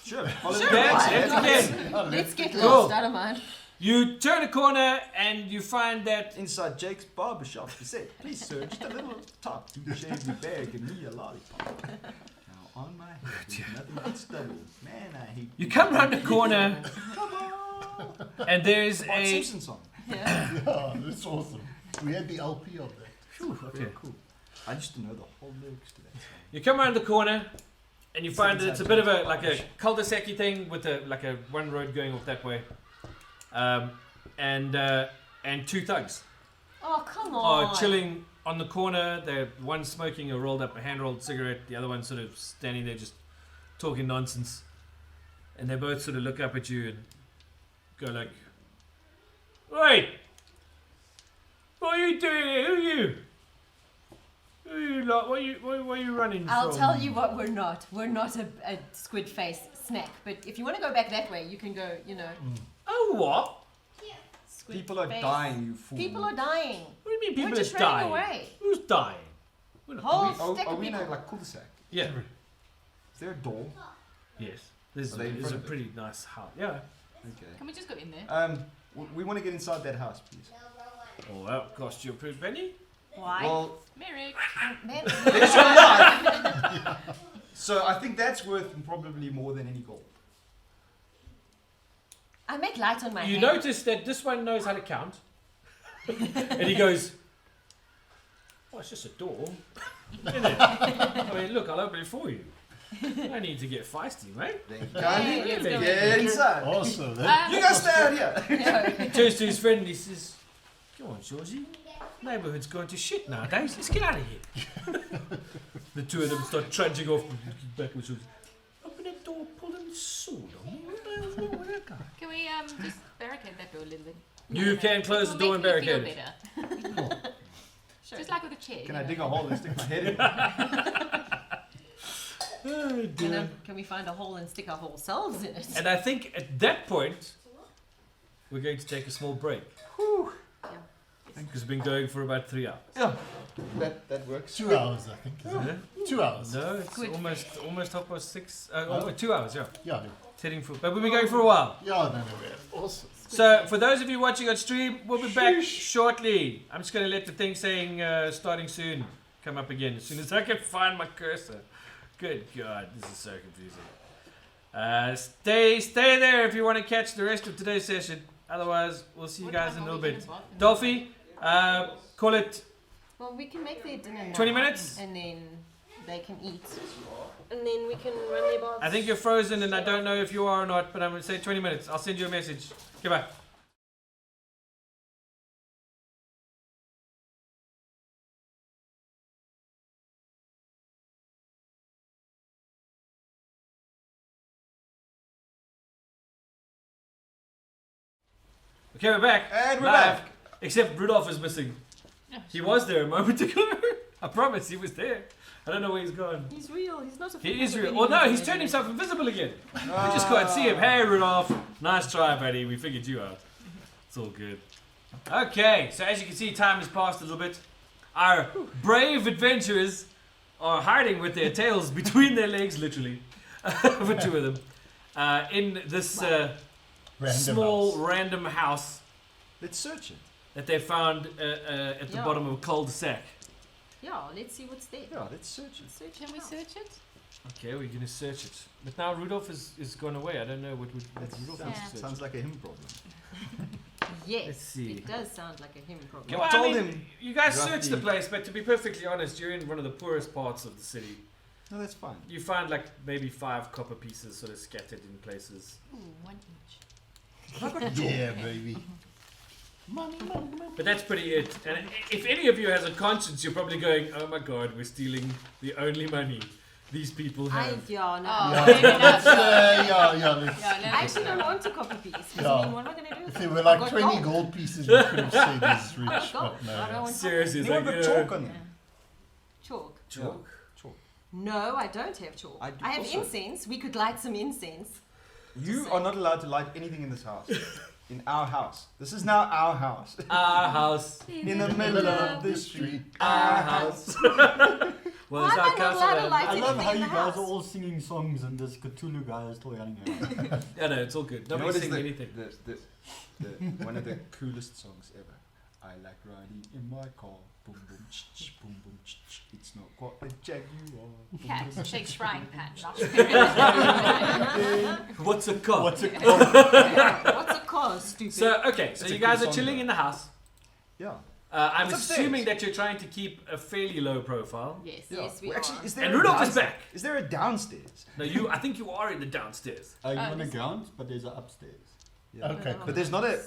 Sure. Follow Sure, the let's right. again. Let's get Cool. lost, I don't mind. You turn a corner and you find that Inside Jake's barbershop, he said, "Please, sir, just a little top to shave me bag and me a lollipop." Now on my head, there's nothing but stubble. Man, I hate. you come round the corner Come on. and there's Bart a... Simpson song. Yeah. Yeah, that's awesome. We had the LP of that. Okay. Cool. I used to know the whole lyrics to that song. You come around the corner And you find that it's a bit of a like a cul-de-sac thing with a like a one road going off that way, and 2 thugs Oh, come on. are chilling on the corner. They're one smoking a hand-rolled cigarette, the other one sort of standing there just talking nonsense, and they both sort of look up at you and go like, "Wait, what are you doing here? Who are you? Who are you lot? Where are you running I'll from?" tell you what we're not. We're not a squid face snack. But if you want to go back that way, you can go, Oh, what? squid People are face. dying, you fool. People are dying. What do you mean people We're just are dying? running away. Who's dying? We're not Whole Are stick of we in people. a like cul-de-sac? Yeah. Is there a door? Yes. There's Are they in a front of it? pretty nice house. Yeah. Okay. Can we just go in there? We want to get inside that house, please. Oh, that cost you a pretty penny. Why? Well, Merrick. Man, there's your life. So I think that's worth probably more than any gold. I make light on my You hand. notice that this one knows how to count. And he goes, "Oh, it's just a door. Isn't it? I mean, look, I'll open it for you. I need to get feisty, mate." Hey, let's go. Get inside. Also, You guys stay out here. He turns to his friend and he says, "Come on, Georgie. Neighbourhood's going to shit nowadays. Let's get out of here." The two of them start trudging off backwards. Open that door, pull the sword on me. What the hell's wrong with that guy? Can we just barricade that door a little bit? You can close the It'll door and make me feel barricade it. better. Sure. Just like with a chair. Can you I know. dig a hole and stick my head in? Oh, dear. Can we find a hole and stick our whole selves in it? And I think at that point, we're going to take a small break. Because we've been going for about 3 hours. Yeah, that works. 2 hours, I think. Isn't it? 2 hours. No, it's Good. almost 6:30. Oh, 2 hours, yeah. Yeah. It's heading for, but we've been going for a while. Yeah, no, we're awesome. So for those of you watching on stream, we'll be back shortly. I'm just going to let the thing saying starting soon come up again as soon as I can find my cursor. Good God, this is so confusing. Stay there if you want to catch the rest of today's session. Otherwise, we'll see you What guys about in a little Norwegian bit. bathroom? Dolphy, call it. Well, we can make their dinner now. 20 minutes? And then they can eat. And then we can run their baths. I think you're frozen and I don't know if you are or not, but I'm going to say 20 minutes. I'll send you a message. Goodbye. Okay, we're back. And we're Live. back. Except Rudolph is missing. He was there a moment ago. I promise he was there. I don't know where he's gone. He's real. He's not a He is real. Oh no, he's turned himself invisible again. We just can't see him. Hey Rudolph. Nice try, buddy. We figured you out. It's all good. Okay, so as you can see, time has passed a little bit. Our brave adventurers are hiding with their tails between their legs, literally, for 2 of them, in this small random house Let's search it. that they found at the Yeah. bottom of a cul-de-sac. Yeah, let's see what's there. Yeah, let's search it. Search Can it we out. search it? Okay, we're gonna search it. But now Rudolph is gone away. I don't know what Rudolph Sounds, is. sounds like a him problem. Yes, Let's see. it does sound like a him problem. Well, told I mean, him you guys roughly- search the place, but to be perfectly honest, you're in one of the poorest parts of the city. No, that's fine. You find like maybe 5 copper pieces sort of scattered in places. Ooh, 1 inch. Yeah, baby. But that's pretty it. And if any of you has a conscience, you're probably going, "Oh my God, we're stealing the only money these people have." Yeah, no. Oh, Yeah, fair enough. let's- Yeah, no, I actually don't want a copper piece. 'Cause Yeah. I mean, what am I going to do with If it? there were I've like got 20 gold. gold pieces, you could have said he's rich, I've got but gold. I don't no. want Seriously, it's You like, want the chalk on them? chalk. Chalk. Chalk. No, I don't have chalk. I do I have also. incense. We could light some incense. You are not allowed to light anything in this house. In our house. This is now our house. Our house. In the middle of the street. Our house. Well, Why it's am I our not allowed to castle. light I love anything how in you the guys house? are all singing songs and this Cthulhu guy is still running around. Yeah, no, it's all good. You know what Nobody's is saying the, anything. the one of the coolest songs ever. I like riding in my car. Boom boom ch boom boom ch. It's not quite a Jaguar. Cat shakes frying pan. Not What's a car? What's it What's a cause, stupid? So, okay, so It's a you guys cool are song, chilling though. in the house. Yeah. I'm It's upstairs. assuming that you're trying to keep a fairly low profile. Yes. Yeah. Yes, we Well, actually, are. is there And a Rudolph is downstairs? back. Is there a downstairs? No, I think you are in the downstairs. I'm Oh, on the this- ground, but there's an upstairs. Yeah. Okay, But there's not a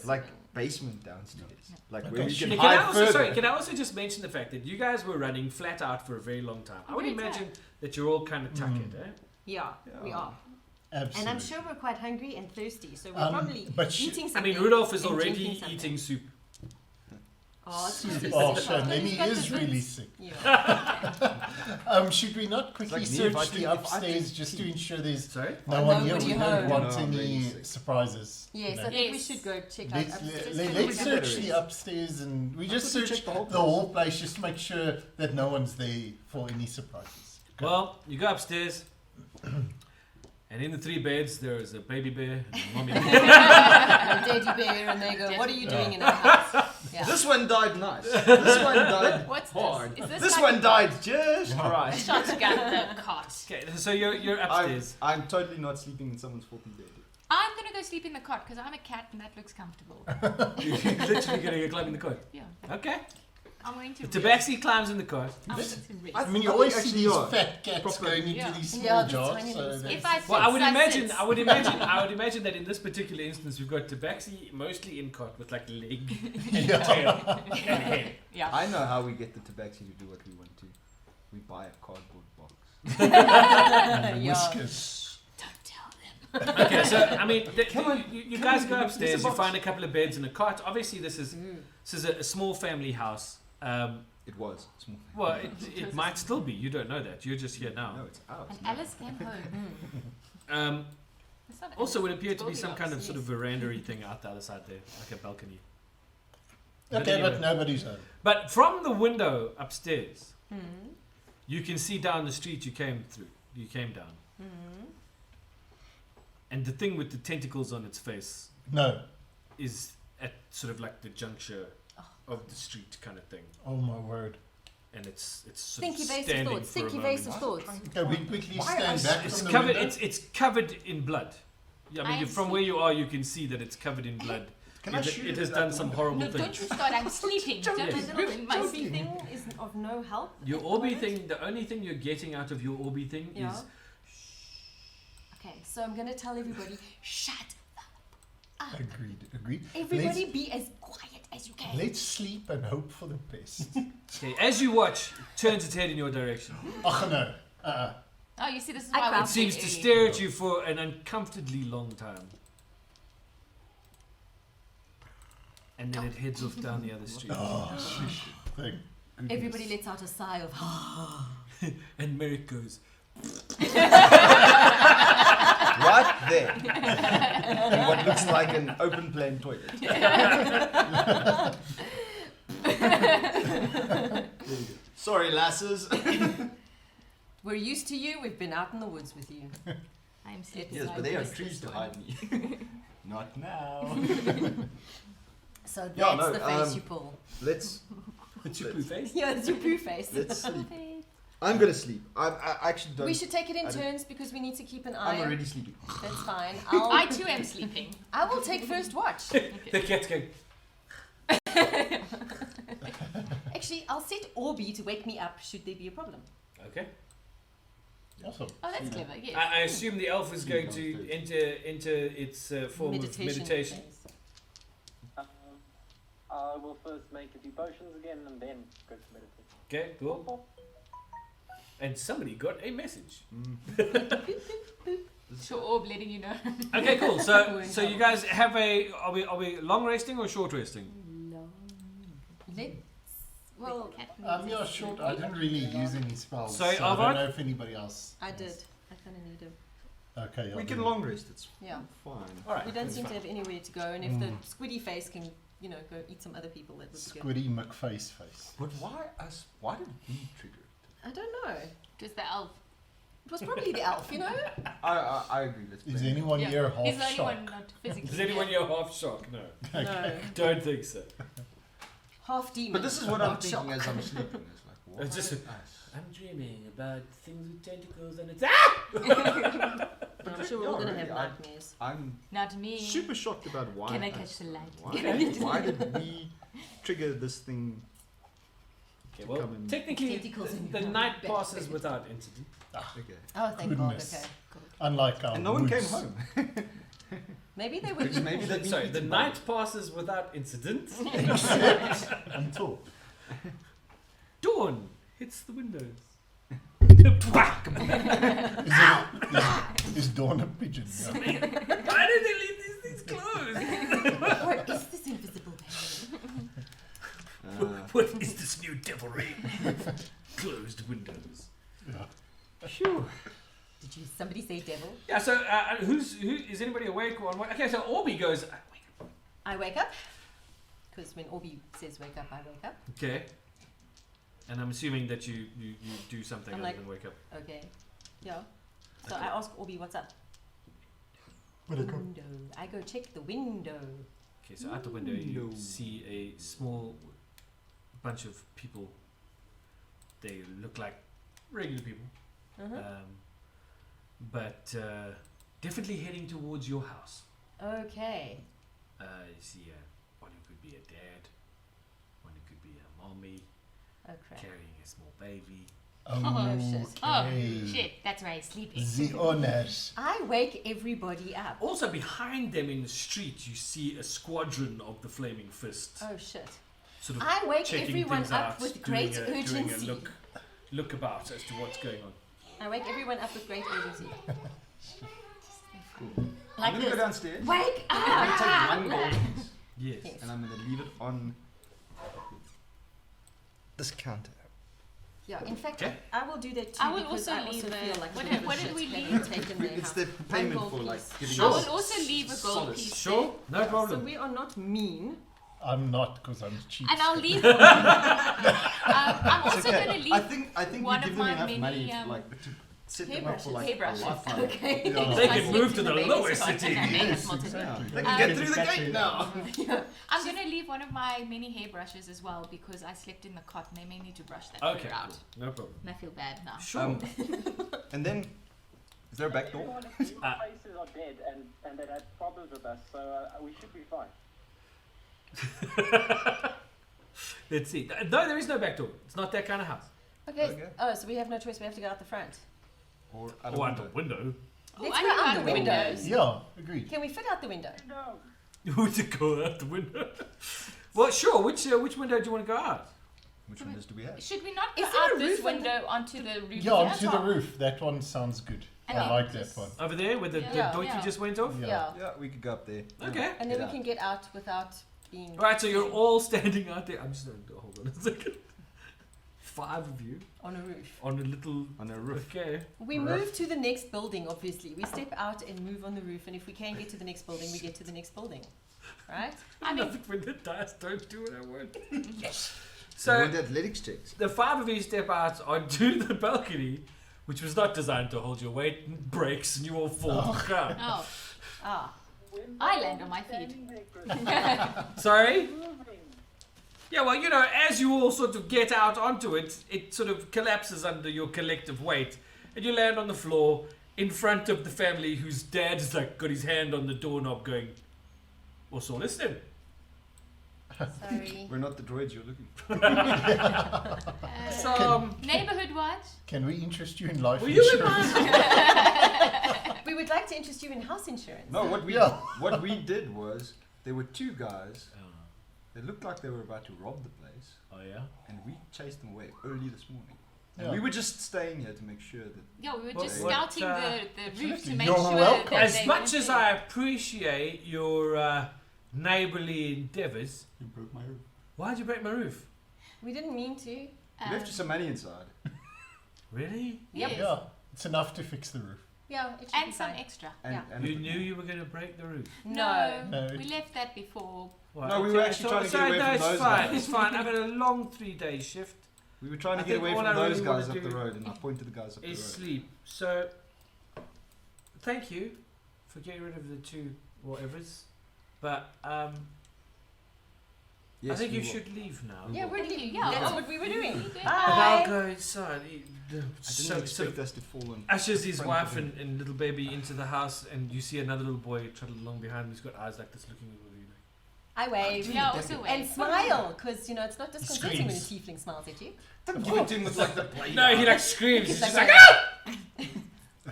basement downstairs, like where Okay, you sure. can Can I hide also, further. sorry, can I also just mention the fact that you guys were running flat out for a very long time? I would Very imagine that you're all kind of tuckered, eh? Yeah, we Yeah. are. absolutely. And I'm sure we're quite hungry and thirsty, so we're probably but eating I something. mean, Rudolph is and already drinking something. eating soup. Oh, it's just Oh, sick. shame. Then he He's got is the really bits. sick. Yeah. Should we not quickly like me, search if I the think- if I upstairs think just to tea. ensure there's Sorry? no one here? Nobody We don't home. want No, I'm really any sick. surprises. Yes, you know. I think we Yes. should go check out Let's, upstairs. let's Look at search the the upstairs and we just thought you search checked the whole the whole place just to make sure that no one's there for any surprises. Go. Well, you go upstairs, and in the 3 beds, there is a baby bear and a mommy bear. A daddy bear, and they go, "What are you doing in our house?" Yeah. This one died nice. This one died What's hard. this? Is this This like one died just Yeah. right. shotgun the cot? Okay, so you're upstairs. I'm totally not sleeping in someone's faulty bed. I'm gonna go sleep in the cot because I'm a cat and that looks comfortable. You're literally going to climb in the cot. Yeah. Okay. I'm going to. The tabaxi climbs in the cot. I'm This- going to I rest. I mean, you I always think see actually these you are. fat cats Proper- going into Yeah. these small Yeah, the jars. tiny So little that's- If I Well, I would sit, imagine that in this particular instance, we've got tabaxi mostly in cot with like leg, Yeah. tail, and head. Yeah. I know how we get the tabaxi to do what we want to. We buy a cardboard box. and the Yeah. whiskers. Don't tell them. Okay, so I mean, you guys go It's a upstairs. You box. find a couple of beds and a cot. Obviously, this is a small family house. It was small. Well, it might still be. You don't know that. You're just here now. No, it's ours. And Alice came home. It's not Also, Alice, would appear it's to be some kind of Goldilocks, sort of yes. veranda-y thing out the other side there, like a balcony. But Okay, anyway. but nobody's home. But from the window upstairs, Hmm. you can see down the street you came through. You came down, Hmm. and the thing with the tentacles on its face No. is at sort of like the juncture of the street kind of thing, Oh my word. and it's sort Think of evasive standing thoughts. for a Think moment. evasive thoughts. Okay, we quickly Why stand I back It's from the covered. window. It's covered in blood. Yeah, I I mean, am from where you are, you can see that it's covered in blood. Can I shoot It it has at done that some one? horrible No, don't things. you start. I'm sleeping. Joking. Don't Yes. ruin my Orby sleep. thing is of no help. Your at the Orby moment. thing, the only thing you're getting out of your Orby thing Yeah. is Okay, so I'm gonna tell everybody, shut. Agreed. Everybody be as quiet as you can. Let's sleep and hope for the best. okay. As you watch, it turns its head in your direction. Oh no. Oh, you see, this is I why we It crouch. seems to stare at you for an uncomfortably long time. And then it heads off down the other street. Oh, sheesh. Thank goodness. Everybody lets out a sigh of And Merrick goes, Right there. In what looks like an open plan toilet. Sorry, lasses. We're used to you, we've been out in the woods with you. I'm sleeping. Yes, so but I they have missed trees this to one. hide me. Not now. So that's Yeah, no, the face you pull. Let's "It's your blue face." Yeah, it's your poo face. let's sleep. I'm gonna sleep. I actually don't. We should take it in I don't- turns because we need to keep an eye. I'm already sleeping. That's fine. I too am sleeping. I will take first watch. The cat's going, Actually, I'll set Orby to wake me up should there be a problem. okay. Awesome. Oh, that's clever. Yes. I assume the elf is going to enter its form of meditation. phase. I will first make a few potions again and then go to meditate. Okay, cool. And somebody got a message. Sure, orb letting you know. Okay, cool. So you guys have are we long resting or short resting? Let's. Well, Yeah, short. I didn't really use any spells. Sorry, so I Alvaro? don't know if anybody else. I did. I kind of need him. Okay, We I'll can do long rest. It's Yeah. fine. All right. We don't that's seem fine. to have anywhere to go, and if the squiddy face can, go eat some other people, that would be good. Squiddy McFace face. But why us? Why did we trigger it? I don't know. Just the elf. It was probably the elf, I agree. Let's Is play. anyone here half He's the only shocked? one not physically. Is anyone here half shocked? No. No. Don't think so. Half demon. But this is what I'm not thinking shock. as I'm sleeping. It's like, why It's just us? I'm dreaming about things with tentacles and it's I'm sure we're all Yeah, going to really, have nightmares. I'm Not me. super shocked about why. Can I us. catch the light? Why did we trigger this thing Okay, well, come and- technically, Tentacles in the your night back. passes without incident. Okay. Oh, thank Goodness. God. Okay. Unlike our And no one came woods. home. Maybe they were. Because maybe they've been Sorry, the eaten by night passes without incident. Until. Dawn hits the windows. Is Dawn a pigeon? Yeah. Why did they leave these things closed? What is this invisible barrier? What is this new devilry? Closed windows. Yeah. Phew. Did somebody say devil? Yeah. So who is anybody awake or unawake? Okay. So Orby goes. I wake up. Because when Orby says wake up, I wake up. Okay. And I'm assuming that you do something I'm other like- than wake up. Okay. Yeah. So Okay. I ask Orby, what's up? Window. I go check the window. Okay. So out the window you No. see a small bunch of people. They look like regular people. Uh-huh. But definitely heading towards your house. Okay. You see one who could be a dad, one who could be a mommy Oh crap. carrying a small baby. Oh, shit. Oh, Okay. shit. That's why he's sleeping. The honors. I wake everybody up. Also behind them in the street, you see a squadron of the Flaming Fist, Oh shit. sort of I wake checking everyone things up out, with doing great a urgency. look about as to what's going on. I wake everyone up with great urgency. Cool. Like I'm gonna go this. downstairs. Wake I'm gonna up! take one gold piece Yes. Yes. and I'm gonna leave it on this counter. Yeah, in fact, Okay. I will do that too I will because also I leave also a- feel like what a did- bit of what a did shit we having leave? taken their It's house. the payment gold for like piece. getting Sure. I this will also leave a gold solace. piece. Sure, no So problem. we are not mean. I'm not because I'm cheap. And I'll leave. I'm It's also okay. going to I leave. think one we of give them my enough many, money um, like to set them up for hairbrushes. like a Hairbrushes. lifetime. Okay. Yeah. They I can move to the slept in lower basement city. and I made a Yes, small tent. exactly. They can get through the gate now. I'm going to leave one of my many hairbrushes as well because I slept in the cot and they may need to brush that Okay, fur out. no problem. And I feel bad now. Sure. And then, is there a back door? Everyone in these places are dead and they had problems with us, so we should be fine. Let's see. No, there is no back door. It's not that kind of house. Okay. Okay. Oh, so we have no choice. We have to go out the front. Or Oh, out the window. Let's I go know out out the the windows. windows. Yeah, agreed. Can we fit out the window? No. Who to go out the window? Well, sure. Which window do you want to go out? Which windows do we have? Should we not go Is there a out this roof on the- window onto the roof? Yeah, of onto the top? roof. That one sounds good. And I then like that just- one. Over there, where the Yeah. donkey Yeah. just went off. Yeah. Yeah, we could go up there. Okay. And then Yeah. we can get out without being. Right. So you're all standing out there. I'm just going to hold on a second. 5 of you on a roof. on a little. On a roof. Okay. We move to the next building, obviously. We step out and move on the roof, and if we can get to the next building, we get to the next building. Right? I I mean- love it when the dice don't do what I want. So So we want athletics checks. the 5 of you step out onto the balcony, which was not designed to hold your weight, and breaks, and you all fall to the ground. Oh, Ah. I land on my feet. Sorry? Moving. Yeah, well, you know, as you all sort of get out onto it, it sort of collapses under your collective weight, and you land on the floor in front of the family whose dad's like got his hand on the doorknob going, what's all this then? Sorry. We're not the droids you're looking for. So, Neighborhood watch. Can we interest you in life were you in insurance? my... We would like to interest you in house insurance. No, what we Yeah. what we did was there were 2 guys. They looked like they were about to rob the place, Oh, yeah? and we chased them away early this morning. And Yeah. we were just staying here to make sure that. Yeah, we were What- just what, scouting the roof absolutely. to make You're sure welcome. that As they much wouldn't as be- I appreciate your neighbourly endeavours, You broke my roof. why'd you break my roof? We didn't mean to. We left you some money inside. Really? Yes. Yeah, it's enough to fix the roof. Yeah, it should And be some fine. extra. And, Yeah. and a You bit knew more. you were going to break the roof? No, No. we left that before. Well, No, we were actually trying to get sorry, away no, from it's those fine. guys. It's fine. I've had a long 3-day shift. We were trying to I get think away all from I those really wanna guys up the do- road, and I pointed the guys up the road. Is sleep. So, thank you for getting rid of the 2 whatevers. But Yes, I think we you will. should leave now. Yeah, we're Thank you. leaving. Yeah, That's oh. what we were doing. We did. And I'll Bye. go inside. I didn't So, expect us to fall on. ushers his front wife of him. and little baby into the house, and you see another little boy trotted along behind him. He's got eyes like this looking over you. I wave. Yeah, also wave. And smile, because, it's not disconcerting when a Screams. tiefling smiles at you. Don't give it to him with like the blade. No, he like screams. He's He's just like, like, ah!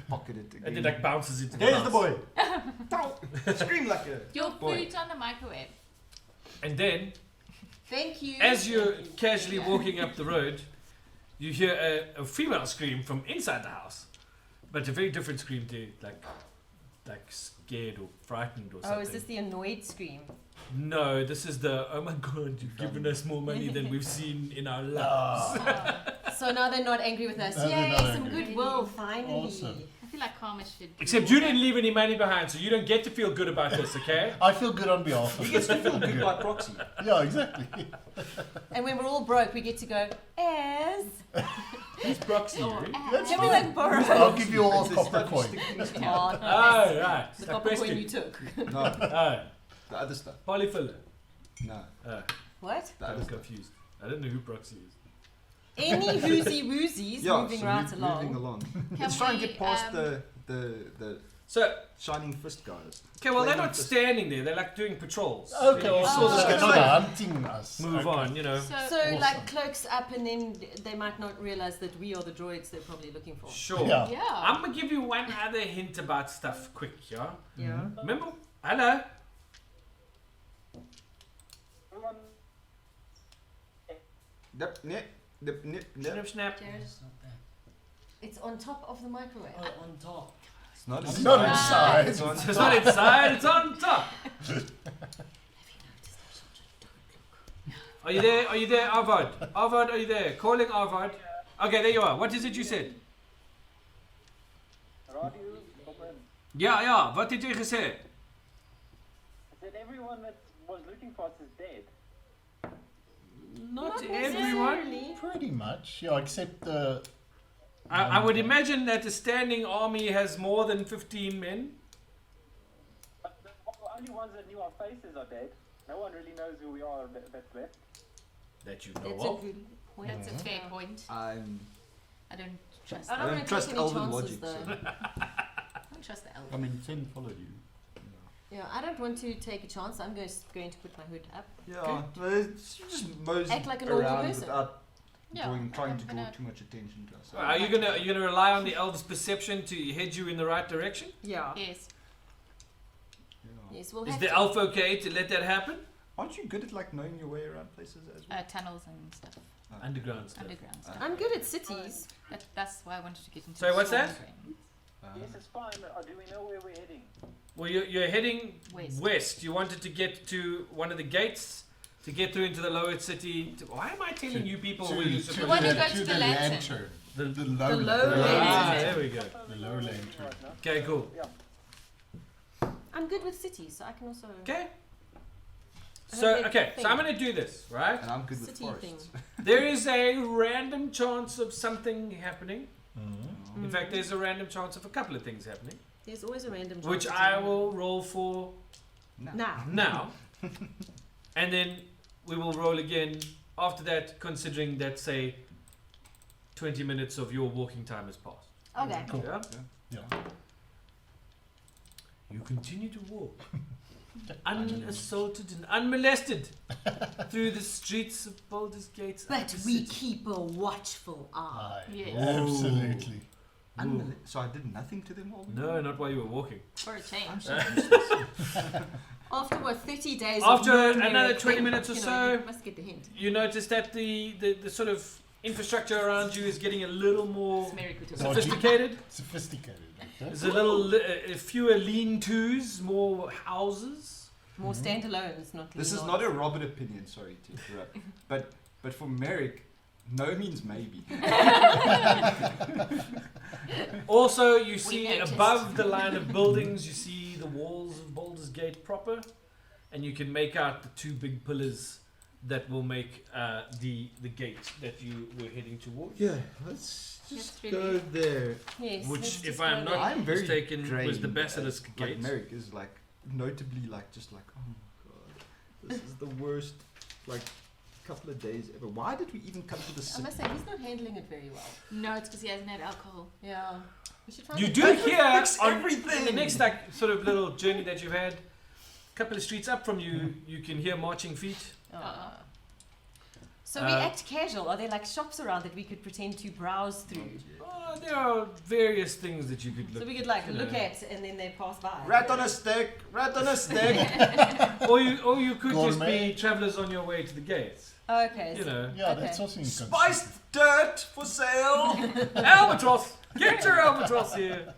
Pocket it again. And then like bounces into the There's the house. boy. Scream like a Your boy. food's on the microwave. And then, Thank you. as you're casually walking up the road, you hear a female scream from inside the house. But a very different scream to like scared or frightened or something. Oh, is this the annoyed scream? No, this is the, oh my god, you've given us more money than we've seen in our lives. So now they're not angry with us. No, they're Yay, not some angry. goodwill, finally. Awesome. I feel like karma should. Except you didn't leave any money behind, so you don't get to feel good about this, okay? I feel good on behalf of He gets to feel good by proxy. Yeah, exactly. And when we're all broke, we get to go, as. Who's proxy? Or Rick? That's Can we fine. like borrow? I'll give you all a It's copper stuff you coin. stick in his Oh, mouth. Oh, right. the It's like copper coin breasting. you took. No, Oh, the other stuff. polyfiller. No, Oh, What? the I other was stuff. confused. I don't know who proxy is. Any woozy woozies Yeah, moving so right moving along. along. Can Let's try and we, get past the So, shining fist guys. okay, well, they're Flaming not fist. standing there. They're like doing patrols. Okay, You also saw they're this not guy hunting us. move Okay. on, you know. So, Awesome. like, cloaks up, and then they might not realize that we are the droids they're probably looking for. Sure. Yeah. Yeah. I'm gonna give you one other hint about stuff quick, yeah? Yeah. Remember? Hello? Everyone, Dip, nip, dip, nip, nip. Snap, snap. It's on top of the microwave. On top. It's not It's not inside. It's on It's not inside, it's on top. Are you there? Are you there, Arvad? Arvad, are you there? Calling Arvad. Okay, there you are. What is it you said? radio, open. Ja, wat het jy gesê? I said everyone that was looking for us is dead. Not everyone. necessarily. Pretty much, yeah, except the. I would imagine that a standing army has more than 15 men. But the only ones that knew our faces are dead. No one really knows who we are that's left. That you That's know a of. good point. That's a fair point. I I don't trust. I I don't don't want to trust take any elven chances, logic, though. so- don't trust the elf. I mean, Sen followed you. Yeah, I don't want to take a chance. I'm going to put my hood up. Yeah, but it's just mosey Act like a normal around person. without Yeah, trying to I'm draw gonna- too much attention to us. Are you gonna rely on the elves' perception to head you in the right direction? Yeah. Yes. Yeah. Yes, we'll Is have the to. elf okay to let that happen? Aren't you good at like knowing your way around places as well? Tunnels and stuff. Underground stuff. Underground stuff. I'm good at cities. That's why I wanted to get into. Sorry, what's storm that? drain. Yes, it's fine. Do we know where we're heading? Well, you're heading West. west. You wanted to get to one of the gates to get through into the lower city. Why am I telling you people where you're To supposed wanna to go to the lantern. The The low The low lantern. Ah, lantern. there we go. The low lantern. Right now. Okay, cool. Yeah. I'm good with cities, so I can also. Okay. I So, don't get okay, the so I'm thing. going to do this, right? And I'm good with City forests. There is a random chance of something happening. Mhm. In fact, there's a random chance of a couple of things happening, There's always a random. which chance I to- will roll for Now. now. And then we will roll again after that, considering that, say, 20 minutes of your walking time has passed. Okay. Cool. Yeah? Yeah. You continue to walk, unassaulted and unmolested, through the streets of Baldur's Gate. But we keep a watchful eye. Aye, Yes. absolutely. So I did nothing to them all? No, not while you were walking. For a change. I'm so useless. After what, 30 days After of no another Merrick, 20 then, minutes or you know, so- you must get the hint. You notice that the sort of infrastructure around you is getting a little more sophisticated. Sophisticated. Okay. There's fewer lean-tos, more houses. More standalones, not This is lean not a ons. Robert opinion, sorry to interrupt. but for Merrick, no means maybe. Also, you see noticed. above the line of buildings, you see the walls of Baldur's Gate proper, and you can make out the two big pillars that will make the gate that you were heading towards. Yeah, let's just That's really- go there. Yes, let's Which, just if go I'm there. not I'm very mistaken, was the drained, basilisk Like gate. Merrick is like notably like just like, oh my god, this is the worst like couple of days ever. Why did we even come to the I city? must say, he's not handling it very well. No, it's because he hasn't had alcohol. Yeah. We should find You a- do That would hear fix on everything. in the next like sort of little journey that you've had, couple of streets up from you, you can hear marching feet. So we act casual. Are there like shops around that we could pretend to browse through? There are various things that you could look. So we could like look at and then they pass by. Rat on a stick, rat on a stick. or you could just Gourmet. be travellers on your way to the gates. Okay. You know. Yeah, Okay. that's also inconsistent. Spiced dirt for sale. Albatross! Get your albatross here!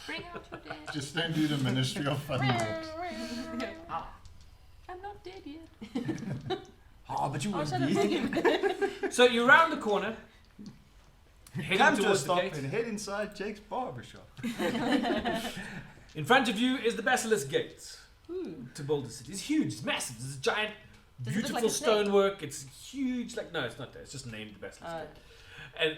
Bring out your dead. Just don't do the Ministry of Funny Walks. I'm not dead yet. Oh, but you Oh, won't shut up, be. William. So you round the corner, heading Come to a towards the stop gate. and head inside Jake's barbershop. In front of you is the Basilisk Gate Ooh. to Baldur City. It's huge, it's massive. It's a giant, Does it look beautiful like a snake? stonework. It's huge. Like no, it's not there. It's just named the Basilisk Gate. And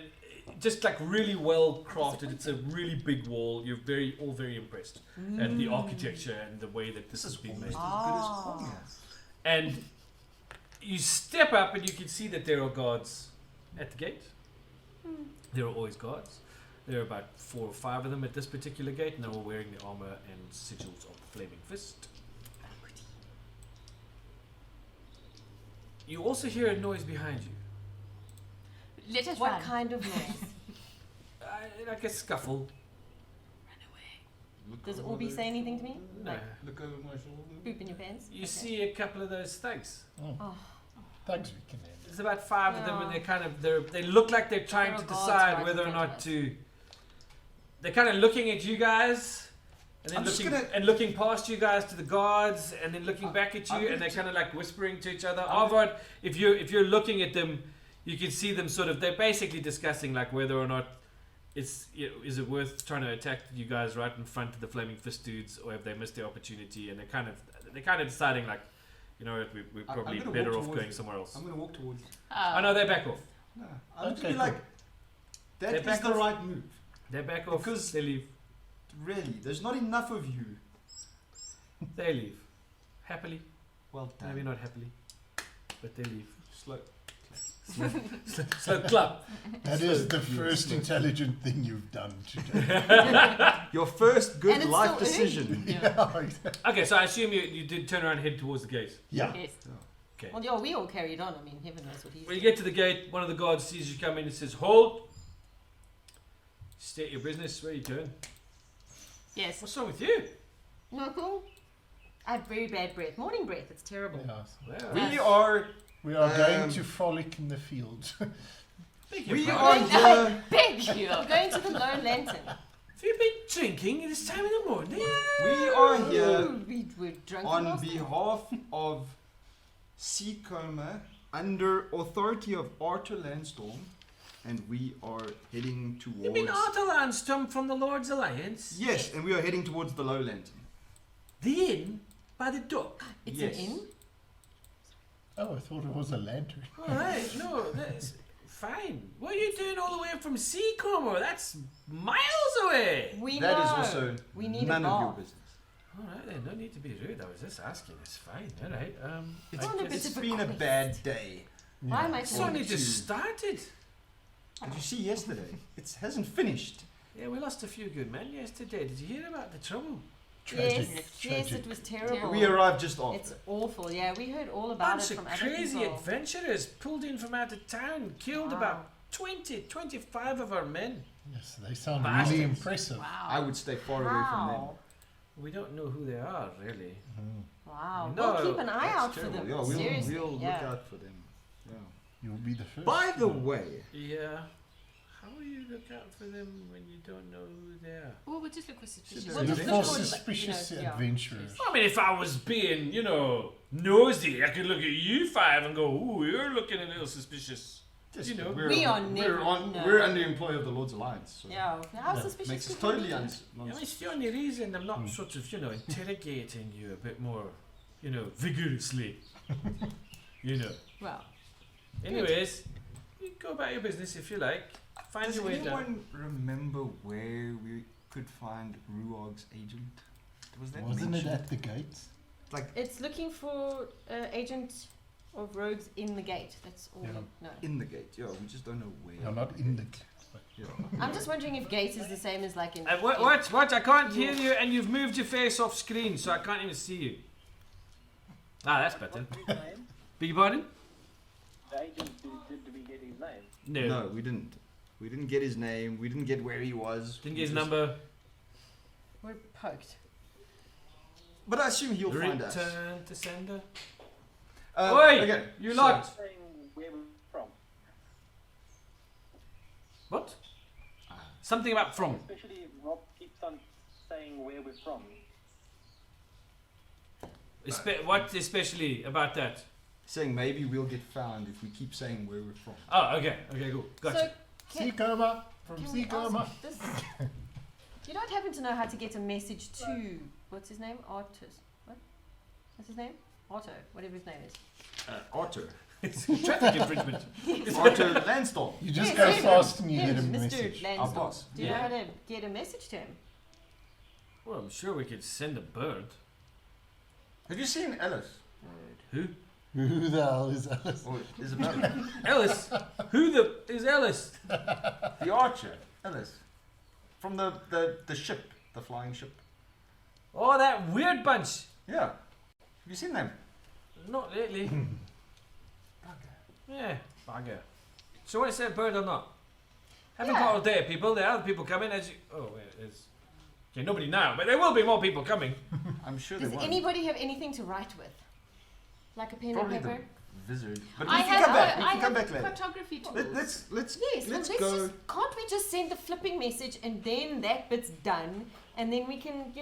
just like really well crafted. It's a really big wall. You're all very impressed at the architecture and the way that this has been made. Ah. And you step up and you can see that there are guards at the gate. There are always guards. There are about 4 or 5 of them at this particular gate, and they're all wearing the armor and sigils of the Flaming Fist. You also hear a noise behind you. Let us What run. kind of noise? Like a scuffle. Does Orby say anything to me? No. Like Look over my shoulder. poop in your pants? You see a couple of those thugs. Thanks, we can end. There's about 5 of them, Yeah. and they look like they're trying There to are guards decide right whether in or front of not us. to. They're kind of looking at you guys, and then I'm just looking gonna- and looking past you guys to the guards, and then looking back at I'm you, gonna and they're t- kind of like whispering to each other. Arvard, if you're looking at them, you can see them sort of. They're basically discussing like whether or not is it worth trying to attack you guys right in front of the Flaming Fist dudes, or have they missed their opportunity? And they're kind of deciding like, you know what, we're I'm probably gonna better walk off towards going somewhere else. I'm going to walk towards. Oh no, they're back off. No, I'm just Okay, going to be like, cool. that They're is back the off. right move. They're back off. Because- They leave. Really, there's not enough of you. They leave. Happily. Well done. Maybe not happily. But they leave. Slow. So clap. That is the first intelligent thing you've done today. Your first good And it's life still early. decision. Yeah, exactly. Okay, so I assume you did turn around and head towards the gate. Yeah. Yes. Okay. Well, yeah, we all carried on. I mean, heaven knows what he's When you get to the gate, one of the guards sees you come in and says, "Hold! State your business. Where are you going? Yes. What's wrong with you?" No, cool. I have very bad breath. Morning breath. It's terrible. Yeah. Well, We are We are going Um, to frolic in the field. beg your we pardon. are here Beg you. We're going to the Lone Lantern. Have you been drinking at this time in the morning? we are here Ooh, we were drunk on last night. behalf of Seacoma under authority of Arthur Landstorm, and we are heading You've been towards. Arthur Landstorm from the Lord's Alliance. Yes, and we are heading towards the Low Lantern. The inn by the dock. It's Yes. an inn. Oh, I thought it was a lantern. All right, no, that's fine. What are you doing all the way from Seacoma? That's miles away. We That know. is also we need none a of your bar. business. All right, then, no need to be rude. I was just asking. It's fine. All right. It's, I on a guess- bit it's of a been a quest. bad day. Why am I It's talking? only to- just started. Did you see yesterday? It hasn't finished. Yeah, we lost a few good men yesterday. Did you hear about the trouble? Tragic. Yes, Tragic. yes, it was terrible. We arrived just after. It's awful. Yeah, we heard all about Bunch it of from other crazy people. adventurers pulled in from out of town, killed Wow. about 25 of our men. Yes, they sound Bastards. really impressive. Wow. I would stay far away from them. Wow. We don't know who they are, really. Wow. No, we'll keep an eye That's out for terrible. them. Yeah, Seriously. we'll yeah. look out for them. Yeah. You'll be the first. By the way, Yeah. How will you look out for them when you don't know who they are? Well, we'll just look for suspicious. Well, Look just for look for, suspicious you know, yeah. adventurers. I mean, if I was being, nosy, I could look at you 5 and go, "Ooh, you're looking a little suspicious." just, You know, we are never- no. we're under employ of the Lord's Alliance. So Yeah. How Yeah, suspicious makes us could we totally be? Yeah, it's the only reason I'm not sort of, interrogating you a bit more, vigorously. Well, Anyways, you go about your business if you like. Find Does your way down. anyone remember where we could find Ruog's agent? Was that Wasn't it mentioned? at the gate? it's looking for agent of rogues in the gate. That's all. Yeah. No. In the gate? Yeah, we just don't know where. No, not in the gate. Yeah. I'm just wondering if gate is the same as like in. What? I can't hear you, and you've moved your face off screen, so I can't even see you. Ah, that's better. What's his name? Beg your pardon? The agent, did we get his name? No. No, we didn't. We didn't get his name. We didn't get where he was. Didn't get his number. We're poked. But I assume he'll find us. Return to sender. Oi! Okay, you lot. Saying where we're from. What? Something about from. Especially Rob keeps on saying where we're from. What especially about that? Saying maybe we'll get found if we keep saying where we're from. Oh, okay. Okay, cool. Gotcha. So, Seacoma from can we Seacoma. ask this? You don't happen to know how to get a message to what's his name? Artis. What? What's his name? Otto. Whatever his name is. Arthur. It's traffic infringement. Arthur Lansdowne. You just Yes, go him. fast and you Him, get a Mr. message. Our Lansdowne. boss. Do you know Yeah. how to get a message to him? Well, I'm sure we could send a bird. Have you seen Ellis? Who? Who the hell is Alice? Or Isabella? Ellis. Who the is Ellis? The archer. Ellis. From the ship. The flying ship. Oh, that weird bunch. Yeah. Have you seen them? Not lately. Yeah, bugger. So what is that bird or not? Haven't Yeah. got all day, people. There are other people coming as you. Oh, wait, it's. Okay, nobody now, but there will be more people coming. I'm sure Does they won't. anybody have anything to write with? Like a pen Probably and the paper? wizard. But I we can have come back. We I can come have back later. cartography tools. Let's Yes, well, let's let's go. just, can't we just send the flipping message and then that bit's done and then we can,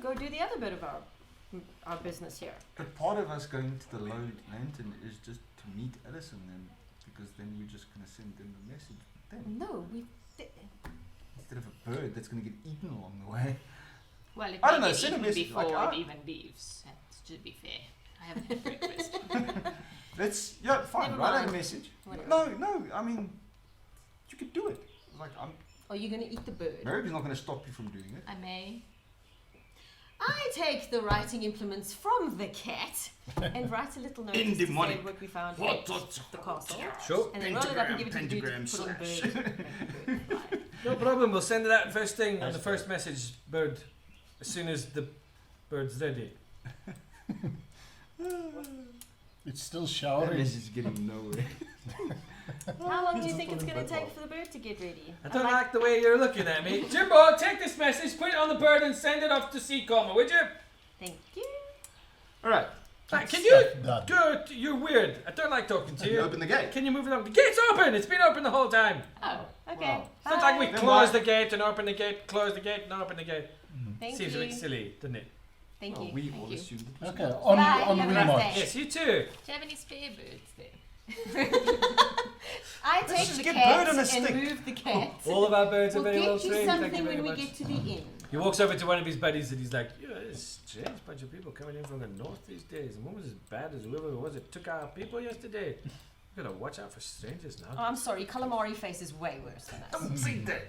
go do the other bit of our business here. But part of us going to the low lantern is just to meet Alice and them, because then we're just gonna send them the message with them No, instead of a bird that's gonna get eaten along the way. Well, it I don't may know, get send a eaten message, before like, it even leaves. That should be fair. I haven't had breakfast. Fine. Never Write out a mind. message. Whatever. No. I mean, you could do it. Like are you going to eat the bird? Mary's not gonna stop you from doing it. I may. I take the writing implements from the cat and write a little note In to say demonic. what we found What at dots? the castle. Sure. And then roll it up and give it to the dude to Pentagram, put on slash. bird. Make the bird fly. No problem. We'll send it out first thing on That's the first message, bird, as soon as the bird's ready. It's still That showering. message is getting nowhere. How long do you think it's going to take for the bird to get ready? I don't like the way you're looking at me. Jimbo, take this message, put it on the bird, and send it off to Seacoma, would you? Thank you. All right. Can you Done. go? You're weird. I don't like talking to You you. open the gate. Can you move it on? The gate's open. It's been open the whole time. Oh, Okay. Wow. It's not like we Then close why- the gate and open the gate, close the gate and open the gate. Thank Seems you. a bit silly, doesn't it? Thank Well, you. we Thank all you. assumed it was Okay, yours. on Bye, on have a we nice march. day. Yes, you too. do you have any spare birds there? I Let's take just the get cat bird on a and stick. move the cat. All of our birds are We'll very well get you trained. Thank you something very when we much. get to the inn. He walks over to one of his buddies and he's like, "Yeah, it's a strange bunch of people coming in from the north these days. And one was as bad as whoever it was that took our people yesterday. We gotta watch out for strangers Oh, now." I'm sorry, calamari face is way worse than us. Don't say that.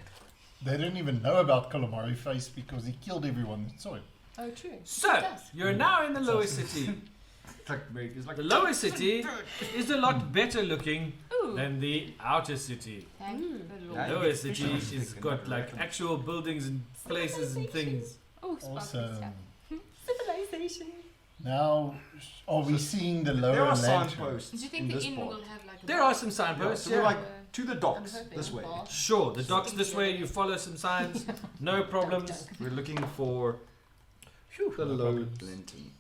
They don't even know about Calamari Face because he killed everyone that saw him. Oh, true. So, you're now in the lower city. It's like America's like The lower city is a lot better looking Ooh, than the outer city. thank Mm. the Yeah, Lord. you Lower get fish city on a stick has and got never like reckon. actual buildings and places and things. Oh, sparkly Awesome. stuff. Civilization. Now, are we seeing the lower There are lantern? signposts Do you in think the this inn part. will have like a There are some signposts, so we're yeah. like to the docks I'm hoping. this way. Sure, the docks this way, you follow some signs, no problems. We're looking for the no low problems. lantern.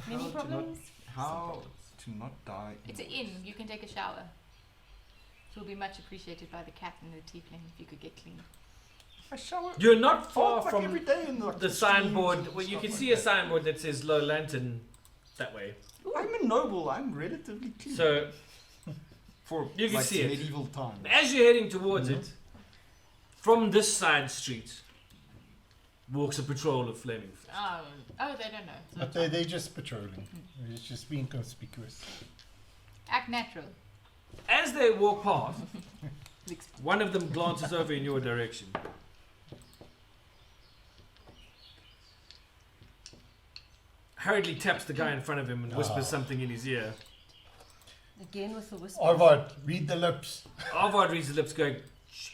Many problems? How to not die? It's an inn. You can take a shower. It will be much appreciated by the cat and the tiefling if you could get clean. I shower. You're not far like from every day in like, the streams signboard. and Well, you stuff can like see a that. signboard that says low lantern that way. I'm a noble. I'm relatively clean. So, for you can like, see it. medieval times. as you're heading towards it, from this side street walks a patrol of flaming fish. Oh, they don't know. But they're just patrolling. It's just being conspicuous. Act natural. As they walk past, one of them glances over in your direction. Hurriedly taps the guy in front of him and whispers something in his ear. Again with the whisper. Arvard, read the lips. Arvard reads the lips going, "Shh,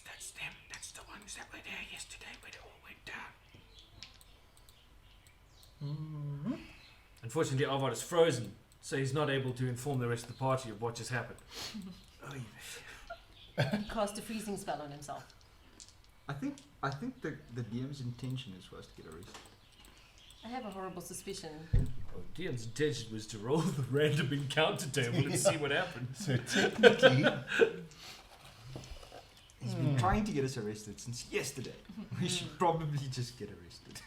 that's them. That's the ones that were there yesterday when it all went down." Unfortunately, Arvad is frozen, so he's not able to inform the rest of the party of what just happened. He cast a freezing spell on himself. I think the DM's intention is for us to get arrested. I have a horrible suspicion. Well, DM's intention was to roll the random encounter table and see what happens. So technically, He's been trying to get us arrested since yesterday. We should probably just get arrested.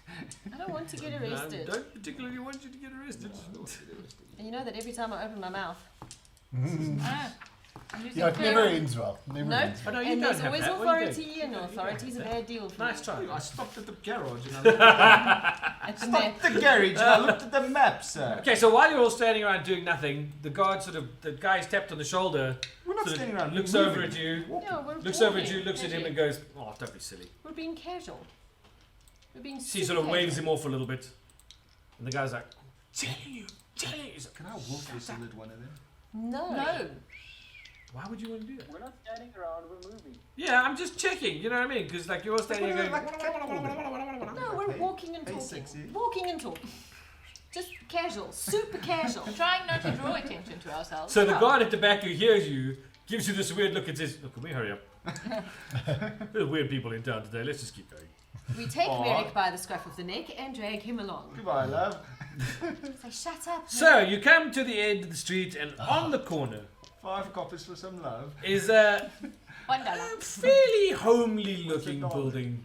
I don't want to get arrested. I don't particularly want you to get arrested. And you know that every time I open my mouth, yeah, it never ends well. Never Nope. ends Oh, well. no, you and don't there's have always that. What are you authority, and authority's a bad deal for Nice me. try. I stopped at the garage and I looked at At the map. the garage and I looked at the map, sir. Okay, so while you're all standing around doing nothing, the guard the guy's tapped on the shoulder, We're not sort of standing around. looks we're over moving. at you, No, we're looks over at walking you, looks at him and casually. goes, oh, don't be silly. We're being casual. We're being She super sort of waves casual. him off a little bit. And the guy's like, telling you. He's like, Can I wolf whistle at one of them? No. No. why would you want to do that? We're not standing around, we're moving. Yeah, I'm just checking, you know what I mean? Because like you're all standing there going, No, we're walking and Hey, talking. sexy. Walking and talking. Just casual. Super casual. Trying not to draw attention to ourselves. so the guard at the back who hears you gives you this weird look and says, look, can we hurry up? There's weird people in town today, let's just keep going. We take Aw. Merrick by the scruff of the neck and drag him along. Goodbye, love. Say, shut up. So you come to the end of the street and on the corner 5 coppers for some love. is a $1. fairly homely looking building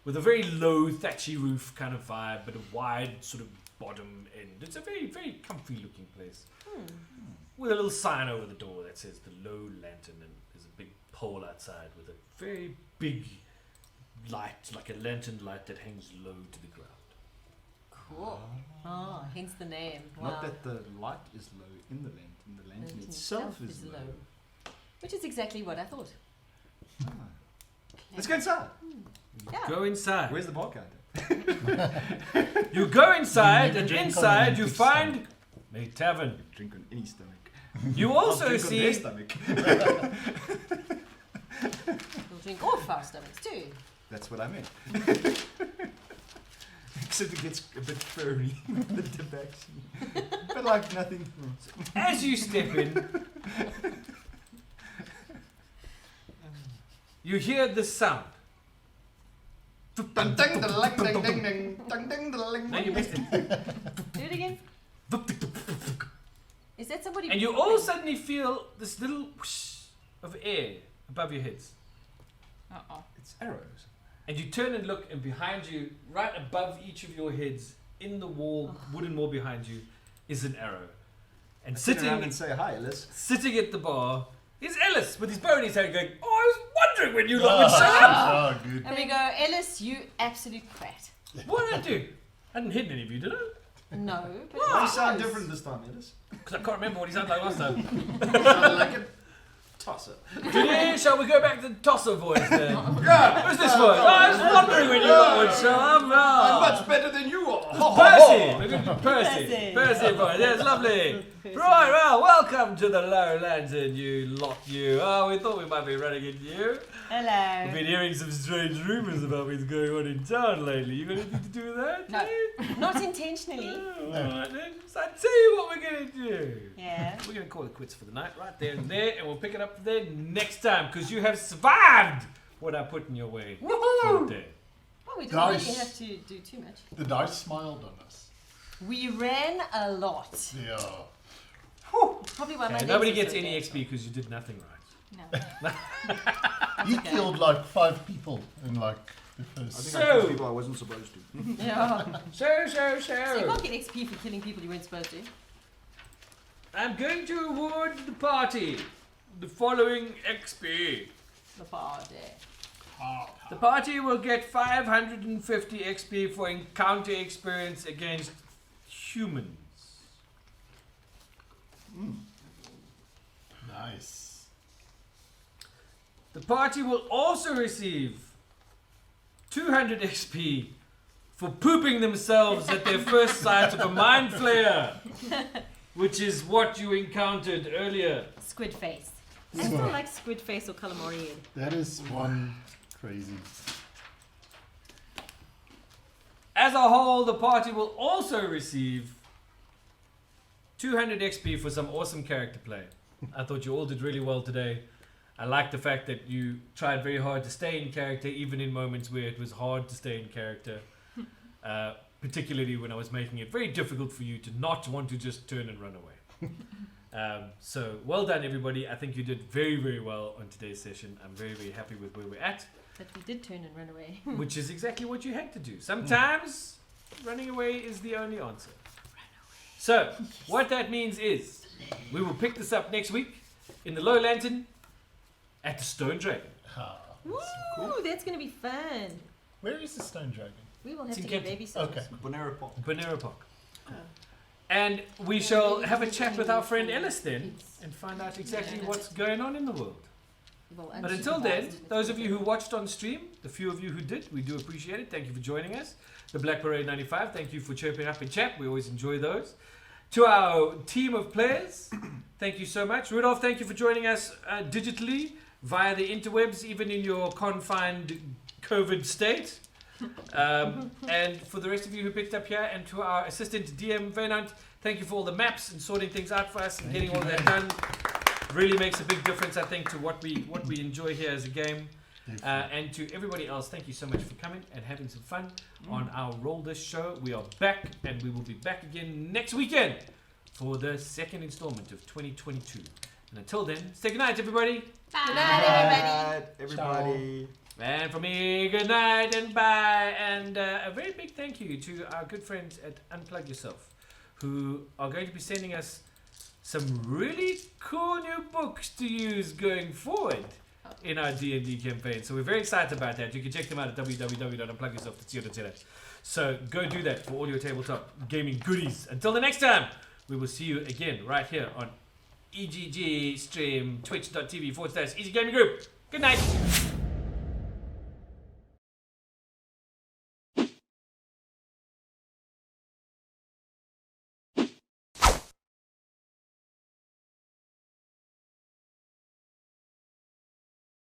with a very low thatchy roof kind of vibe, but a wide sort of bottom end. It's a very, very comfy looking place. With a little sign over the door that says the Low Lantern, and there's a big pole outside with a very big light, like a lantern light that hangs low to the ground. Cool. Oh, hence the name. Wow. Not that the light is low in the lantern. The lantern itself is low. Which is exactly what I thought. Ah. Let's go inside. Yeah. Go inside. Where's the bar counter? You go inside, You and drink on inside an you empty find a tavern. Drink on any stomach. You I'll also drink on their see stomach. We'll drink off our stomachs too. That's what I meant. Except it gets a bit furry with the back. But like nothing. as you step in. You hear the sound. Dun, dun, dun, dun, dun, dun, dun, dun, dun, dun, Now you missed it. Do it again. Is that somebody? And you all suddenly feel this little whoosh of air above your heads. Uh-oh. It's arrows. And you turn and look, and behind you, right above each of your heads, in the wall, wooden wall behind you, is an arrow. And Sit around sitting, and say hi, Alice. sitting at the bar is Ellis with his bow in his hand going, oh, I was wondering when you lot would show up. Oh, good. And we go, Ellis, you absolute prat. What did I do? I hadn't hidden any of you, did I? No. But Why you sound different this time, Alice? Because I can't remember what he sounded like last time. You sound like a tosser. Today, shall we go back to the tosser voice then? Yeah. Who's this voice? Oh, I was wondering when you lot would show up. I'm Oh. much better than you are. Percy! We're going to do Percy. Percy. Percy voice. Yes, lovely. Right, well, welcome to the Low Lantern, you lot, you. Oh, we thought we might be running into you. We've Hello. been hearing some strange rumours about what's going on in town lately. You got anything to do with that? No. Not intentionally. Oh, alright then. So I tell you what we're going to do. Yeah. We're going to call it quits for the night, right there and there, and we'll pick it up there next time, because you have survived what I put in your way for Woohoo! the day. Well, we didn't really Nice. have to do too much. The dice smiled on us. We ran a lot. Yeah. Probably why my Okay, legs nobody are gets so any bad. XP because you did nothing right. No. He killed like 5 people in like the I first. think I killed people I wasn't supposed to. Yeah. So, So you can't get XP for killing people you weren't supposed to. I'm going to award the party the following XP. The party. The party will get 550 XP for encounter experience against humans. Nice. The party will also receive 200 XP for pooping themselves at their first sight of a mind flayer, which is what you encountered earlier. Squid face. I still like squid face or calamari head. That is one crazy. As a whole, the party will also receive 200 XP for some awesome character play. I thought you all did really well today. I like the fact that you tried very hard to stay in character, even in moments where it was hard to stay in character. Particularly when I was making it very difficult for you to not want to just turn and run away. So well done, everybody. I think you did very, very well on today's session. I'm very, very happy with where we're at. But we did turn and run away. Which is exactly what you had to do. Sometimes running away is the only answer. So what that means is we will pick this up next week in the Low Lantern at the Stone Dragon. Woo! That's going to be fun. Where is the Stone Dragon? We will have It's to in get Kempton. babysitters. Okay. Bonera Park. Bonera Park. And we shall have a chat with our friend Ellis then and find out exactly what's going on in the world. Well, But until then, those of you who watched on stream, the few of you who did, we do appreciate it. Thank you for joining us. The Black Parade 95, thank you for chirping up in chat. We always enjoy those. To our team of players, thank you so much. Rudolph, thank you for joining us digitally via the interwebs, even in your confined COVID state. And for the rest of you who picked up here, and to our assistant DM Venant, thank you for all the maps and sorting things out for us and getting all of that done. Really makes a big difference, I think, to what we enjoy here as a game. And to everybody else, thank you so much for coming and having some fun on our RollThis show. We are back, and we will be back again next weekend for the second installment of 2022. And until then, say goodnight, everybody. Bye. Good night, everybody. Everybody. And from me, good night and bye. And a very big thank you to our good friends at Unplug Yourself, who are going to be sending us some really cool new books to use going forward in our D&D campaign. So we're very excited about that. You can check them out at www.unplugyourself.co.za. So go do that for all your tabletop gaming goodies. Until the next time, we will see you again right here on EGG stream, twitch.tv/Easy Gaming Group. Good night.